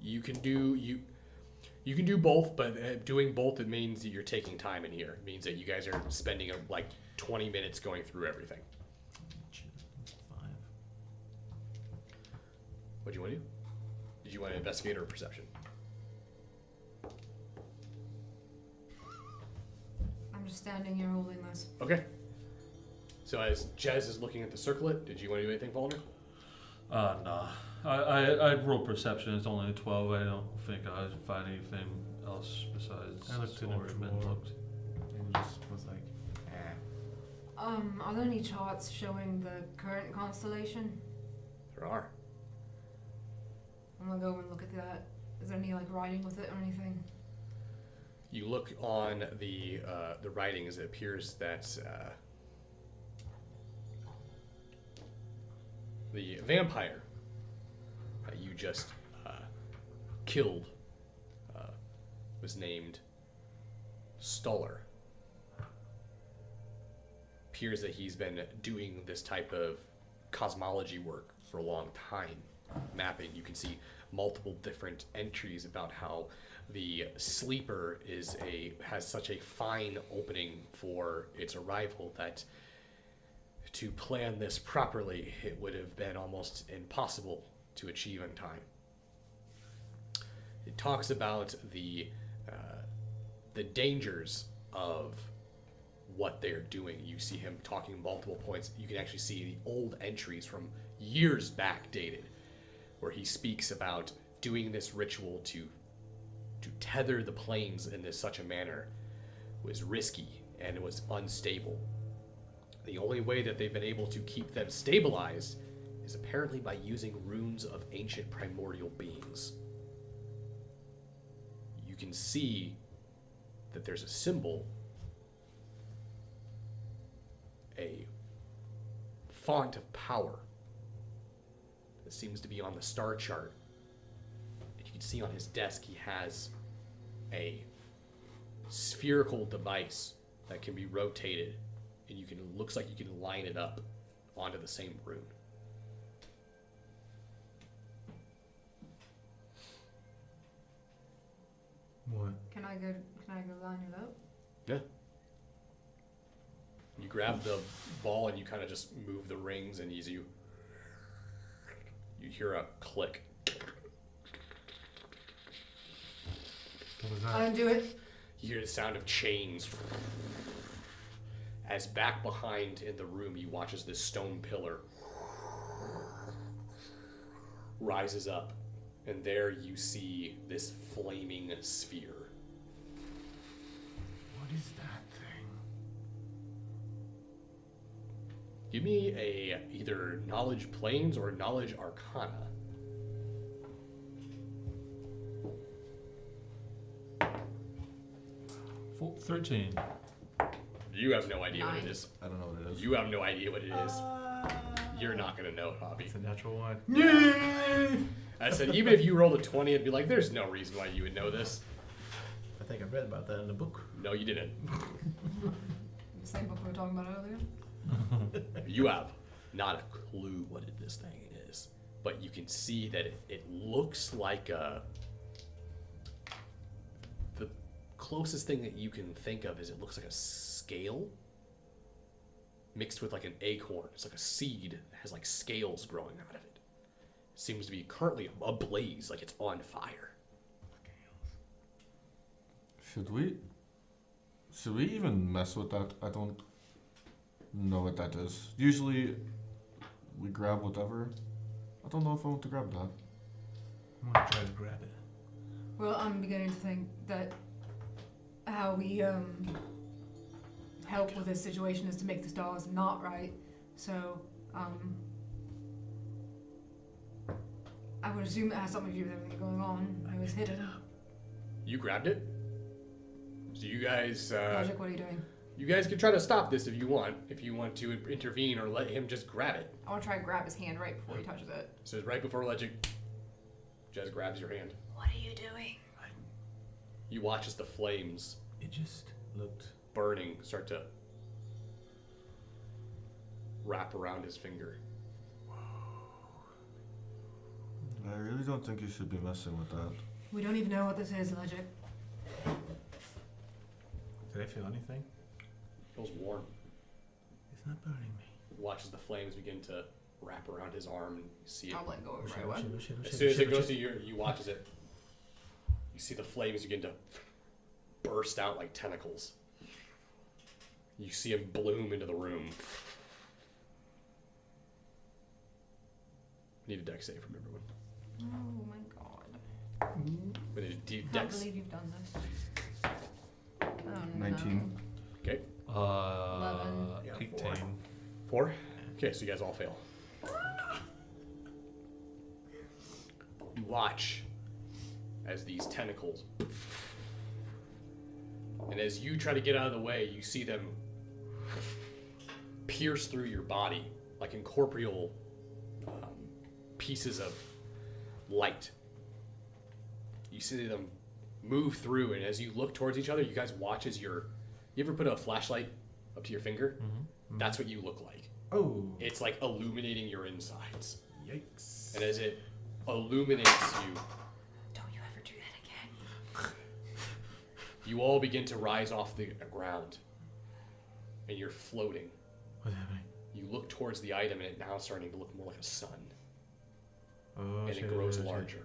You can do both, but doing both, it means that you're taking time in here. It means that you guys are spending like 20 minutes going through everything. 5. What do you want to do? Did you want to investigate or perception? I'm just standing here holding this. Okay. So as Jez is looking at the circlet, did you want to do anything, Volner? Nah. I'd roll perception. It's only a 12. I don't think I'd find anything else besides I looked in a ornament drawer. looks. And just was like, Are there any charts showing the current constellation? There are. I'm gonna go and look at that. Is there any like writing with it or anything? You look on the writings. It appears that the vampire you just killed was named Stoller. appears that he's been doing this type of cosmology work for a long time. Mapping, you can see multiple different entries about how the sleeper has such a fine opening for its arrival that to plan this properly, it would have been almost impossible to achieve in time. It talks about the dangers of what they're doing. You see him talking multiple points. You can actually see the old entries from years back dated, where he speaks about doing this ritual to tether the planes in such a manner was risky and it was unstable. The only way that they've been able to keep them stabilized is apparently by using runes of ancient primordial beings. You can see that there's a symbol, a font of power that seems to be on the star chart. You can see on his desk he has a spherical device that can be rotated, and looks like you can line it up onto the same rune. What? Can I go line it up? Yeah. You grab the ball and you kind of just move the rings, and you hear a click. What was I that? didn't do it. You hear the sound of chains. As back behind in the room, you watch as this stone pillar rises up, and there you see this flaming sphere. What is that thing? Give me a either knowledge planes or knowledge arcana. 13. You have no idea what it 9. is. I don't know what it is. You have no idea what it is. You're not gonna know, Hobby. It's a natural one. I said, even if you rolled a 20, I'd be like, there's no reason why you would know this. I think I read about that in a book. No, you didn't. The same book we were talking about earlier. You have not a clue what this thing is, but you can see that it looks like the closest thing that you can think of is it looks like a scale mixed with like an acorn. It's like a seed that has like scales growing out of it. Seems to be currently ablaze, like it's on fire. Should we even mess with that? I don't know what that is. Usually we grab whatever. I don't know if I want to grab that. I'm gonna try to grab it. Well, I'm beginning to think that how we help with this situation is to make the stars not right. So, I would assume it has something to do with everything going on. It was hidden. You grabbed it? So you guys, Logic, what are you doing? you guys can try to stop this if you want to intervene or let him just grab it. I want to try to grab his hand right before he touches it. So right before Legend, Jez grabs your hand. What are you doing? You watch as the flames It just looked. burning start to wrap around his finger. I really don't think you should be messing with that. We don't even know what this is, Logic. Did I feel anything? Feels warm. It's not burning me. Watch as the flames begin to wrap around his arm, and you see it. I'll let go Oh of shit, right oh away. shit, oh shit, oh As shit, soon oh as shit, it oh goes shit. to you watch as it. You see the flames begin to burst out like tentacles. You see him bloom into the room. Need a dex save from everyone. Oh my god. We need a Can't dex. believe you've done this. Oh, 19. Okay. 11. Yeah, 18. 4. Okay, so you guys all fail. You watch as these tentacles, and as you try to get out of the way, you see them pierce through your body like incorporeal pieces of light. You see them move through, and as you look towards each other, you guys watch as you ever put a flashlight up to your finger? Mm-hmm. That's what you look like. Oh. It's like illuminating your insides. Yikes. And as it illuminates you, Don't you ever do that again. you all begin to rise off the ground. And you're floating. What's happening? You look towards the item and it now starting to look more like a sun. Oh, And shit, it grows shit. larger.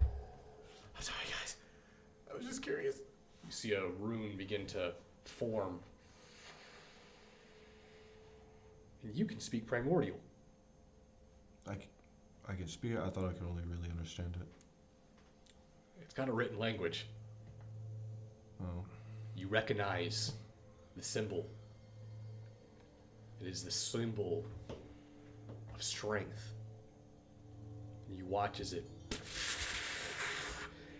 I'm sorry, guys. I was just curious. You see a rune begin to form. And you can speak primordial. I can speak it. I thought I could only really understand it. It's got a written language. Oh. You recognize the symbol. It is the symbol of strength. And you watch as it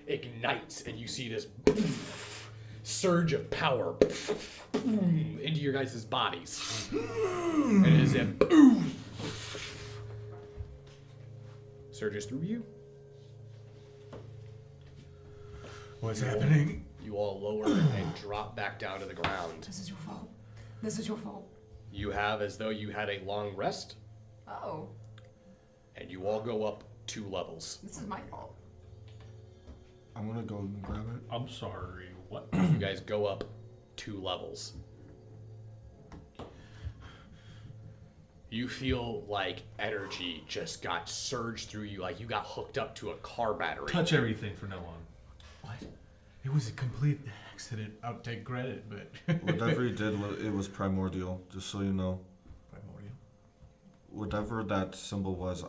ignites, and you see this surge of power into your guys' bodies. And as it surges through you, What's happening? you all lower and drop back down to the ground. This is your fault. This is your fault. You have as though you had a long rest, Oh, and you all go up 2 levels. this is my fault. I'm gonna go and grab it. I'm sorry, what? You guys go up 2 levels. You feel like energy just got surged through you, like you got hooked up to a car battery. Touch everything from now on. What? It was a complete accident. I'll take credit, but... Whatever he did, it was primordial, just so you know. Primordial? Whatever that symbol was,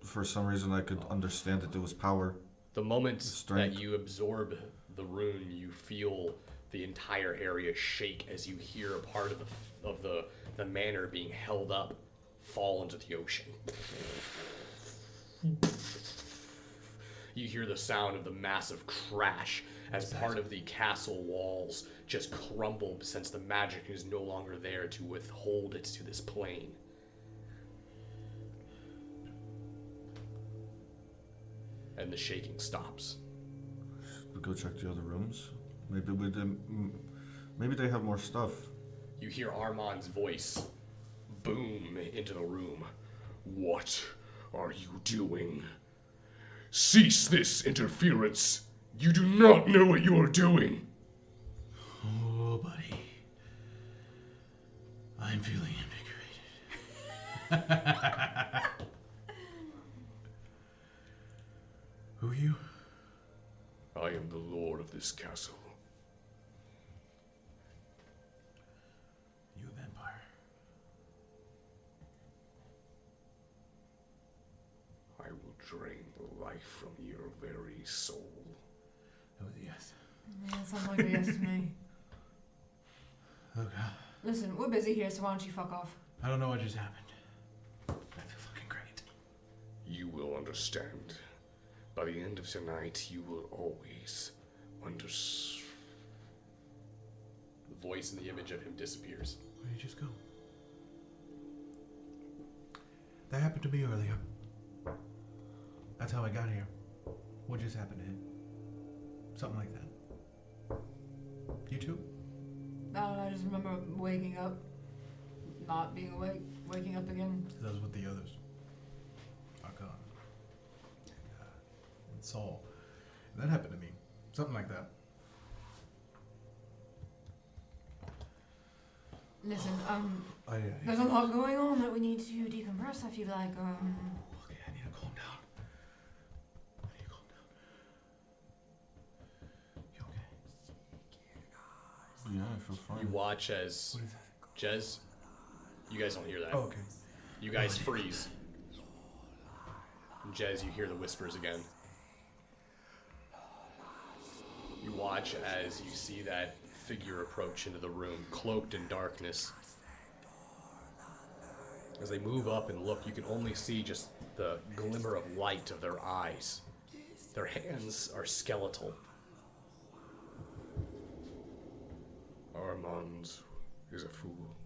for some reason, I could understand that it was power. The moment Strength. that you absorb the rune, you feel the entire area shake as you hear a part of the manor being held up fall into the ocean. You hear the sound of the massive crash as part of the castle walls just crumble since the magic is no longer there to withhold it to this plane. And the shaking stops. We go check the other rooms. Maybe we didn't. Maybe they have more stuff. You hear Armand's voice boom into the room. What are you doing? Cease this interference. You do not know what you are doing. Oh, buddy. I'm feeling invigorated. Who are you? I am the lord of this castle. You a vampire? I will drain the life from your very soul. That was a yes. Yeah, that sounds like a yes to me. Oh, God. Listen, we're busy here, so why don't you fuck off? I don't know what just happened. I feel fucking great. You will understand. By the end of tonight, you will always understand. The voice and the image of him disappears. Where'd you just go? That happened to me earlier. That's how I got here. What just happened to him? Something like that. You too? I don't know, I just remember waking up, not being awake, waking up again. That was with the others. Archon. And Saul. That happened to me. Something like that. Listen, I there's a lot going on that we need to decompress, I feel like, Okay, I need to calm down. I need to calm down. You okay? Yeah, I feel fine. You watch as What is that? Jez, you guys don't hear that. Oh, okay. You guys freeze. And Jez, you hear the whispers again. You watch as you see that figure approach into the room, cloaked in darkness. As they move up and look, you can only see just the glimmer of light of their eyes. Their hands are skeletal. Armand is a fool.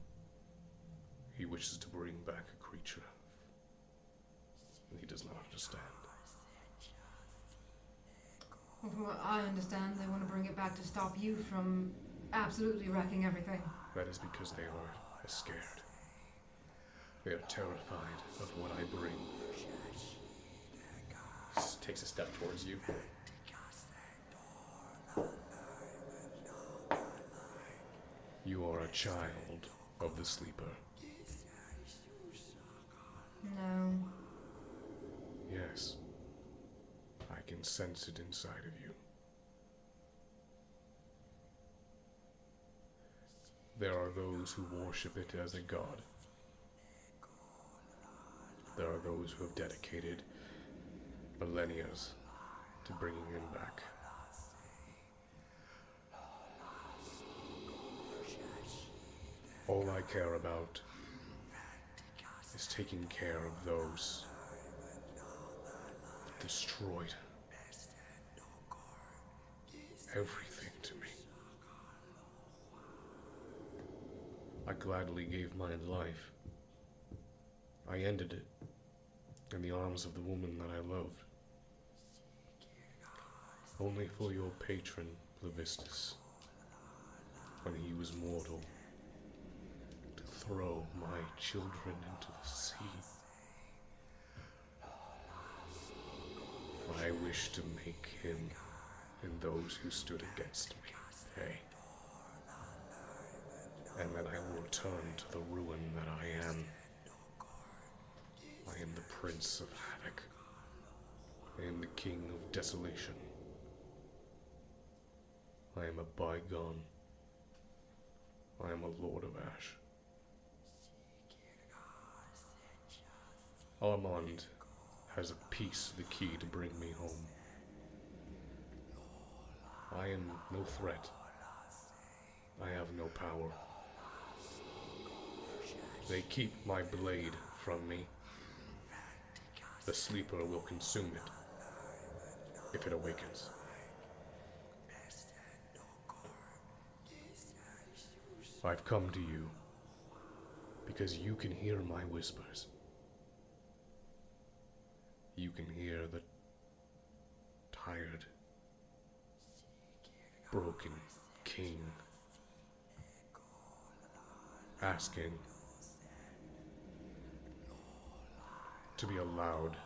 He wishes to bring back a creature. And he does not understand. well, from what I understand, they want to bring it back to stop you from absolutely wrecking everything. That is because they are are scared. They are terrified of what I bring. Takes a step towards you. You are a child of the sleeper. No. Yes. I can sense it inside of you. There are those who worship it as a god. There are those who have dedicated millennia to bringing him back. All I care about is taking care of those that destroyed everything to me. I gladly gave my life. I ended it in the arms of the woman that I loved. Only for your patron, Levistus, when he was mortal, to throw my children into the sea. I wish to make him and those who stood against me pay. And then I will return to the ruin that I am. I am the Prince of Havoc. I am the King of Desolation. I am a bygone. I am a Lord of Ash. Armand has a piece of the key to bring me home. I am no threat. I have no power. They keep my blade from me. The sleeper will consume it if it awakens. I've come to you because you can hear my whispers. You can hear the tired, broken king asking to be allowed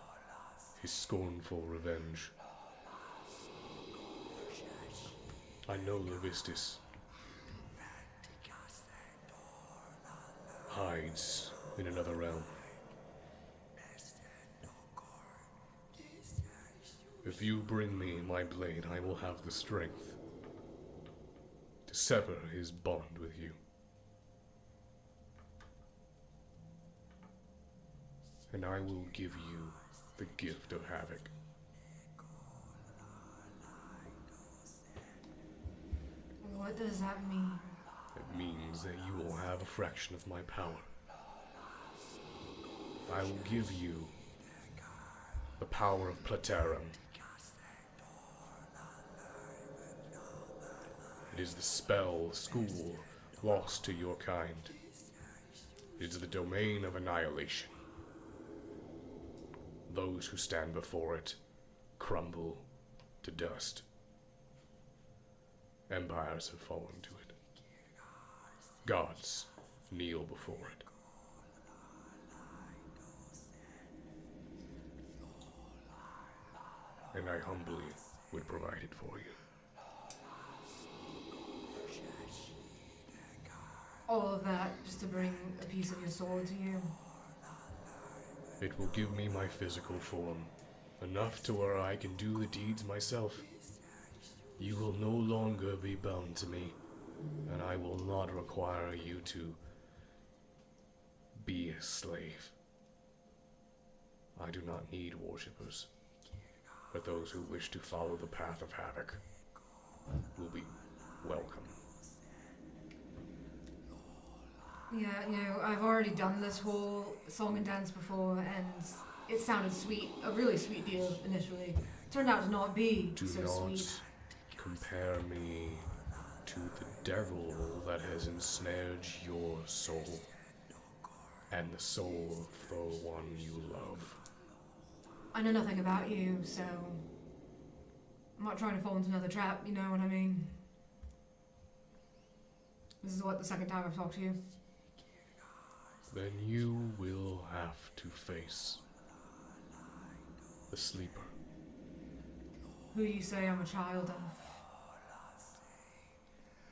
his scornful revenge. I know Levistus hides in another realm. If you bring me my blade, I will have the strength to sever his bond with you. And I will give you the gift of Havoc. What does that mean? It means that you will have a fraction of my power. I will give you the power of Platerum. It is the spell school lost to your kind. It is the domain of annihilation. Those who stand before it crumble to dust. Empires have fallen to it. Gods kneel before it. And I humbly would provide it for you. All of that just to bring a piece of your soul to you. It will give me my physical form, enough to where I can do the deeds myself. You will no longer be bound to me, and I will not require you to be a slave. I do not need worshippers, but those who wish to follow the path of Havoc will be welcome. Yeah, I've already done this whole song and dance before, and it sounded sweet, a really sweet deal initially. Turned out to not be Do so not sweet. compare me to the devil that has ensnared your soul and the soul of the one you love. I know nothing about you, so I'm not trying to fall into another trap, you know what I mean? This is the second time I've talked to you. Then you will have to face the sleeper. Who you say I'm a child of?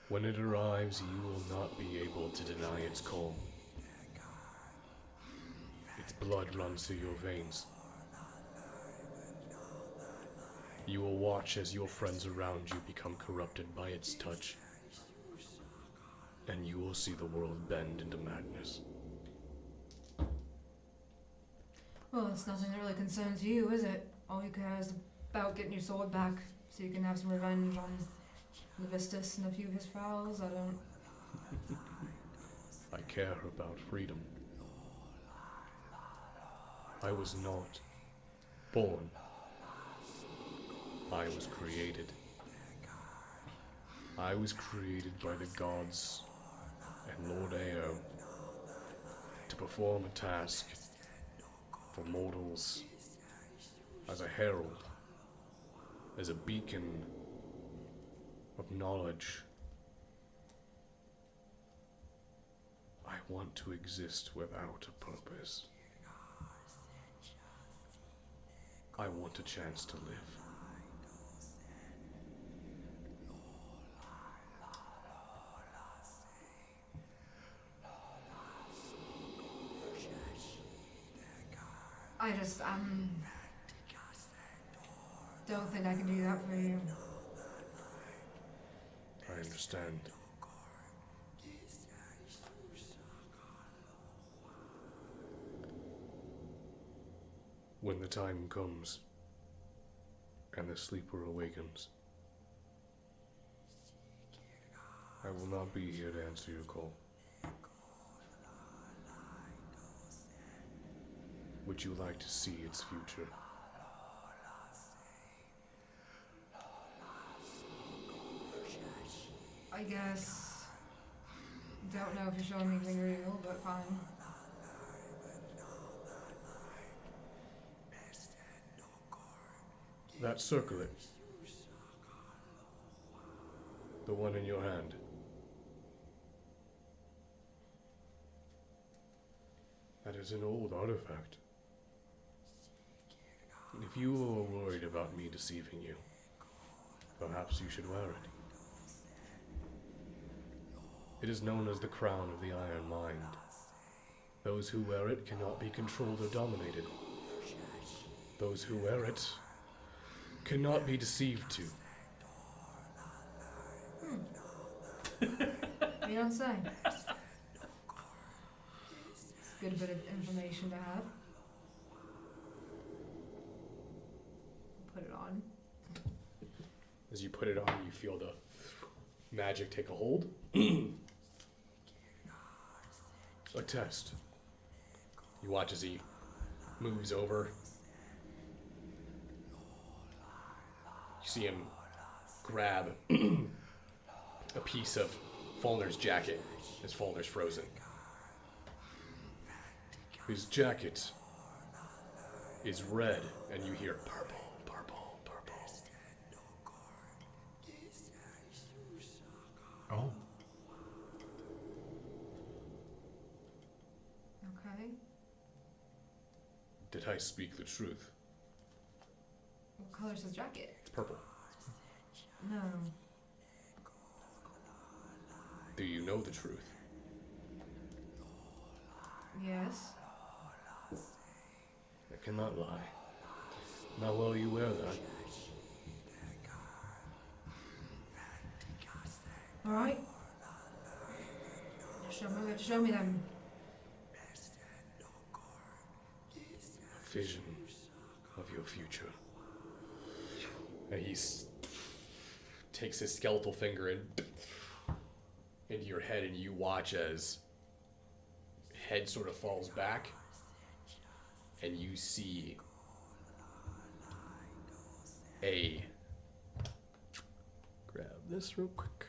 When it arrives, you will not be able to deny its call. Its blood runs through your veins. You will watch as your friends around you become corrupted by its touch. And you will see the world bend into madness. Well, it's nothing that really concerns you, is it? All you care is about getting your sword back so you can have some revenge on Levistus and a few of his fowls. I don't... I care about freedom. I was not born. I was created. I was created by the gods and Lord Ao to perform a task for mortals as a herald, as a beacon of knowledge. I want to exist without a purpose. I want a chance to live. I just, don't think I can do that for you. I understand. When the time comes and the sleeper awakens, I will not be here to answer your call. Would you like to see its future? I guess. Don't know if you're showing me anything real, but fine. That circlet. The one in your hand. That is an old artifact. If you are worried about me deceiving you, perhaps you should wear it. It is known as the crown of the Iron Mind. Those who wear it cannot be controlled or dominated. Those who wear it cannot be deceived to. You don't say. It's a good bit of information to have. Put it on. As you put it on, you feel the magic take a hold. A test. You watch as he moves over. You see him grab a piece of Fulner's jacket as Fulner's frozen. His jacket is red, and you hear purple, purple, purple. Oh. Okay. Did I speak the truth? What color's his jacket? It's purple. No. Do you know the truth? Yes. I cannot lie. Not while you wear that. Alright. Show me them. A vision of your future. And he takes his skeletal finger into your head, and you watch as head sort of falls back, and you see grab this real quick.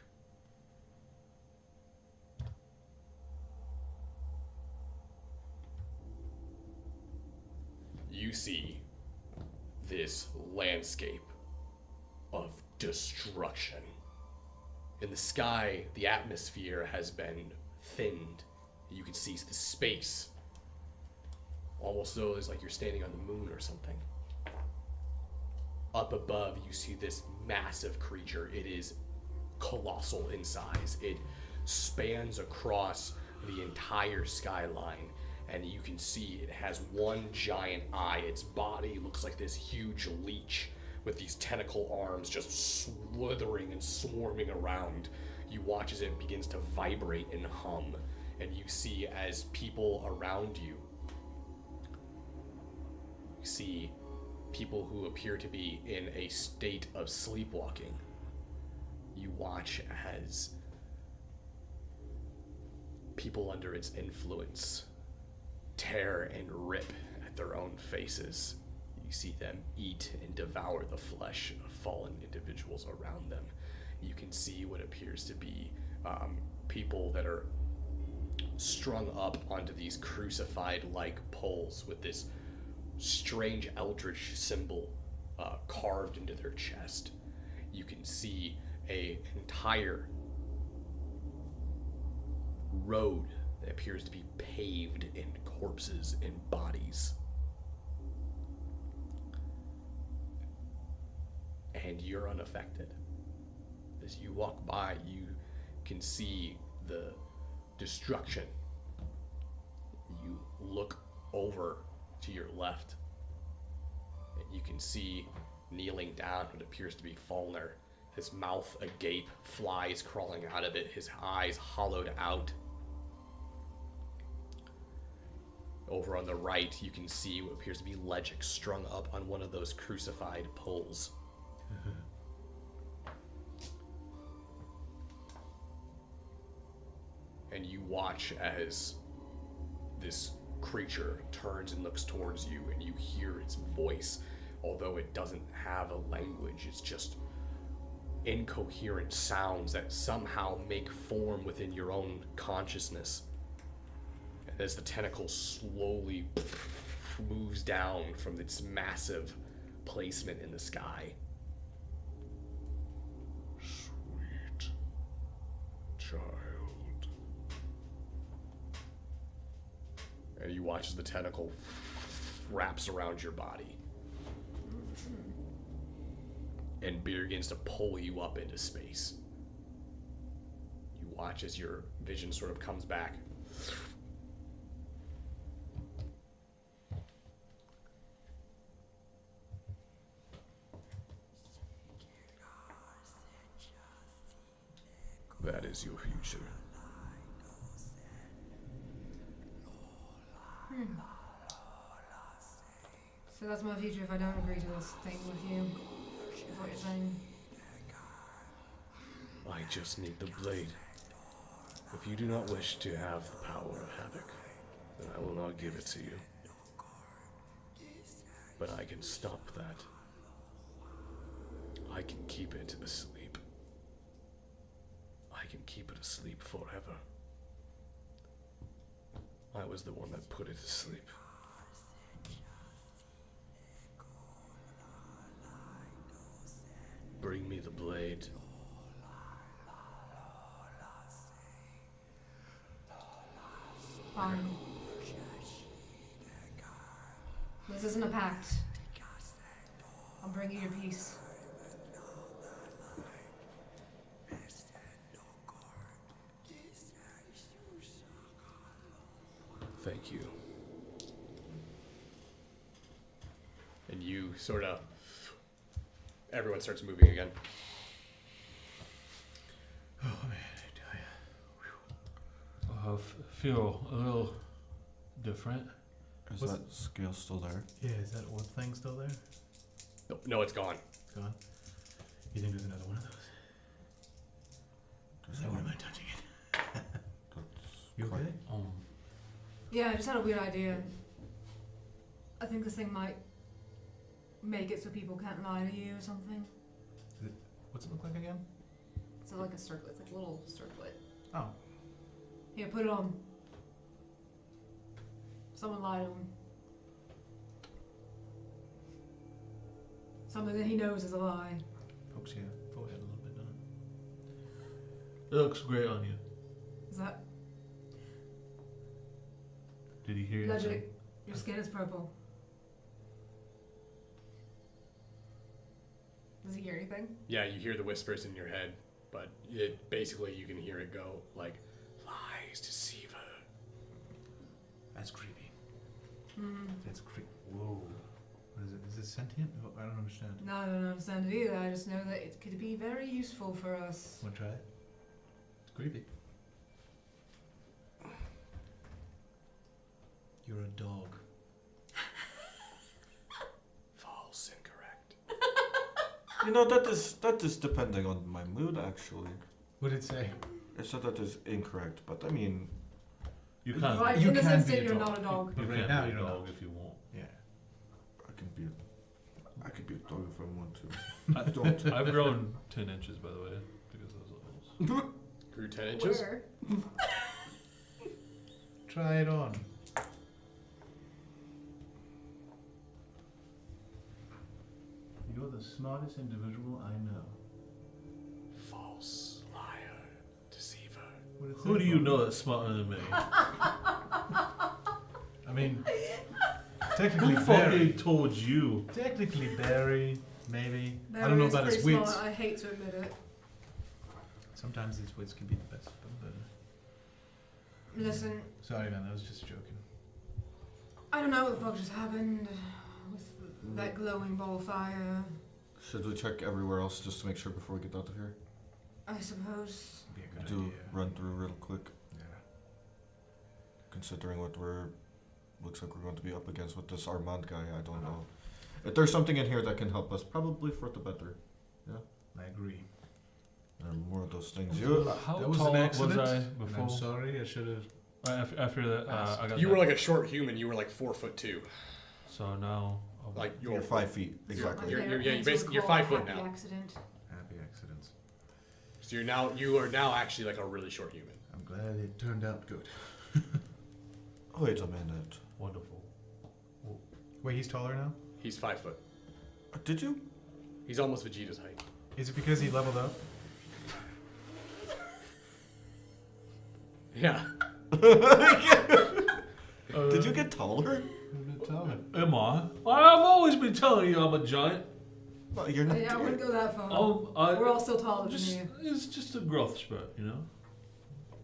You see this landscape of destruction. In the sky, the atmosphere has been thinned You can see the space, almost though it's like you're standing on the moon or something. Up above, you see this massive creature. It is colossal in size. It spans across the entire skyline, and you can see it has one giant eye. Its body looks like this huge leech with these tentacle arms just slithering and swarming around. You watch as it begins to vibrate and hum, and you see as people around you see people who appear to be in a state of sleepwalking. You watch as people under its influence tear and rip at their own faces. You see them eat and devour the flesh of fallen individuals around them. You can see what appears to be people that are strung up onto these crucified-like poles with this strange eldritch symbol carved into their chest. You can see an entire road that appears to be paved in corpses and bodies. And you're unaffected. As you walk by, you can see the destruction. You look over to your left, and you can see kneeling down what appears to be Falner, his mouth agape, flies crawling out of it, his eyes hollowed out. Over on the right, you can see what appears to be Legic strung up on one of those crucified poles. And you watch as this creature turns and looks towards you, and you hear its voice, although it doesn't have a language. It's just incoherent sounds that somehow make form within your own consciousness. And as the tentacle slowly moves down from its massive placement in the sky. Sweet child. And you watch as the tentacle wraps around your body and begins to pull you up into space. You watch as your vision sort of comes back. That is your future. So that's my future if I don't agree to this thing with you. Is what you're saying? I just need the blade. If you do not wish to have the power of Havoc, then I will not give it to you. But I can stop that. I can keep it asleep. I can keep it asleep forever. I was the one that put it to sleep. Bring me the blade. Fine. This isn't a pact. I'll bring you your peace. Thank you. And you sort of... Everyone starts moving again. Oh man, I tell ya. Feel a little different. Is What's- that scale still there? Yeah, is that one thing still there? No, it's gone. It's gone. You think there's another one of those? Does I that wouldn't one- mind touching it. that's You quite- okay? Yeah, I just had a weird idea. I think this thing might make it so people can't lie to you or something. What's it look like again? So like a circlet. It's like a little circlet. Oh, Here, put it on. Someone lied to him. Something that he knows is a lie. pokes your forehead a little bit, doesn't it? It looks great on you. Is that? Did he hear Logic, anything? your skin is purple. Does he hear anything? Yeah, you hear the whispers in your head, but it basically you can hear it go like, lies, deceiver. That's creepy. Hmm. That's creepy. Whoa. What is it? Is it sentient? Oh, I don't understand. No, I don't understand it either. I just know that it could be very useful for us. Want to try it? It's creepy. You're a dog. False, incorrect. You know, that is depending on my mood, actually. What did it say? It said that is incorrect, but I mean, You can't. Right, You in this can be instant, a you're dog. not a dog. You But right can now be a you're dog not. if you want. Yeah. I could be a dog if I want to. I don't. I've grown 10 inches, by the way, because of those levels. Grew 10 inches? Where? Try it on. You're the smartest individual I know. False, liar, deceiver. What did it Who say do you for? know that's smarter than me? I mean, technically Who Barry. fucking told you? Technically Barry, maybe. I Barry don't know is about his pretty wits. smart, I hate to admit it. Sometimes his wits can be the best. But Listen, sorry, man. I was just joking. I don't know what the fuck just happened with that glowing ball of fire. Should we check everywhere else just to make sure before we get out of here? I suppose. Be a good Do idea. run through real quick, Yeah. considering what looks like we're going to be up against with this Armand guy. I don't know. If there's something in here that can help us, probably for the better. I agree. There are more of those things. How That was tall an accident. was I and before? I'm sorry. I should have. After that, I got You that. were like a short human. You were like 4'2". So now, Like You're 5 feet, exactly. You're- My you're- favorite yeah, answer basically- would you're call it 5 foot happy now. Accident. Happy accidents. So you are now actually like a really short human. I'm glad it turned out good. Wait a minute. wonderful. Wait, he's taller now? He's 5 foot. Did you? He's almost Vegeta's height. Is it because he leveled up? Yeah. Did you get taller? Who's a bit taller? Am I? I've always been telling you I'm a giant. No, you're not. Yeah, I wouldn't go that far. I We're all still taller just, than it's just a growth spurt, you know.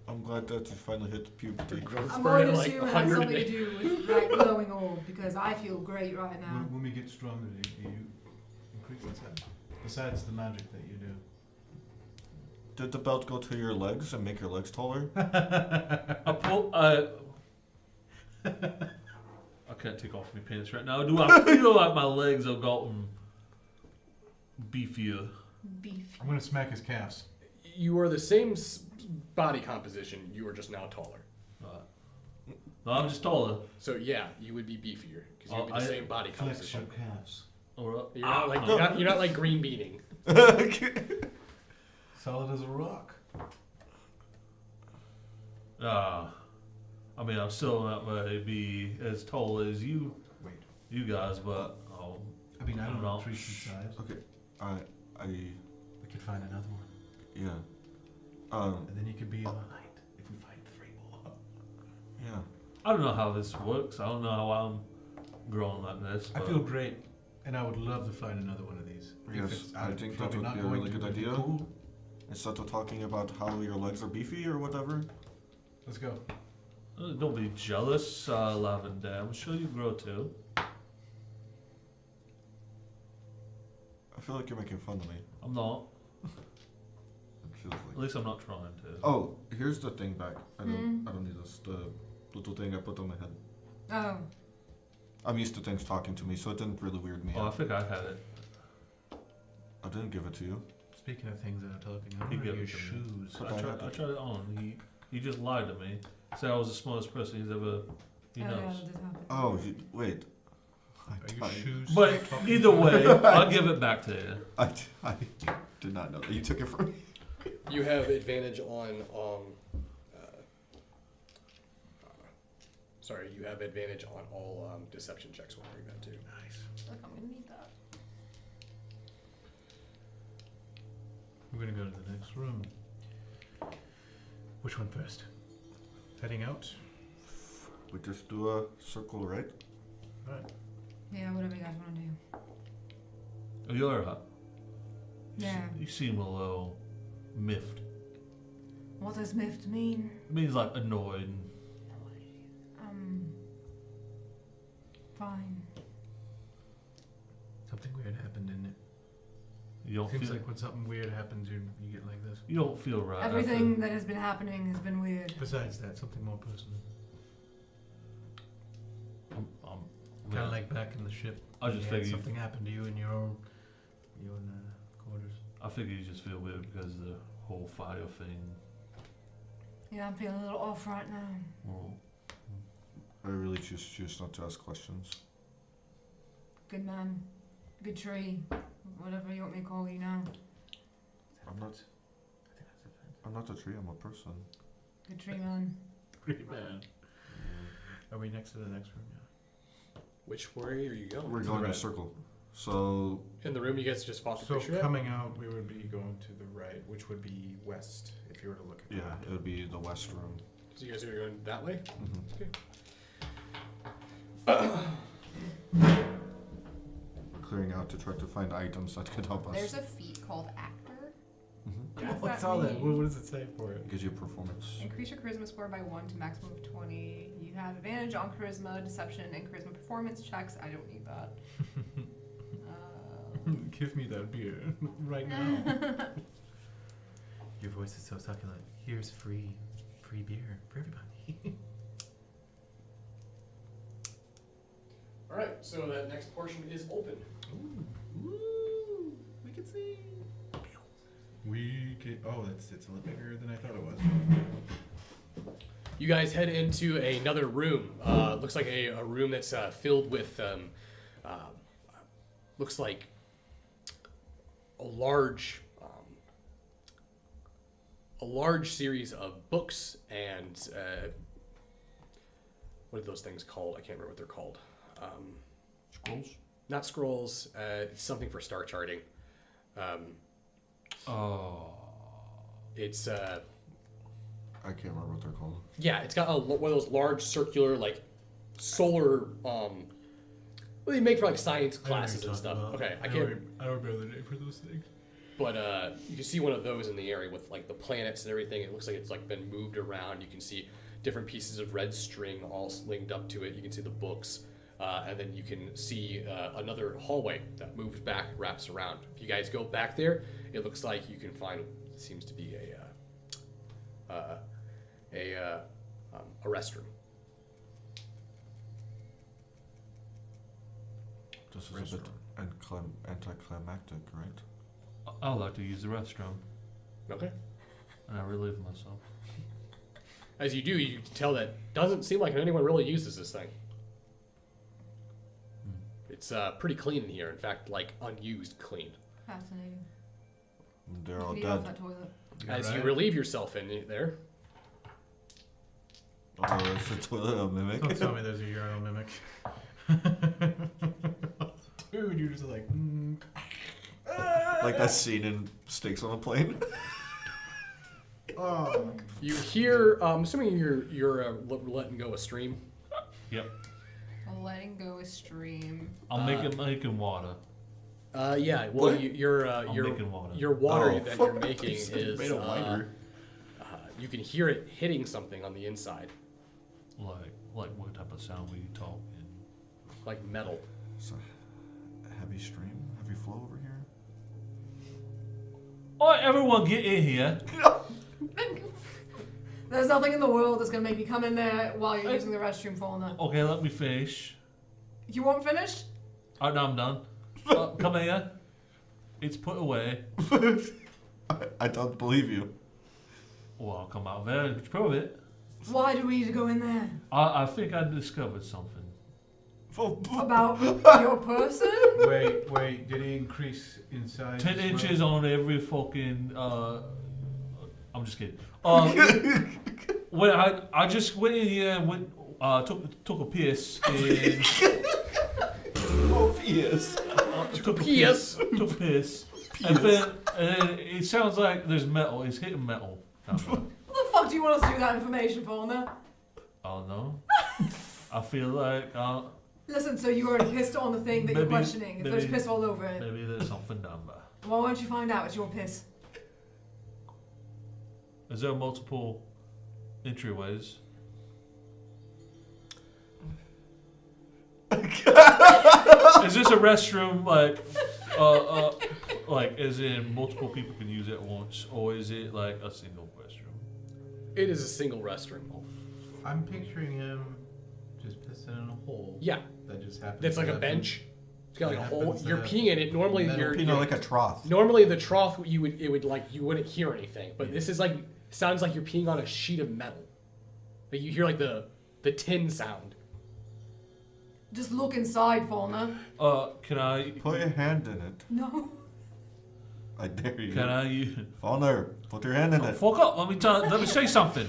I'm glad that you finally hit puberty. you. I'm Spurt going at, to like, assume it had 100 something to do with that glowing orb because I feel great right now. When we get stronger, do you increase in size? Besides the magic that you do. Did the belt go to your legs and make your legs taller? I can't take off my pants right now. Do I feel like my legs have gotten beefier? Beef. I'm gonna smack his calves. You are the same body composition. You are just now taller. No, I'm just taller. So yeah, you would be beefier because you would be the same body Flex your composition. calves. All right. You're not like you're not like green beaning. Solid as a rock. I mean, I'm still not ready to be as tall as you guys, but I mean, I don't know No. 3 feet size. Okay, We could find another one. yeah. And then you could be in height if we find 3 more. Yeah. I don't know how this works. I don't know how I'm growing like this. I but feel great, and I would love to find another one of these. If Yes, it's- I I'm think that probably would not be a going really to, good but it'd be idea. Cool. Instead of talking about how your legs are beefy or whatever. Let's go. Don't be jealous, Lavender. I'm sure you grow too. I feel like you're making fun of me. I'm not. It feels At like. least I'm not trying to. Oh, here's the thing back. I don't need this. The little thing I put on my head. Oh. I'm used to things talking to me, so it didn't really weird me Oh, I out. think I had it. I didn't give it to you. Speaking of things that are talking, He I'm wearing gave your it to me. shoes. But I tried it on. He just lied to me. Said I was the smartest person he's ever. He Oh, yeah, knows. that did happen. Oh, wait. Are your shoes? But talking? either way, I'll give it back to you. I did not know that. You took it from me. You have advantage on sorry, you have advantage on all deception checks while doing that too. Nice. Look, I'm gonna need that. We're gonna go to the next room. Which one first? Heading out? We just do a circle, right? Right. Yeah, whatever you guys want to do. Are you alright? Yeah. You seem a little miffed. What does miffed mean? It means like annoyed. Fine. Something weird happened, didn't it? You don't Seems feel like when something weird happens, you get like this. you don't feel right. Everything that has been happening has been weird. Besides that, something more personal. I'm Kind of like back in the ship. I just you had figured you- something happened to you in your quarters. I figure you just feel weird because of the whole fire thing. Yeah, I'm feeling a little off right now. Well, I really choose not to ask questions. Good man. Good tree. Whatever you want me to call you now. I'm not. I'm not a tree. I'm a person. Good tree man. Great man. Are we next to the next room now? Which way are you going? We're To the going in a right. circle. So In the room you guys just fought the So picture at? coming out, we would be going to the right, which would be west, if you were to look at yeah, that. it would be the west room. So you guys are going that way? We're clearing out to try to find items that could help us. There's a feat called Actor. Mm-hmm. What's that all that? mean? What does it say for it? Gives you performance. Increase your charisma score by 1 to maximum of 20. You have advantage on charisma, deception, and charisma performance checks. I don't need that. Give me that beer right now. Your voice is so succulent. Here's free beer for everybody. Alright, so that next portion is open. Ooh, we can see. It's a little bigger than I thought it was. You guys head into another room. Looks like a room that's filled with, looks like a large series of books and what are those things called? I can't remember what they're called. scrolls? Not scrolls. It's something for star charting. It's I can't remember what they're called. yeah, it's got one of those large circular like solar. What they make for like science classes and stuff. Okay, I can't. I don't remember the name for those things. But you can see one of those in the area with like the planets and everything. It looks like it's like been moved around. You can see different pieces of red string all linked up to it. You can see the books, and then you can see another hallway that moves back, wraps around. If you guys go back there, it looks like you can find what seems to be a restroom. This is a bit anticlimactic, right? I'd like to use the restroom, Okay. and I relieve myself. As you do, you can tell that doesn't seem like anyone really uses this thing. It's pretty clean in here. In fact, like unused clean. Fascinating. They're all Get off dead. that toilet. As you relieve yourself in there, Oh, it's a toilet a mimic. Don't tell me there's a urinal mimic. Dude, you're just like, Like that scene in Steaks on a Plane. oh. you hear. Assuming you're letting go a stream. Yep. Letting go a stream. I'm making water. Yeah. Well, What? your making water. your water Oh, that fuck. you're making is. Made a wider. You can hear it hitting something on the inside, Like what type of sound we talk in? like metal. It's a heavy stream, heavy flow over here. Alright, everyone get in here. There's nothing in the world that's gonna make me come in there while you're using the restroom, Fauna. Okay, let me finish. You weren't finished? Alright, now I'm done. Come here. It's put away. I don't believe you. Well, I'll come out there and prove it. Why do we need to go in there? I think I discovered something. About your person? Wait, did he increase in size? 10 as well? inches on every fucking. I'm just kidding. When I just went in here and took a piss and. Oh, yes. Took a Piss. Took a piss. And then it sounds like there's metal. It's hitting metal. What the fuck do you want us to do with that information, Fauna? I don't know. I feel like Listen, so you already pissed on the thing that you're Maybe- questioning. If there's maybe- piss all over it, maybe there's something down there. well, why don't you find out? It's your piss. Is there multiple entryways? Is this a restroom like as in multiple people can use it at once, or is it like a single restroom? It is a single restroom. I'm picturing him just pissing in a hole. Yeah, That just happens. that's like to a have bench. It's got like a That hole. happens to You're have peeing in it. Normally, metal You know, like a trough. normally the trough you wouldn't hear anything, but this is like sounds like you're peeing on a sheet of metal. Like you hear like the tin sound. Just look inside, Fauna. Can I? Put your hand in it. No. I dare you. Can I use? Fauna, put your hand in it. Fuck up! Let me say something.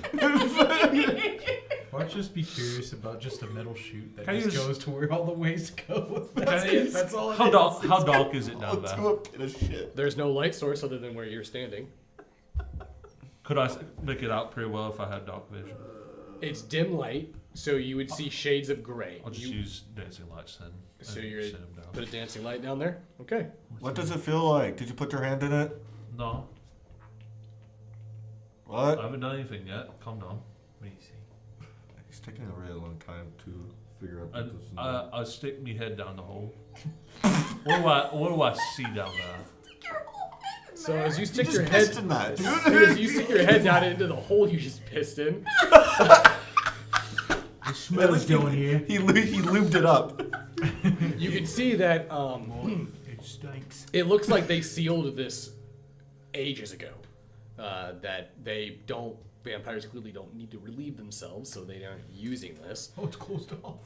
Why just be curious about just a metal chute that Can I just use- goes to where all the ways go? Can I use- That's all it How is. dark is it down there? To a pit of shit. There's no light source other than where you're standing. Could I make it out pretty well if I had dark vision? It's dim light, so you would see shades of gray. I'll just You use dancing lights then. So and you're- sit 'em down. put a dancing light down there. Okay. What does it feel like? Did you put your hand in it? No, I What? haven't done anything yet. Calm down. What do you see? It's taking a really long time to figure out what And this is. I stick me head down the hole. What do I see down there? So as you You stick just your head, pissed in that, dude. as you stick your head down into the hole you just pissed in, The smell's going here. He lubed it up. you can see that It stinks. it looks like they sealed this ages ago. That vampires clearly don't need to relieve themselves, so they aren't using this. Oh, it's closed off.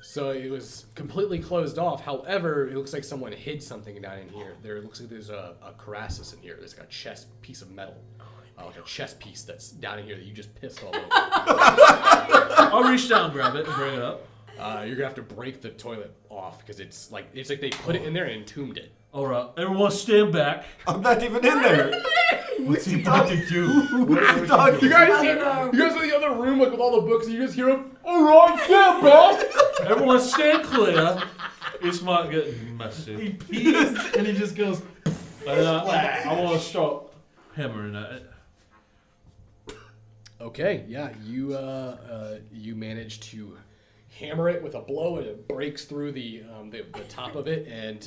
So it was completely closed off. However, it looks like someone hid something down in here. There looks like there's a Crassus in here. There's like a chest piece of metal. Like a chest piece that's down in here that you just pissed all over. I'll reach down, grab it, and bring it up. You're gonna have to break the toilet off because it's like they put it in there and entombed it. All right, everyone stand back. I'm not even in there. What's he about to do? Dog, You guys I don't know. you guys are in the other room like with all the books and you just hear them. All right, stand back. Everyone stand clear. This might get He messy. pees and he just goes. I want to start hammering at it. Okay, yeah, you manage to hammer it with a blow and it breaks through the top of it, and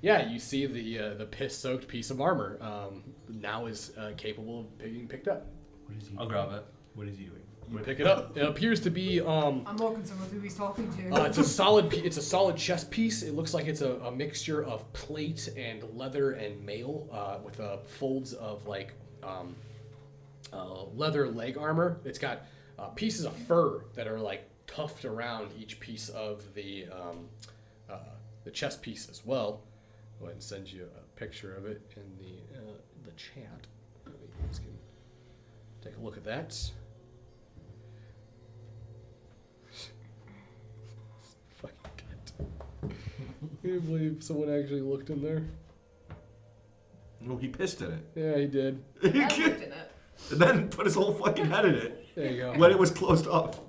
yeah, you see the piss-soaked piece of armor now is capable of being picked up. What is he? I'll grab it. What is he doing? You pick it up. It appears to be I'm more concerned with who he's talking to. it's a solid chest piece. It looks like it's a mixture of plate and leather and mail with folds of like leather leg armor. It's got pieces of fur that are like tuft around each piece of the chest piece as well. Go ahead and send you a picture of it in the chat. You guys can take a look at that. Fucking cunt. I can't believe someone actually looked in there. Well, he pissed in it. Yeah, he did. I looked in it. And then put his whole fucking head in it There you go. when it was closed off.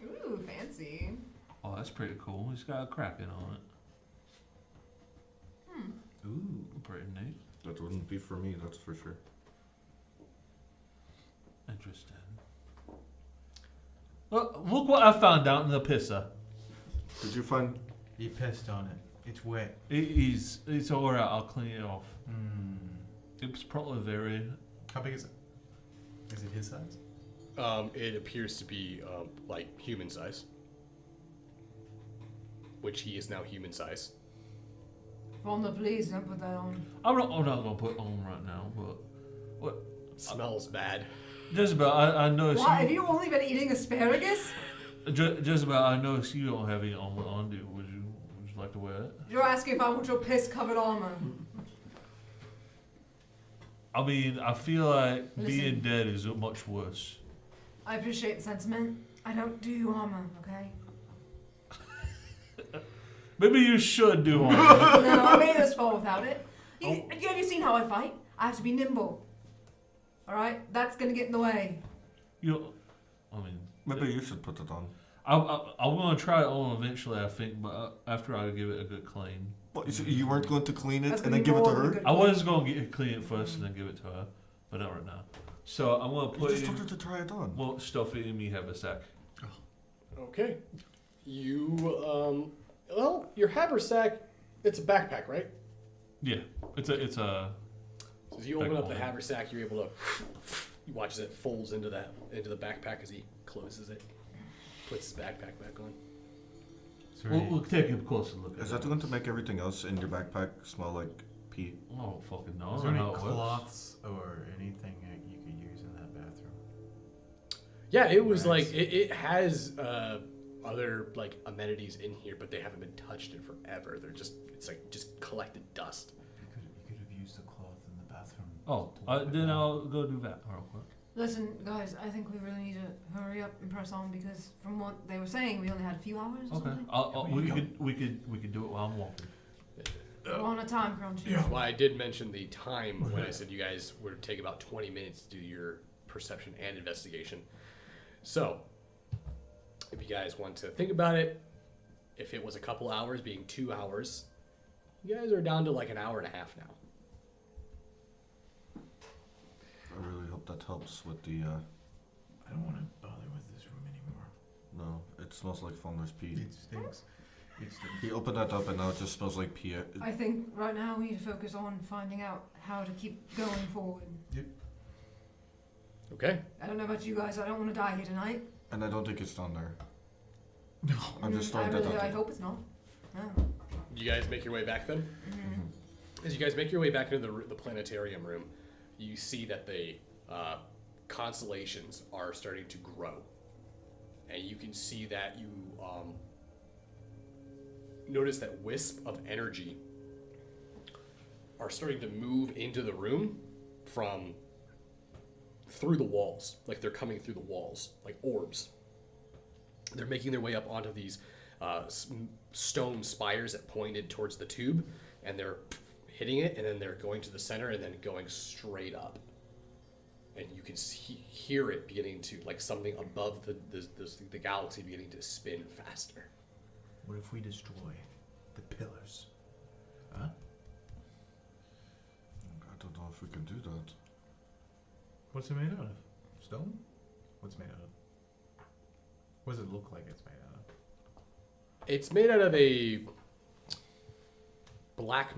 Ooh, fancy. Oh, that's pretty cool. He's got a Kraken on it. Ooh, pretty neat. That wouldn't be for me, that's for sure. Interesting. Look what I found out in the pisser. Did you find? He pissed on it. It's wet. It's alright, I'll clean it off. Hmm. It's probably very... How big is it? Is it his size? It appears to be like human size, which he is now human size. Fauna, please don't put that on. I'm not gonna put it on right now, but... What? Smells bad. Jezebel, I noticed What? Have you only been eating asparagus? Jezebel, I noticed you don't have any armor on, do you? Would you like to wear it? You're asking if I want your piss-covered armor. I mean, I feel like Listen. being dead is much worse. I appreciate the sentiment. I don't do armor, okay? Maybe you should do armor. No, I made this far without it. Have you seen how I fight? I have to be nimble. Alright? That's gonna get in the way. You, I mean, Maybe you should put it on. I'm gonna try it on eventually, I think, but after I give it a good clean. What, so you weren't going to clean it That's and gonna then be give it to more than her? good. I was gonna clean it first and then give it to her, but not right now. So I'm gonna You put just it. told her to try it on. Well, stuff it in me haversack. Okay. You, well, your haversack, it's a backpack, right? Yeah, it's a. So as you open up the Backpack. haversack, you're able to, you watch as it folds into the backpack as he closes it, puts his backpack back on. Is there We'll, any- we'll take a closer look at Is it. that going to make everything else in your backpack smell like pee? Oh fucking no! is I there don't any know how it works. cloths or anything that you could use in that bathroom? Yeah, it was Nice. like, it has other like amenities in here, but they haven't been touched in forever. They're just, it's like just collected dust. You could have used the cloth in the bathroom. Oh, to wipe it then down. I'll go do that real quick. Listen, guys, I think we really need to hurry up and press on because from what they were saying, we only had a few hours or Okay, something. we could do it while I'm walking. We're on a time crunch. Well, I did mention the time when I said you guys would take about 20 minutes to do your perception and investigation. So, if you guys want to think about it, if it was a couple hours being 2 hours, you guys are down to like an hour and a half now. I really hope that helps with the. I don't want to bother with this room anymore. No, it smells like Fulner's pee. It stinks. It stinks. He opened that up and now it just smells like pee. I think right now we need to focus on finding out how to keep going forward. Okay. I don't know about you guys. I don't want to die here tonight. And I don't think it's down there. No. I'm just I throwing that really, out I there. hope it's not. No. You guys make your way back then? Mhm. As you guys make your way back into the planetarium room, you see that the constellations are starting to grow. And you can see that you notice that wisps of energy are starting to move into the room from through the walls. Like they're coming through the walls, like orbs. They're making their way up onto these stone spires that pointed towards the tube, and they're hitting it, and then they're going to the center and then going straight up. And you can hear it beginning to, like something above the galaxy beginning to spin faster. What if we destroy the pillars? Huh? I don't know if we can do that. What's it made out of? Stone? What's it made out of? What does it look like it's made out of? It's made out of a black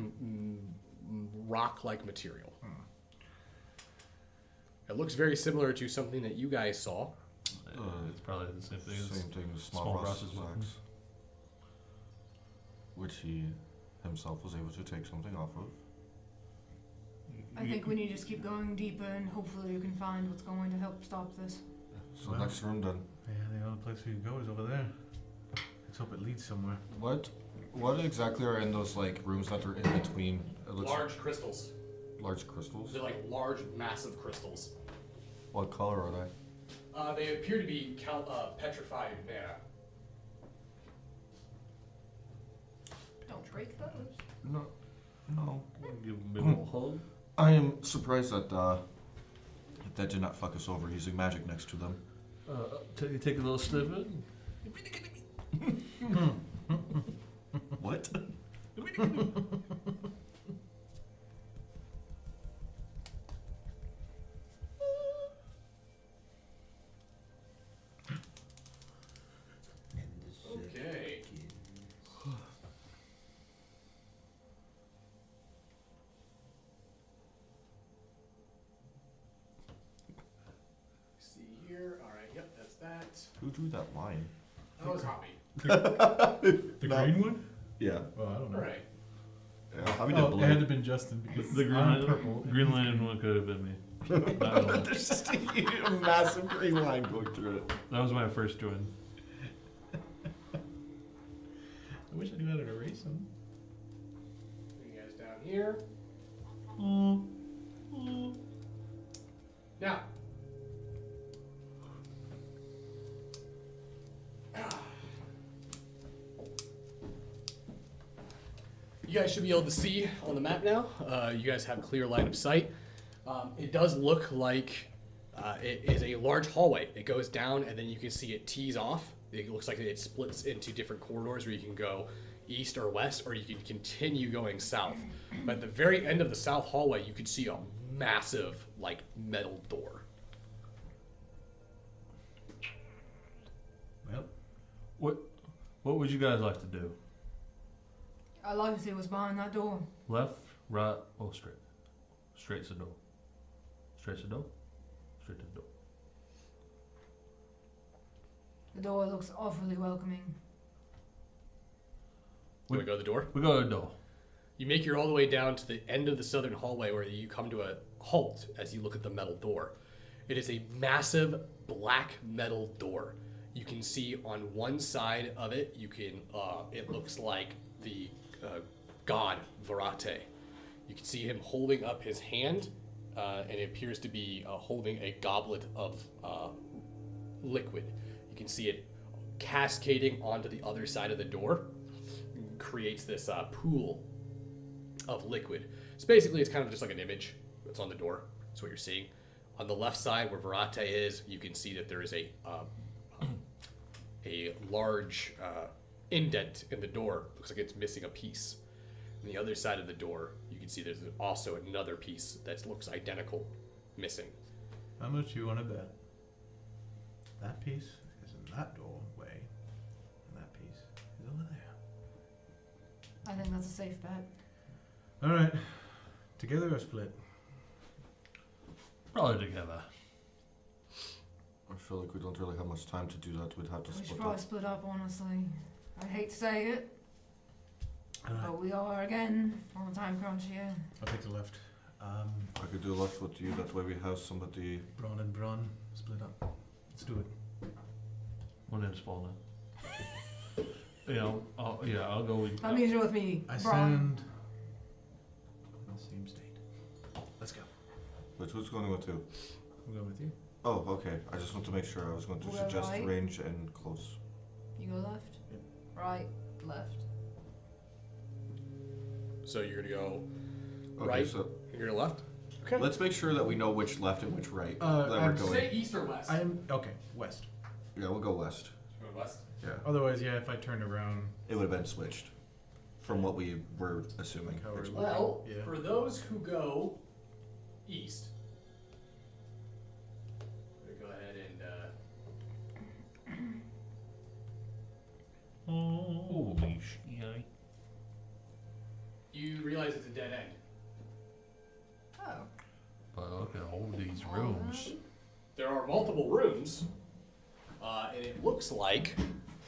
rock-like material. It looks very similar to something that you guys saw. It's probably the same thing. as Same thing as small small brass brass as well. axe. Which he himself was able to take something off of. I think we need to just keep going deeper and hopefully you can find what's going to help stop this. So Well. next room then. Yeah, the only place we can go is over there. Let's hope it leads somewhere. What exactly are in those like rooms that are in between? It looks Large crystals. large crystals. They're like large, massive crystals. What color are they? They appear to be petrified mana. Don't break those. No. No. Give him a big old hug. I am surprised that that did not fuck us over using magic next to them. Take a little sniff of it. What? Okay. See here. All right. Yep, that's that. Who drew that line? That was Hobby. The No. green one? Yeah. Well, I don't know. All right. Yeah. How we Oh, did it blue. had to have been Justin because The I'm purple. Green Lantern one could have been me. Not gonna lie. There's just a massive green line going through it. That was my first join. I wish I knew how to erase them. Bring you guys down here. Now. You guys should be able to see on the map now. You guys have clear line of sight. It does look like it is a large hallway. It goes down and then you can see it tees off it looks like it splits into different corridors where you can go east or west, or you can continue going south. But at the very end of the south hallway, you could see a massive, like, metal door. Well, What would you guys like to do? I'd like to see what's behind that door. Left, right, or straight? Straight's the door. Straight's the door. Straight to the door. The door looks awfully welcoming. Do we go to the door? We go to the door. You make your all the way down to the end of the southern hallway where you come to a halt as you look at the metal door. It is a massive black metal door. You can see on one side of it, it looks like the god Varate. You can see him holding up his hand, and it appears to be holding a goblet of liquid. You can see it cascading onto the other side of the door, and creates this pool of liquid. So basically, it's kind of just like an image that's on the door. That's what you're seeing. On the left side, where Varate is, you can see that there is a large indent in the door. Looks like it's missing a piece. On the other side of the door, you can see there's also another piece that looks identical, missing. how much you want to bet? That piece is in that doorway, and that piece is over there. I think that's a safe bet. All right, together or split? Probably together. I feel like we don't really have much time to do that. We'd have to We should split probably up. split up, honestly. I hate to say it, All right, but we are again on a time crunch here. I'll take the left. I could do left with you. That way we have somebody. Braun and Braun, split up. Let's do it. One name's falling. I'll go with. That means you're with me, I Braun. send in the same state. Let's go. But who's going to go to? We'll go with you. Oh, okay. I just want to make sure. I was going to We'll go suggest right. range and close. You go left, Yep. right, left. So you're gonna go Okay, right. so You're gonna left. Okay. let's make sure that we know which left and which right that we're I'm going. Say east or west. I'm okay. West. Yeah, we'll go west. Going west. Yeah, Otherwise, yeah, if I turned around, it would have been switched from what we were assuming. Like how we're originally. Well, Yeah. for those who go east, we're gonna go ahead and Holy shit. you realize it's a dead end. Oh. But look at all these rooms. There are multiple rooms, and it looks like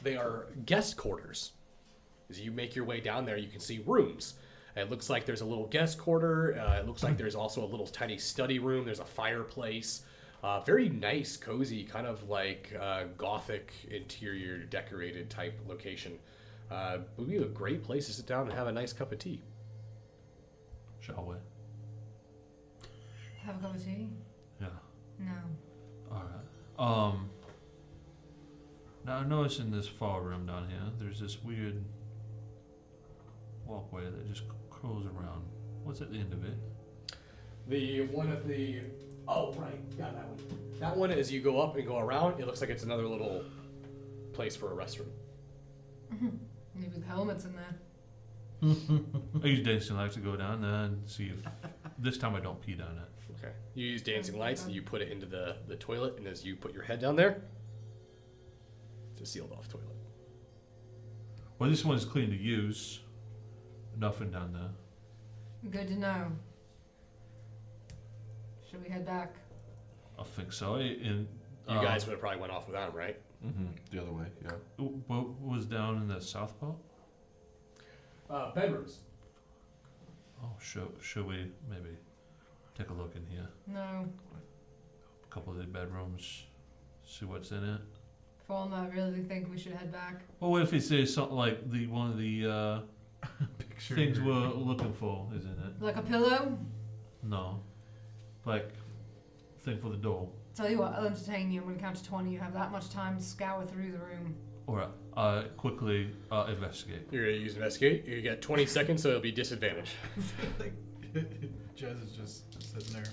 they are guest quarters. As you make your way down there, you can see rooms. It looks like there's a little guest quarter. It looks like there's also a little tiny study room. There's a fireplace. Very nice, cozy, kind of like gothic interior decorated type location. Would be a great place to sit down and have a nice cup of tea. Shall we? Have a cup of tea? Yeah. No. Alright. Now I noticed in this far room down here, there's this weird walkway that just curls around. What's at the end of it? The one at the right, yeah, that one. That one, as you go up and go around, it looks like it's another little place for a restroom. Maybe the helmet's in there. I use dancing lights to go down there and see if this time I don't pee down it. Okay. You use dancing lights and you put it into the toilet, and as you put your head down there, it's a sealed off toilet. Well, this one's clean to use. Nothing down there. Good to know. Should we head back? I think so. And You guys would have probably went off without him, right? The other way, yeah. what was down in the south part? Bedrooms. Oh, should we maybe take a look in here? No. A couple of the bedrooms, see what's in it. Fallen, I really think we should head back. Well, what if it says something like one of the picture things here. we're looking for is in it? Like a pillow? No, like thing for the door. Tell you what, I'll entertain you. I'm going to count to 20. You have that much time to scour through the room. Or quickly investigate. You're going to use investigate. You get 20 seconds, so it'll be disadvantage. like, Jazz is just sitting there,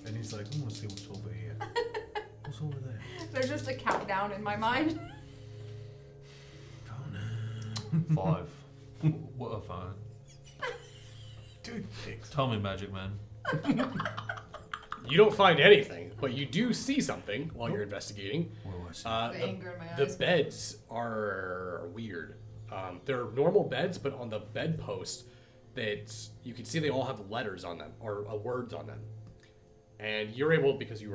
and he's like, "I'm gonna see what's over here. What's over there?" There's just a countdown in my mind. 5. What a find. Toothpicks. Tell me, Magic Man. You don't find anything, but you do see something while you're investigating. What do I see? The anger in my The eyes. beds are weird. They're normal beds, but on the bedpost, you can see they all have letters on them or words on them. And you're able, because you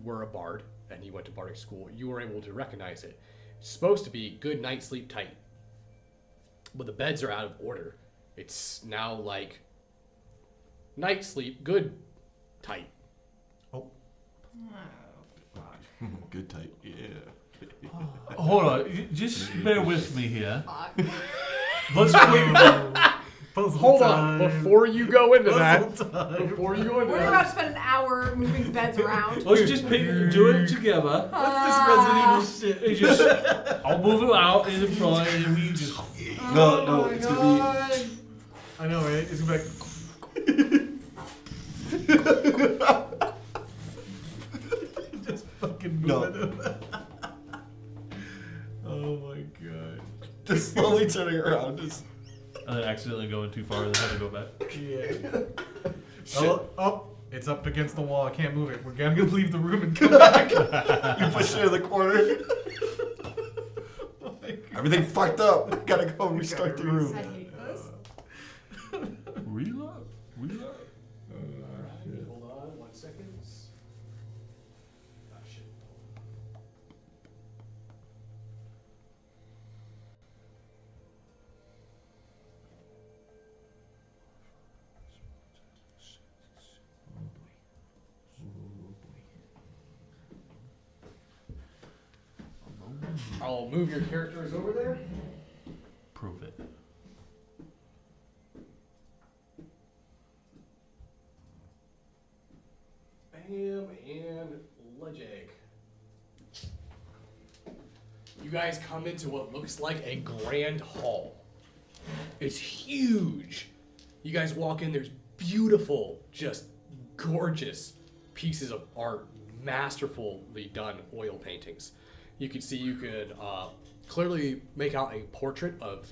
were a bard and you went to bardic school, you were able to recognize it. It's supposed to be good night, sleep tight, but the beds are out of order. It's now like night, sleep good, tight. Oh, God. Good type. Yeah. Hold on, just bear with me here. Fuck. Let's put, Hold on, before you go into that, We're about to spend an hour moving beds around. let's just do it together. What's this Resident Evil shit? It just, I'll move it out in the front, and we just. No, it's gonna be. I know, right? It's gonna be like. Just fucking moving them. Oh my god. Just slowly turning around. Just. And then accidentally going too far, and then have to go back. Yeah. Oh, it's up against the wall. I can't move it. We're gonna leave the room and come back. You push it in the corner. Oh my god. Everything fucked up. Gotta go restart the I room. hate this. Reload. Hold on 1 second. Ah, shit. I'll move your characters over there. Prove it. Bam and Legic. You guys come into what looks like a grand hall. It's huge. You guys walk in, there's beautiful, just gorgeous pieces of art, masterfully done oil paintings. You could see you could clearly make out a portrait of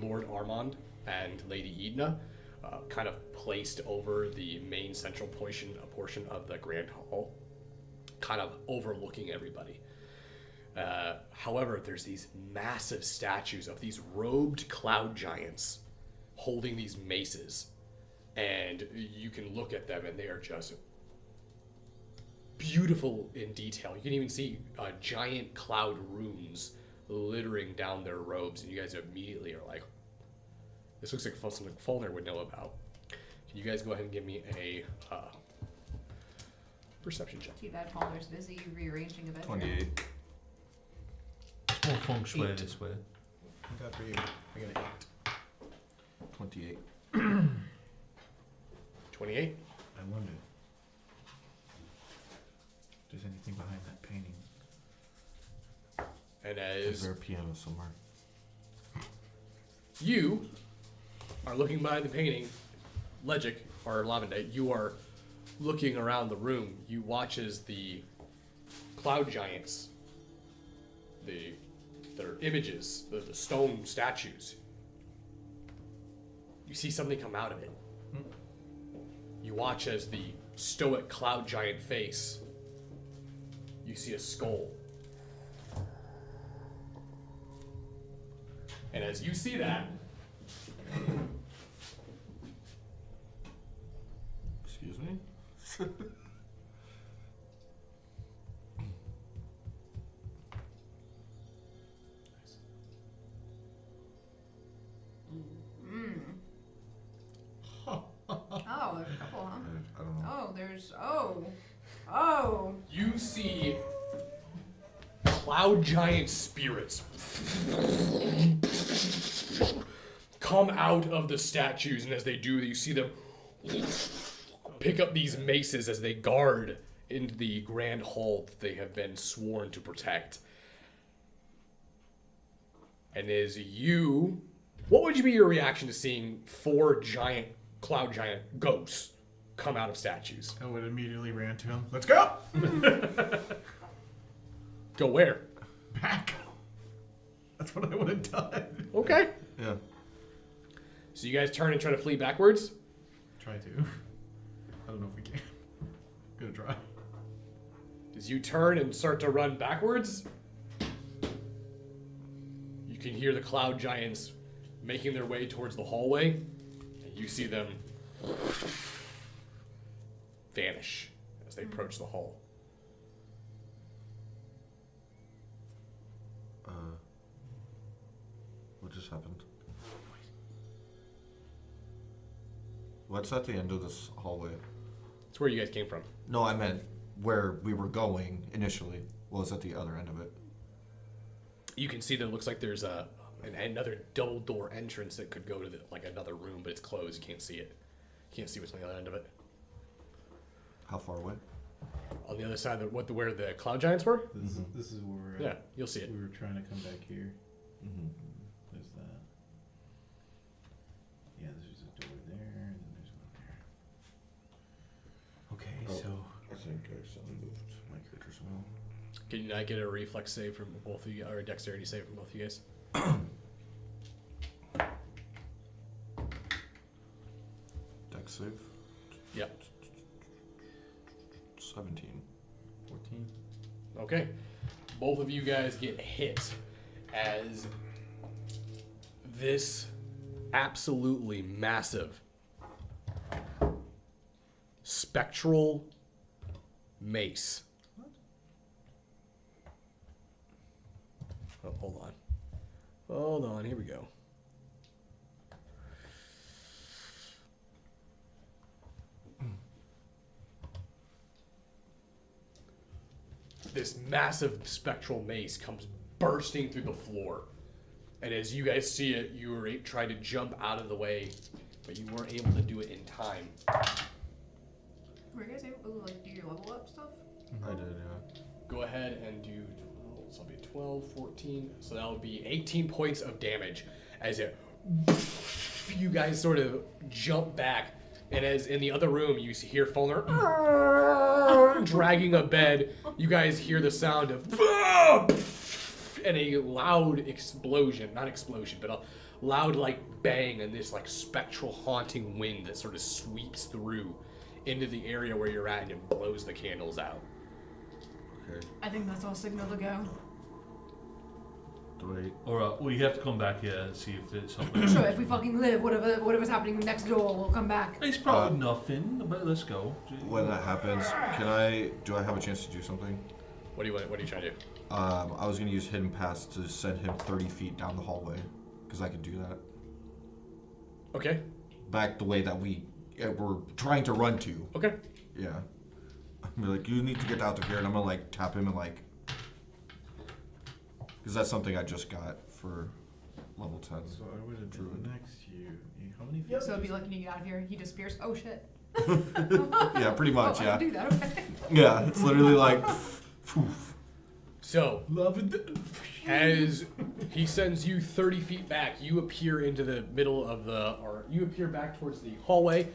Lord Armand and Lady Edna, kind of placed over the main central portion of the Grand Hall, kind of overlooking everybody. However, there's these massive statues of these robed cloud giants holding these maces, and you can look at them and they are just beautiful in detail. You can even see giant cloud runes littering down their robes, and you guys immediately are like, this looks like something Fulner would know about. Can you guys go ahead and give me a perception check? Too bad Palmer's busy rearranging a bed. 28. It's more feng shui 8. this way. I got for you. I got an 8. 28. 28. I wondered if there's anything behind that painting. And Is as there a piano somewhere? you are looking behind the painting, Legic, or Lavende, you are looking around the room. You watch as the cloud giants, their images, the stone statues, you see something come out of it. You watch as the stoic cloud giant face, you see a skull. And as you see that, Excuse me? Oh, there's a couple, huh? I don't know. Oh, there's. Oh. you see cloud giant spirits come out of the statues, and as they do, you see them pick up these maces as they guard into the grand hall that they have been sworn to protect. And as you, what would be your reaction to seeing 4 giant cloud giant ghosts come out of statues? I would immediately ran to him. Let's go! Go where? Back. That's what I would have done. Okay. Yeah. So you guys turn and try to flee backwards. Try to. I don't know if we can. Gonna try. As you turn and start to run backwards, you can hear the cloud giants making their way towards the hallway, and you see them vanish as they approach the hall. What just happened? What's at the end of this hallway? It's where you guys came from. No, I meant where we were going initially. What was at the other end of it? You can see that it looks like there's another double door entrance that could go to another room, but it's closed. You can't see it. You can't see what's on the other end of it. How far away? On the other side of where the cloud giants were? This is where we're at. Yeah, you'll see it. We were trying to come back here. Mm-hmm. There's that. Yeah, there's a door there, and then there's one there. Okay, Oh. so I think I suddenly moved my character somehow. Can I get a reflex save from both of you, or a dexterity save from both of you guys? Dex save? Yep. 17. 14. Okay. Both of you guys get hit as this absolutely massive spectral mace. Oh, hold on. Hold on, here we go. This massive spectral mace comes bursting through the floor. And as you guys see it, you were trying to jump out of the way, but you weren't able to do it in time. Were you guys able to like do your level up stuff? I did, yeah. Go ahead and do, so it'll be 12, 14, so that would be 18 points of damage as it, you guys sort of jump back, and as in the other room you hear Fulner dragging a bed, you guys hear the sound of and a loud explosion, not explosion, but a loud like bang and this like spectral haunting wind that sort of sweeps through into the area where you're at and it blows the candles out. Okay. I think that's our signal to go. Do Alright, well, you have to come back here and see if it's something. Sure, if we fucking live, whatever's happening next door, we'll come back. It's probably nothing, but let's go. when that happens, do I have a chance to do something? What are you trying to do? I was gonna use Hidden Pass to send him 30 feet down the hallway, because I could do that. Okay. Back the way that we were trying to run to. Okay. Yeah. I'm gonna be like, you need to get out of here, and I'm gonna like tap him and like, because that's something I just got for level 10. So I would have been Druid. next to you. How many feet? So it'd be like, can you get out of here? He disappears. Oh shit. Yeah, pretty much. Oh, I Yeah. can do that. Okay. Yeah, it's literally like, poof. So, Love it. as he sends you 30 feet back, you appear into the middle of you appear back towards the hallway.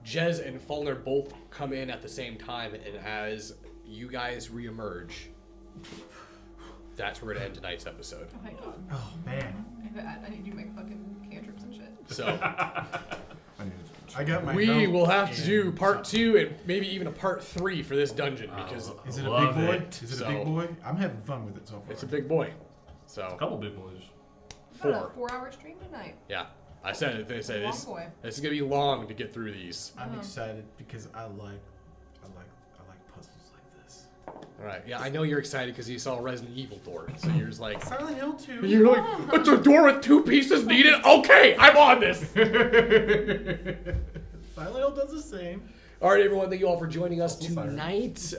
Jez and Fulner both come in at the same time, and as you guys reemerge, that's where we're gonna end tonight's episode. Oh my god. Oh man. I need you to make fucking cantrips and shit. So, I got my. we note will have to and do part something. 2 and maybe even a part 3 for this dungeon because Is it a Love big boy? it. Is it a So- big boy? I'm having fun with it so far. it's a big boy. A So, couple big boys. About a 4. 4-hour stream tonight. Yeah. I said it. They said Long this boy. is gonna be long to get through these. I'm Oh. excited because I like puzzles like this. All right. Yeah, I know you're excited because you saw Resident Evil door, so you're just like, Silent Hill 2. you're like, it's a door with 2 pieces needed. Okay, I'm on this. Silent Hill does the same. All right, everyone. Thank you all for joining us Also siren. tonight.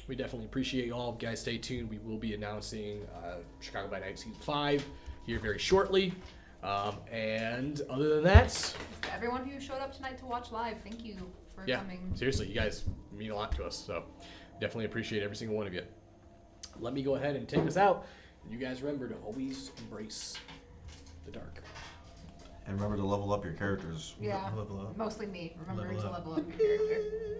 We definitely appreciate you all. Guys, stay tuned. We will be announcing Chicago by Night Season 5 here very shortly. And other than that, To everyone who showed up tonight to watch live, thank you for yeah, coming. seriously, you guys mean a lot to us. So definitely appreciate every single one of you. Let me go ahead and take us out. You guys remember to always embrace the dark. And remember to level up your characters. Yeah. Level up. Mostly me. Remember Level to up. level up your character.